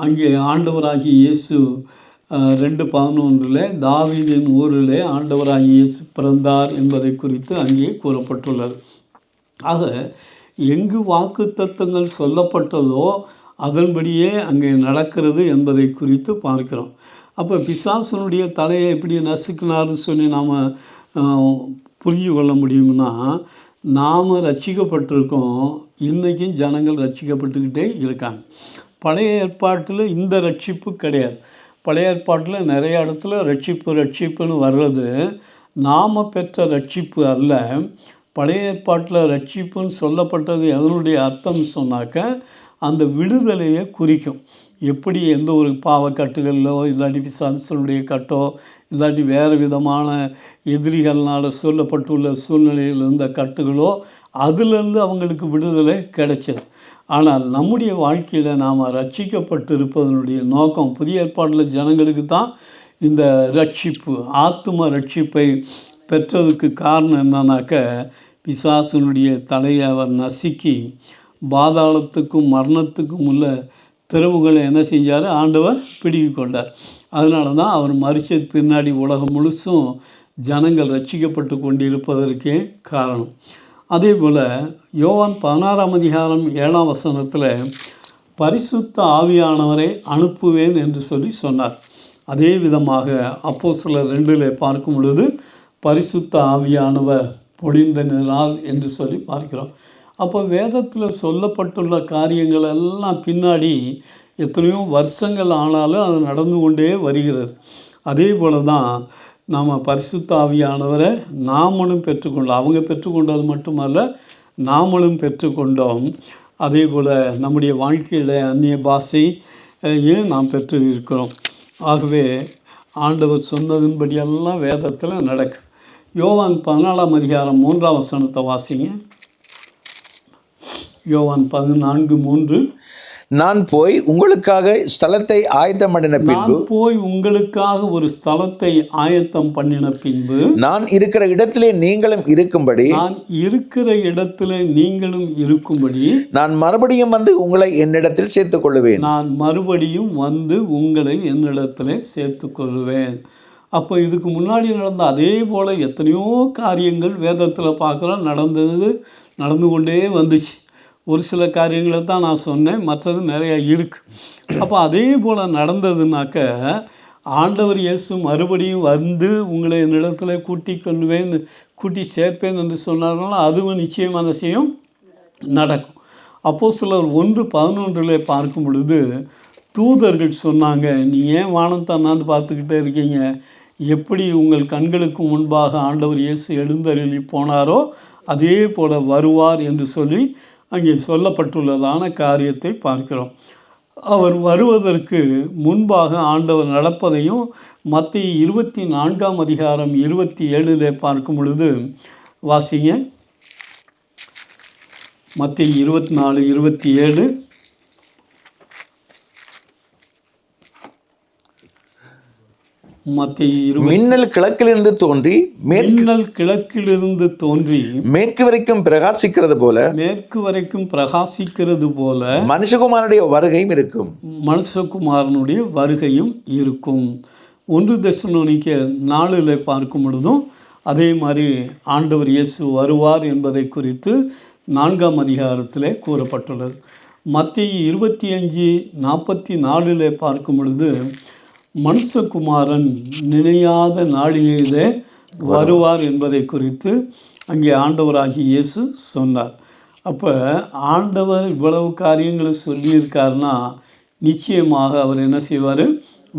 அங்கே ஆண்டவராகிய இயேசு 2:11 தாவீதின் ஊரிலே ஆண்டவராகிய இயேசு பிறந்தார் என்பதை குறித்து அங்கே கூறப்பட்டுள்ளது. ஆக எங்கு வாக்குத்தத்தங்கள் சொல்லப்பட்டதோ அதன்படியே அங்கே நடக்கிறது என்பதை குறித்து பார்க்கிறோம். அப்போ பிசாசனுடைய தலையை எப்படி நசுக்கினார்னு சொல்லி நாம் புரிஞ்சு கொள்ள முடியும்னா, நாம் ரட்சிக்கப்பட்டிருக்கோம், இன்றைக்கும் ஜனங்கள் ரட்சிக்கப்பட்டுக்கிட்டே இருக்காங்க. பழைய ஏற்பாட்டில் இந்த ரட்சிப்பு கிடையாது. பழைய ஏற்பாட்டில் நிறைய இடத்துல ரட்சிப்புன்னு வர்றது நாம் பெற்ற ரட்சிப்பு அல்ல. பழைய ஏற்பாட்டில் ரட்சிப்புன்னு சொல்லப்பட்டது எதனுடைய அர்த்தம் சொன்னாக்க அந்த விடுதலையை குறிக்கும். எப்படி எந்த ஒரு பாவக்கட்டுகளிலோ இல்லாட்டி பிசாசனுடைய கட்டோ இல்லாட்டி வேறு விதமான எதிரிகள்னால் சொல்லப்பட்டுள்ள சூழ்நிலையில் இருந்த கட்டுகளோ அதுலேருந்து அவங்களுக்கு விடுதலை கிடைச்சது. ஆனால் நம்முடைய வாழ்க்கையில் நாம் ரட்சிக்கப்பட்டிருப்பதனுடைய நோக்கம், புதிய ஏற்பாட்டில் ஜனங்களுக்கு தான் இந்த ரட்சிப்பு, ஆத்தும ரட்சிப்பை பெற்றதுக்கு காரணம் என்னன்னாக்க பிசாசனுடைய தலையை அவர் நசுக்கி பாதாளத்துக்கும் மரணத்துக்கும் உள்ள திறவுகளை என்ன செஞ்சார், ஆண்டவர் பிடுங்கி கொண்டார். அதனால தான் அவர் மரிச்சது பின்னாடி உலகம் முழுசும் ஜனங்கள் ரட்சிக்கப்பட்டு கொண்டிருப்பதற்கே காரணம். அதே போல் யோவான் 16:7 பரிசுத்த ஆவியானவரை அனுப்புவேன் என்று சொல்லி சொன்னார். அதே விதமாக அப்போஸ்தலர் 2 பார்க்கும் பொழுது பரிசுத்த ஆவியானவர் பொழிந்த நாள் என்று சொல்லி பார்க்கிறோம். அப்போ வேதத்தில் சொல்லப்பட்டுள்ள காரியங்கள் எல்லாம் பின்னாடி எத்தனையோ வருஷங்கள் ஆனாலும் அது நடந்து கொண்டே வருகிறது. அதே போல் தான் நாம் பரிசுத்த ஆவியானவரை நாமளும் பெற்றுக்கொண்டோம். அவங்க பெற்றுக்கொண்டது மட்டுமல்ல, நாமளும் பெற்றுக்கொண்டோம். அதே போல் நம்முடைய வாழ்க்கையில் அந்நிய பாஷையே நாம் பெற்று இருக்கிறோம். ஆகவே ஆண்டவர் சொன்னதின்படியெல்லாம் வேதத்தில் நடக்குது. யோவான் 14:3 வாசிங்க. யோவான் 14:3 நான் போய் உங்களுக்காக ஸ்தலத்தை ஆயத்தம் பண்ணின பின்பு ஒரு ஸ்தலத்தை ஆயத்தம் பண்ணின பின்பு நான் இருக்கிற இடத்திலே நீங்களும் இருக்கும்படி நான் மறுபடியும் வந்து உங்களை என்னிடத்தில் சேர்த்துக் கொள்ளுவேன். அப்போ இதுக்கு முன்னாடி நடந்த அதே போல் எத்தனையோ காரியங்கள் வேதத்தில் பார்க்குறோம், நடந்து கொண்டே வந்துச்சு. ஒரு சில காரியங்களை தான் நான் சொன்னேன், மற்றது நிறையா இருக்குது. அப்போ அதே போல் நடந்ததுனாக்க ஆண்டவர் இயேசு மறுபடியும் வந்து உங்களை என்னிடத்தில் கூட்டி சேர்ப்பேன் என்று சொன்னார்னால அதுவும் நிச்சயமான விஷயம் நடக்கும். அப்போஸ்தலர் 1:11 பார்க்கும் பொழுது தூதர்கள் சொன்னாங்க, நீ ஏன் வானத்தை அண்ணாந்து பார்த்துக்கிட்டே இருக்கீங்க, எப்படி உங்கள் கண்களுக்கு முன்பாக ஆண்டவர் இயேசு எழுந்தருளி போனாரோ அதே போல் வருவார் என்று சொல்லி அங்கே சொல்லப்பட்டுள்ளதான காரியத்தை பார்க்கிறோம். அவர் வருவதற்கு முன்பாக ஆண்டவர் நடப்பதையும் மத்தேயு 24:27 பார்க்கும் பொழுது வாசிங்க. மத்தேயு 24:27 மின்னல் கிழக்கிலிருந்து தோன்றி மேற்கு வரைக்கும் பிரகாசிக்கிறது போல மனுஷகுமாரனுடைய வருகையும் இருக்கும். 1 தெசலோனிக்கேயர் 4 பார்க்கும் பொழுதும் அதே மாதிரி ஆண்டவர் இயேசு வருவார் என்பதை குறித்து 4ஆம் அதிகாரத்தில் கூறப்பட்டுள்ளது. மத்தேயு 25:44 பார்க்கும் பொழுது மனுஷகுமாரன் நினையாத நாளிலே வருவார் என்பதை குறித்து அங்கே ஆண்டவராகிய இயேசு சொன்னார். அப்போ ஆண்டவர் இவ்வளவு காரியங்களை சொல்லியிருக்காருன்னா நிச்சயமாக அவர் என்ன செய்வார்,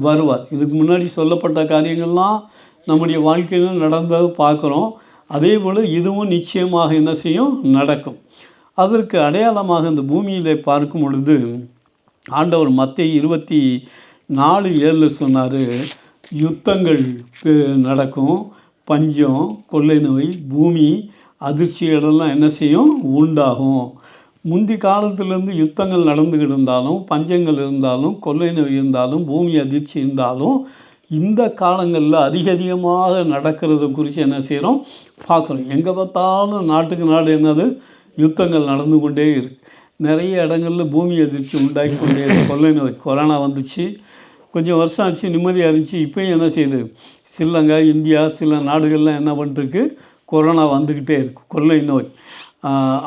வருவார். இதுக்கு முன்னாடி சொல்லப்பட்ட காரியங்கள்லாம் நம்முடைய வாழ்க்கையில் நடந்தது பார்க்குறோம். அதே போல் இதுவும் நிச்சயமாக என்ன செய்யும், நடக்கும். அதற்கு அடையாளமாக இந்த பூமியிலே பார்க்கும் பொழுது ஆண்டவர் மத்தேயு 24:7 சொன்னார், யுத்தங்கள் நடக்கும், பஞ்சம், கொள்ளை நோய், பூமி அதிர்ச்சிகளெல்லாம் என்ன செய்யும், உண்டாகும். முந்தி காலத்திலேருந்து யுத்தங்கள் நடந்துக்கிட்டு இருந்தாலும், பஞ்சங்கள் இருந்தாலும், கொள்ளை நோய் இருந்தாலும், பூமி அதிர்ச்சி இருந்தாலும், இந்த காலங்களில் அதிகமாக நடக்கிறத குறித்து என்ன செய்கிறோம் பார்க்குறோம். எங்கே பார்த்தாலும் நாட்டுக்கு நாடு என்னது யுத்தங்கள் நடந்து கொண்டே இருக்குது. நிறைய இடங்களில் பூமி அதிர்ச்சி உண்டாக்கி கொண்டே இருக்கு. கொள்ளை நோய் கொரோனா வந்துச்சு, கொஞ்சம் வருஷம் ஆச்சு, நிம்மதியாக இருந்துச்சு. இப்போயும் என்ன செய்யுது, ஸ்ரீலங்கா, இந்தியா, சில நாடுகள்லாம் என்ன பண்ணிருக்கு, கொரோனா வந்துக்கிட்டே இருக்குது, கொள்ளை நோய்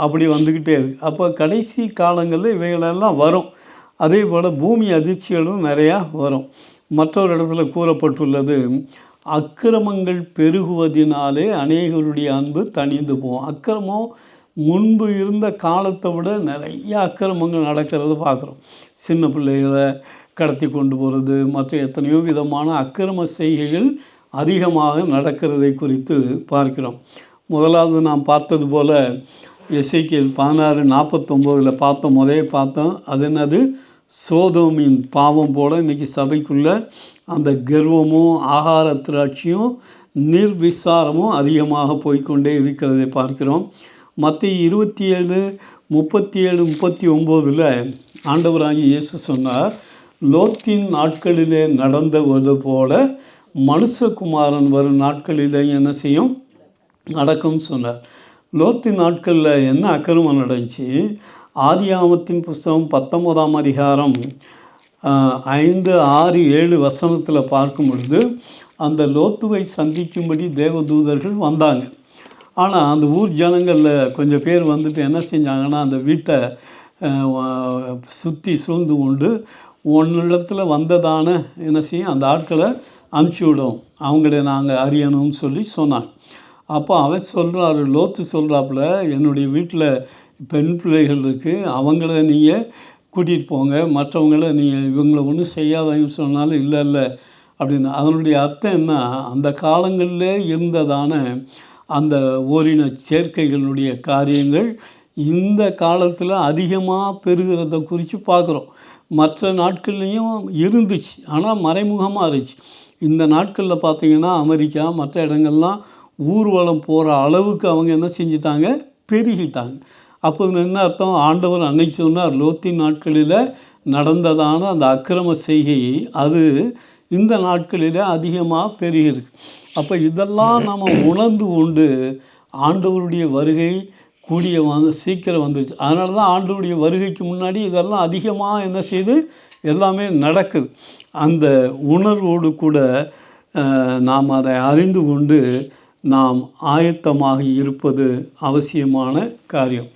அப்படி வந்துக்கிட்டே இருக்குது. அப்போ கடைசி காலங்களில் இவைகளெல்லாம் வரும். அதே போல் பூமி அதிர்ச்சிகளும் நிறையா வரும். மற்றொரு இடத்துல கூறப்பட்டுள்ளது, அக்கிரமங்கள் பெருகுவதினாலே அநேகருடைய அன்பு தணிந்து போகும். அக்கிரமம் முன்பு இருந்த காலத்தை விட நிறைய அக்கிரமங்கள் நடக்கிறத பார்க்குறோம். சின்ன பிள்ளைகளை கடத்தி கொண்டு போகிறது, மற்ற எத்தனையோ விதமான அக்கிரம செய்கைகள் அதிகமாக நடக்கிறதை குறித்து பார்க்கிறோம். முதலாவது நாம் பார்த்தது போல் எசேக்கியேல் 16:49 பார்த்தோம். அது என்னது, சோதோமின் பாவம் போல் இன்றைக்கி சபைக்குள்ளே அந்த கர்வமும் ஆகார திராட்சியும் நிர்விசாரமும் அதிகமாக போய்கொண்டே இருக்கிறதை பார்க்கிறோம். மத்தேயு 27:37-39 ஆண்டவராகிய இயேசு சொன்னார், லோத்தின் நாட்களிலே நடந்தது போல மனுஷகுமாரன் வரும் நாட்களிலே என்ன செய்யும், நடக்கும்னு சொன்னார். லோத்தின் நாட்களில் என்ன அக்கிரமம் நடந்துச்சு? ஆதியாகமத்தின் புஸ்தகம் 19ஆம் அதிகாரம் 5, 6, 7 பார்க்கும் பொழுது அந்த லோத்துவை சந்திக்கும்படி தேவதூதர்கள் வந்தாங்க. ஆனால் அந்த ஊர் ஜனங்களில் கொஞ்சம் பேர் வந்துட்டு என்ன செஞ்சாங்கன்னா, அந்த வீட்டை சுற்றி சூழ்ந்து கொண்டு ஒன்னிடத்தில் வந்ததான என்ன செய்யும், அந்த ஆட்களை அனுப்பிச்சி விடும், அவங்கள நாங்கள் அறியணும்னு சொல்லி சொன்னாங்க. அப்போ அவன் சொல்கிறாரு, லோத்து சொல்கிறாப்புல, என்னுடைய வீட்டில் பெண் பிள்ளைகள் இருக்குது, அவங்கள நீங்கள் கூட்டிகிட்டு போங்க, மற்றவங்கள நீங்கள் இவங்கள ஒன்றும் செய்யாதவங்க சொன்னாலும் இல்லை அப்படின்னு. அதனுடைய அர்த்தம் என்ன, அந்த காலங்களில் இருந்ததான அந்த ஓரின சேர்க்கைகளுடைய காரியங்கள் இந்த காலத்தில் அதிகமாக பெருகிறத குறித்து பார்க்குறோம். மற்ற நாட்கள்லேயும் இருந்துச்சு, ஆனால் மறைமுகமாக இருந்துச்சு. இந்த நாட்களில் பார்த்திங்கன்னா அமெரிக்கா மற்ற இடங்கள்லாம் ஊர்வலம் போகிற அளவுக்கு அவங்க என்ன செஞ்சிட்டாங்க, பெருகிட்டாங்க. அப்போ என்ன அர்த்தம், ஆண்டவர் அன்னைக்கு சொன்னார், லோத்தின் நாட்களில் நடந்ததான அந்த அக்கிரம செய்கை அது இந்த நாட்களில் அதிகமாக பெருகிருக்கு. அப்போ இதெல்லாம் நாம் உணர்ந்து கொண்டு ஆண்டவருடைய வருகை சீக்கிரம் வந்துடுச்சு. அதனால தான் ஆண்டவருடைய வருகைக்கு முன்னாடி இதெல்லாம் அதிகமாக என்ன செய்து எல்லாமே நடக்குது. அந்த உணர்வோடு கூட நாம் அதை அறிந்து கொண்டு நாம் ஆயத்தமாக இருப்பது அவசியமான காரியம்.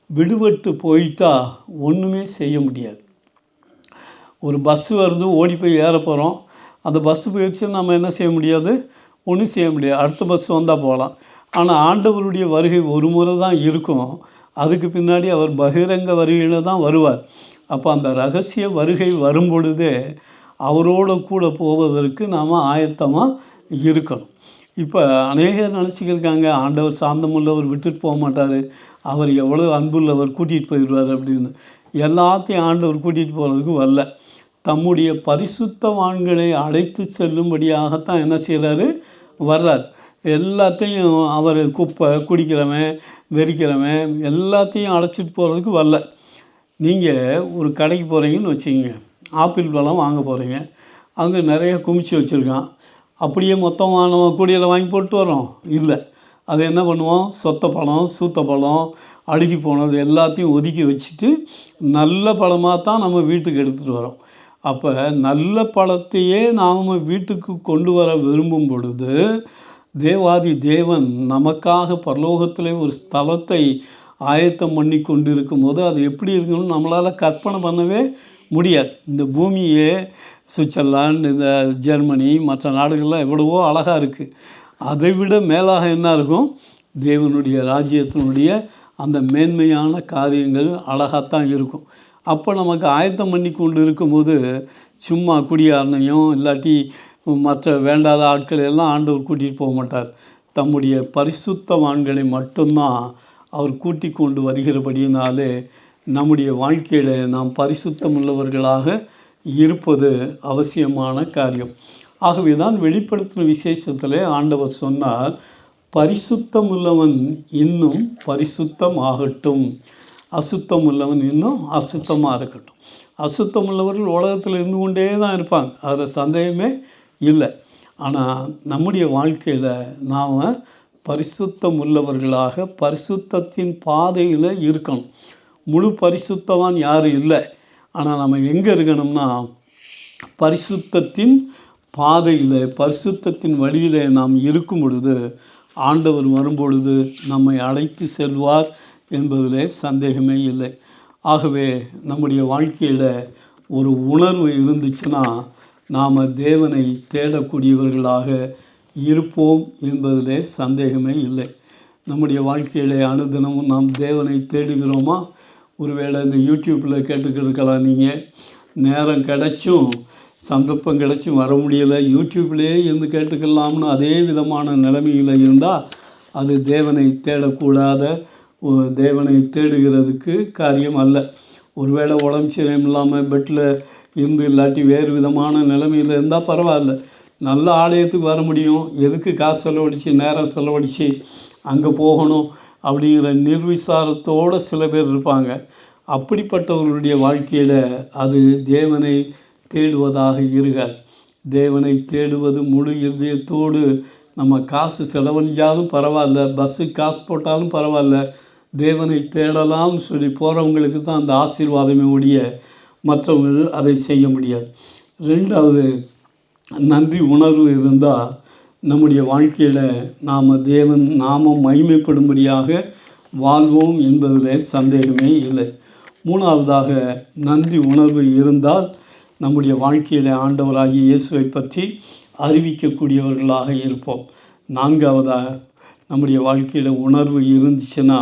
விடுபட்டு போயிட்டா ஒன்றுமே செய்ய முடியாது. ஒரு பஸ்ஸு வருது, ஓடி போய் ஏற போகிறோம், அந்த பஸ்ஸு போயிடுச்சு, நம்ம என்ன செய்ய முடியாது, ஒன்றும் செய்ய முடியாது. அடுத்த பஸ் வந்தால் போகலாம். ஆனால் ஆண்டவருடைய வருகை ஒரு முறை தான் இருக்கும், அதுக்கு பின்னாடி அவர் பகிரங்க வருகையில் தான் வருவார். அப்போ அந்த ரகசிய வருகை வரும் பொழுதே அவரோடு கூட போவதற்கு நாம் ஆயத்தமாக இருக்கணும். இப்போ அநேகர் நினச்சிக்கிருக்காங்க, ஆண்டவர் சாந்தமுள்ளவர், விட்டுட்டு போக மாட்டார், அவர் எவ்வளோ அன்புள்ளவர், கூட்டிகிட்டு போயிடுவார் அப்படின்னு. எல்லாத்தையும் ஆண்டவர் கூட்டிகிட்டு போகிறதுக்கு வரல, தம்முடைய பரிசுத்தவான்களை அழைத்து செல்லும்படியாகத்தான் என்ன செய்கிறாரு, வர்றார். எல்லாத்தையும் அவர் குப்பை குடிக்கிறவன் வெறிக்கிறவன் எல்லாத்தையும் அழைச்சிட்டு போகிறதுக்கு வரல. நீங்கள் ஒரு கடைக்கு போகிறீங்கன்னு வச்சுக்கோங்க, ஆப்பிள் பழம் வாங்க போகிறீங்க, அங்கே நிறைய குமிச்சு வச்சுருக்கான், அப்படியே மொத்தமான கூடியில் வாங்கி போட்டு வரோம் இல்லை. அது என்ன பண்ணுவோம், சொத்த பழம், சூத்த பழம், அழுகி போனது எல்லாத்தையும் ஒதுக்கி வச்சுட்டு நல்ல பழமாக தான் நம்ம வீட்டுக்கு எடுத்துகிட்டு வரோம். அப்போ நல்ல பழத்தையே நாம் வீட்டுக்கு கொண்டு வர விரும்பும் பொழுது தேவாதி தேவன் நமக்காக பரலோகத்தில் ஒரு ஸ்தலத்தை ஆயத்தம் பண்ணி கொண்டு இருக்கும்போது அது எப்படி இருக்கணும்னு நம்மளால் கற்பனை பண்ணவே முடியாது. இந்த பூமியே சுவிட்சர்லாந்து, இந்த ஜெர்மனி, மற்ற நாடுகள்லாம் எவ்வளவோ அழகாக இருக்குது. அதை விட மேலாக என்ன இருக்கும், தேவனுடைய ராஜ்யத்தினுடைய அந்த மேன்மையான காரியங்கள் அழகாகத்தான் இருக்கும். அப்போ நமக்கு ஆயத்தம் பண்ணி கொண்டு இருக்கும்போது சும்மா குடியாரனையும் இல்லாட்டி மற்ற வேண்டாத ஆட்கள் எல்லாம் ஆண்டவர் கூட்டிகிட்டு போக மாட்டார். தம்முடைய பரிசுத்தவான்களை மட்டும்தான் அவர் கூட்டி கொண்டு வருகிறபடியினாலே நம்முடைய வாழ்க்கையில் நாம் பரிசுத்தம் உள்ளவர்களாக இருப்பது அவசியமான காரியம். ஆகவே தான் வெளிப்படுத்தின விசேஷத்தில் ஆண்டவர் சொன்னார், பரிசுத்தம் உள்ளவன் இன்னும் பரிசுத்தம் ஆகட்டும். அசுத்தம் உள்ளவன் இன்னும் அசுத்தமாக இருக்கட்டும். அசுத்தம் உள்ளவர்கள் உலகத்தில் இருந்து கொண்டே தான் இருப்பாங்க, அதில் சந்தேகமே இல்லை. ஆனால் நம்முடைய வாழ்க்கையில் நாம் பரிசுத்தம் உள்ளவர்களாக பரிசுத்தத்தின் பாதையில் இருக்கணும். முழு பரிசுத்தவான் யாரும் இல்லை. ஆனால் நம்ம எங்கே இருக்கணும்னா பரிசுத்தத்தின் பாதையில் பரிசுத்தத்தின் வழியில் நாம் இருக்கும் பொழுது ஆண்டவர் வரும்பொழுது நம்மை அழைத்து செல்வார் என்பதிலே சந்தேகமே இல்லை. ஆகவே நம்முடைய வாழ்க்கையில் ஒரு உணர்வு இருந்துச்சுன்னா நாம் தேவனை தேடக்கூடியவர்களாக இருப்போம் என்பதிலே சந்தேகமே இல்லை. நம்முடைய வாழ்க்கையில் அனுதினமும் நாம் தேவனை தேடுகிறோமா? ஒருவேளை இந்த யூடியூப்பில் கேட்டுக்கிருக்கலாம், நீங்கள் நேரம் கிடைச்சும் சந்தர்ப்பம் கிடைச்சும் வர முடியலை, யூடியூப்லேயே இருந்து கேட்டுக்கலாம்னு அதே விதமான நிலைமையில் இருந்தால் அது தேவனை தேடக்கூடாத, தேவனை தேடுகிறதுக்கு காரியம் அல்ல. ஒருவேளை உடம்பு சரியம் இல்லாமல் பெட்டில் இருந்து இல்லாட்டி வேறு விதமான நிலைமையில் இருந்தால் பரவாயில்ல, நல்ல ஆலயத்துக்கு வர முடியும். எதுக்கு காசு செலவழித்து நேரம் செலவழித்து அங்கே போகணும் அப்படிங்கிற நிர்விசாரத்தோடு சில பேர் இருப்பாங்க. அப்படிப்பட்டவர்களுடைய வாழ்க்கையில் அது தேவனை தேடுவதாக இருக்காது. தேவனை தேடுவது முழு இதயத்தோடு நம்ம காசு செலவழிஞ்சாலும் பரவாயில்ல, பஸ்ஸுக்கு காசு போட்டாலும் பரவாயில்ல, தேவனை தேடலாம்னு சொல்லி போகிறவங்களுக்கு தான் அந்த ஆசீர்வாதமே ஒழிய மற்றவர்கள் அதை செய்ய முடியாது. ரெண்டாவது, நன்றி உணர்வு இருந்தால் நம்முடைய வாழ்க்கையில் நாம் தேவன் நாமம் மகிமைப்படும்படியாக வாழ்வோம் என்பதில் சந்தேகமே இல்லை. மூணாவதாக, நன்றி உணர்வு இருந்தால் நம்முடைய வாழ்க்கையில் ஆண்டவராகிய இயேசுவை பற்றி அறிவிக்கக்கூடியவர்களாக இருப்போம். நான்காவதாக, நம்முடைய வாழ்க்கையில் உணர்வு இருந்துச்சுன்னா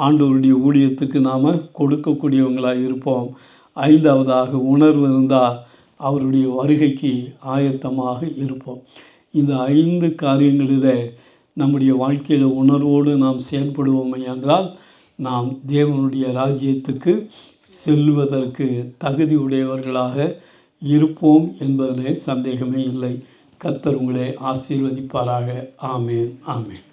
ஆண்டவருடைய ஊழியத்துக்கு நாம் கொடுக்கக்கூடியவங்களாக இருப்போம். ஐந்தாவதாக, உணர்வு இருந்தால் அவருடைய வருகைக்கு ஆயத்தமாக இருப்போம். இந்த 5 காரியங்களில் நம்முடைய வாழ்க்கையில் உணர்வோடு நாம் செயல்படுவோமே என்றால் நாம் தேவனுடைய ராஜ்யத்துக்கு செல்வதற்கு தகுதி உடையவர்களாக இருப்போம் என்பதில் சந்தேகமே இல்லை. கர்த்தர் உங்களை ஆசீர்வதிப்பாராக. ஆமேன், ஆமேன்.